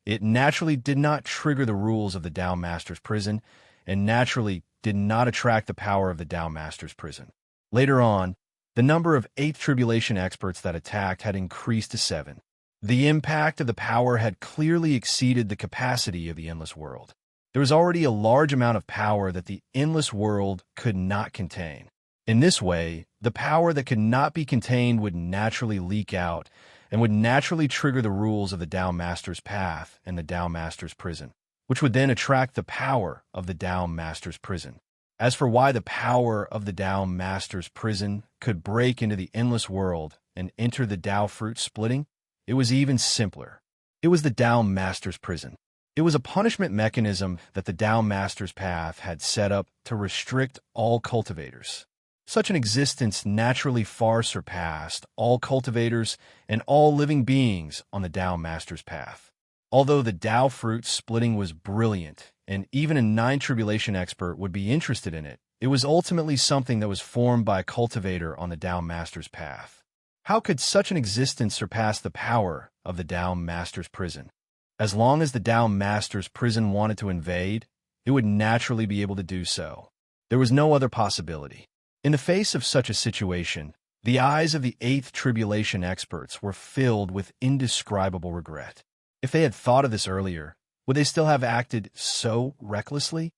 Speaker 1: it naturally did not trigger the rules of the Tao Master's prison and naturally did not attract the power of the Tao Master's prison. Later on, the number of 8th tribulation experts that attacked had increased to 7. The impact of the power had clearly exceeded the capacity of the endless world. There was already a large amount of power that the endless world could not contain. In this way, the power that could not be contained would naturally leak out and would naturally trigger the rules of the Tao Master's path and the Tao Master's prison, which would then attract the power of the Tao Master's prison. As for why the power of the Tao Master's prison could break into the endless world and enter the Tao fruit splitting, it was even simpler. It was the Tao Master's prison. It was a punishment mechanism that the Tao Master's path had set up to restrict all cultivators. Such an existence naturally far surpassed all cultivators and all living beings on the Tao Master's path. Although the Tao fruit splitting was brilliant, and even a 9 tribulation expert would be interested in it, it was ultimately something that was formed by a cultivator on the Tao Master's path. How could such an existence surpass the power of the Tao Master's prison? As long as the Tao Master's prison wanted to invade, it would naturally be able to do so. There was no other possibility. In the face of such a situation, the eyes of the 8th tribulation experts were filled with indescribable regret. If they had thought of this earlier, would they still have acted so recklessly?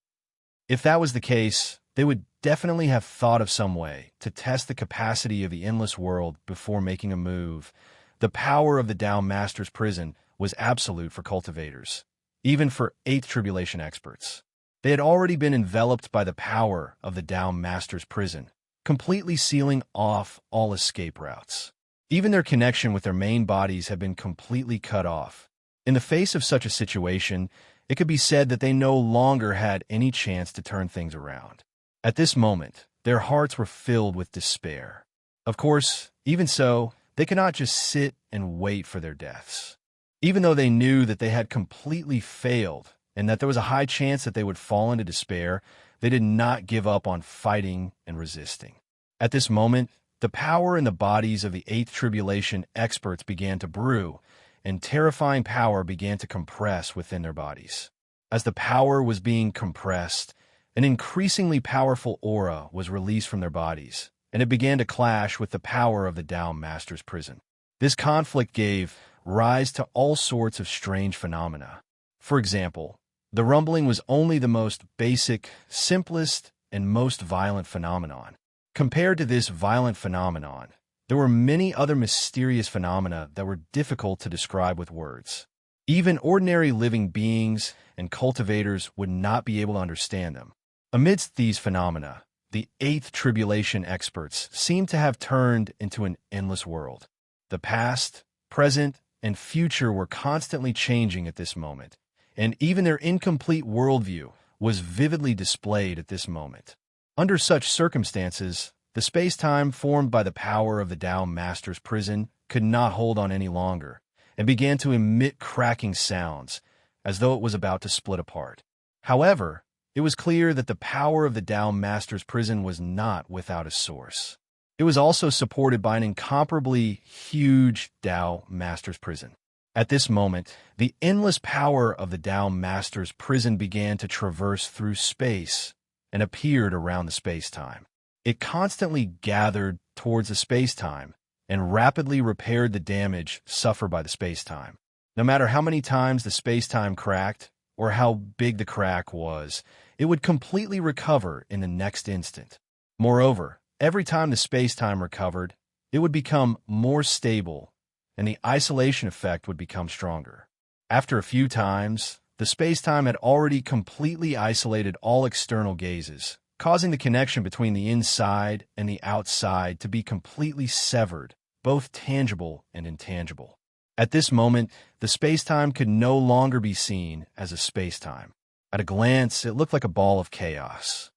Speaker 1: If that was the case, they would definitely have thought of some way to test the capacity of the endless world before making a move. The power of the Tao Master's prison was absolute for cultivators, even for 8th tribulation experts. They had already been enveloped by the power of the Tao Master's prison, completely sealing off all escape routes. Even their connection with their main bodies had been completely cut off. In the face of such a situation, it could be said that they no longer had any chance to turn things around. At this moment, their hearts were filled with despair. Of course, even so, they could not just sit and wait for their deaths. Even though they knew that they had completely failed and that there was a high chance that they would fall into despair, they did not give up on fighting and resisting. At this moment, the power in the bodies of the 8th tribulation experts began to brew, and terrifying power began to compress within their bodies. As the power was being compressed, an increasingly powerful aura was released from their bodies, and it began to clash with the power of the Tao Master's prison. This conflict gave rise to all sorts of strange phenomena. For example, the rumbling was only the most basic, simplest, and most violent phenomenon. Compared to this violent phenomenon, there were many other mysterious phenomena that were difficult to describe with words. Even ordinary living beings and cultivators would not be able to understand them. Amidst these phenomena, the eighth tribulation experts seem to have turned into an endless world. The past, present, and future were constantly changing at this moment, and even their incomplete worldview was vividly displayed at this moment. Under such circumstances, the space-time formed by the power of the Tao Master's prison could not hold on any longer, and began to emit cracking sounds, as though it was about to split apart. However, it was clear that the power of the Tao Master's prison was not without a source. It was also supported by an incomparably huge Tao Master's prison. At this moment, the endless power of the Tao Master's prison began to traverse through space and appeared around the space-time. It constantly gathered towards the space-time and rapidly repaired the damage suffered by the space-time. No matter how many times the space-time cracked or how big the crack was, it would completely recover in the next instant. Moreover, every time the space-time recovered, it would become more stable and the isolation effect would become stronger. After a few times, the space-time had already completely isolated all external gazes, causing the connection between the inside and the outside to be completely severed, both tangible and intangible. At this moment, the space-time could no longer be seen as a space-time. At a glance, it looked like a ball of chaos.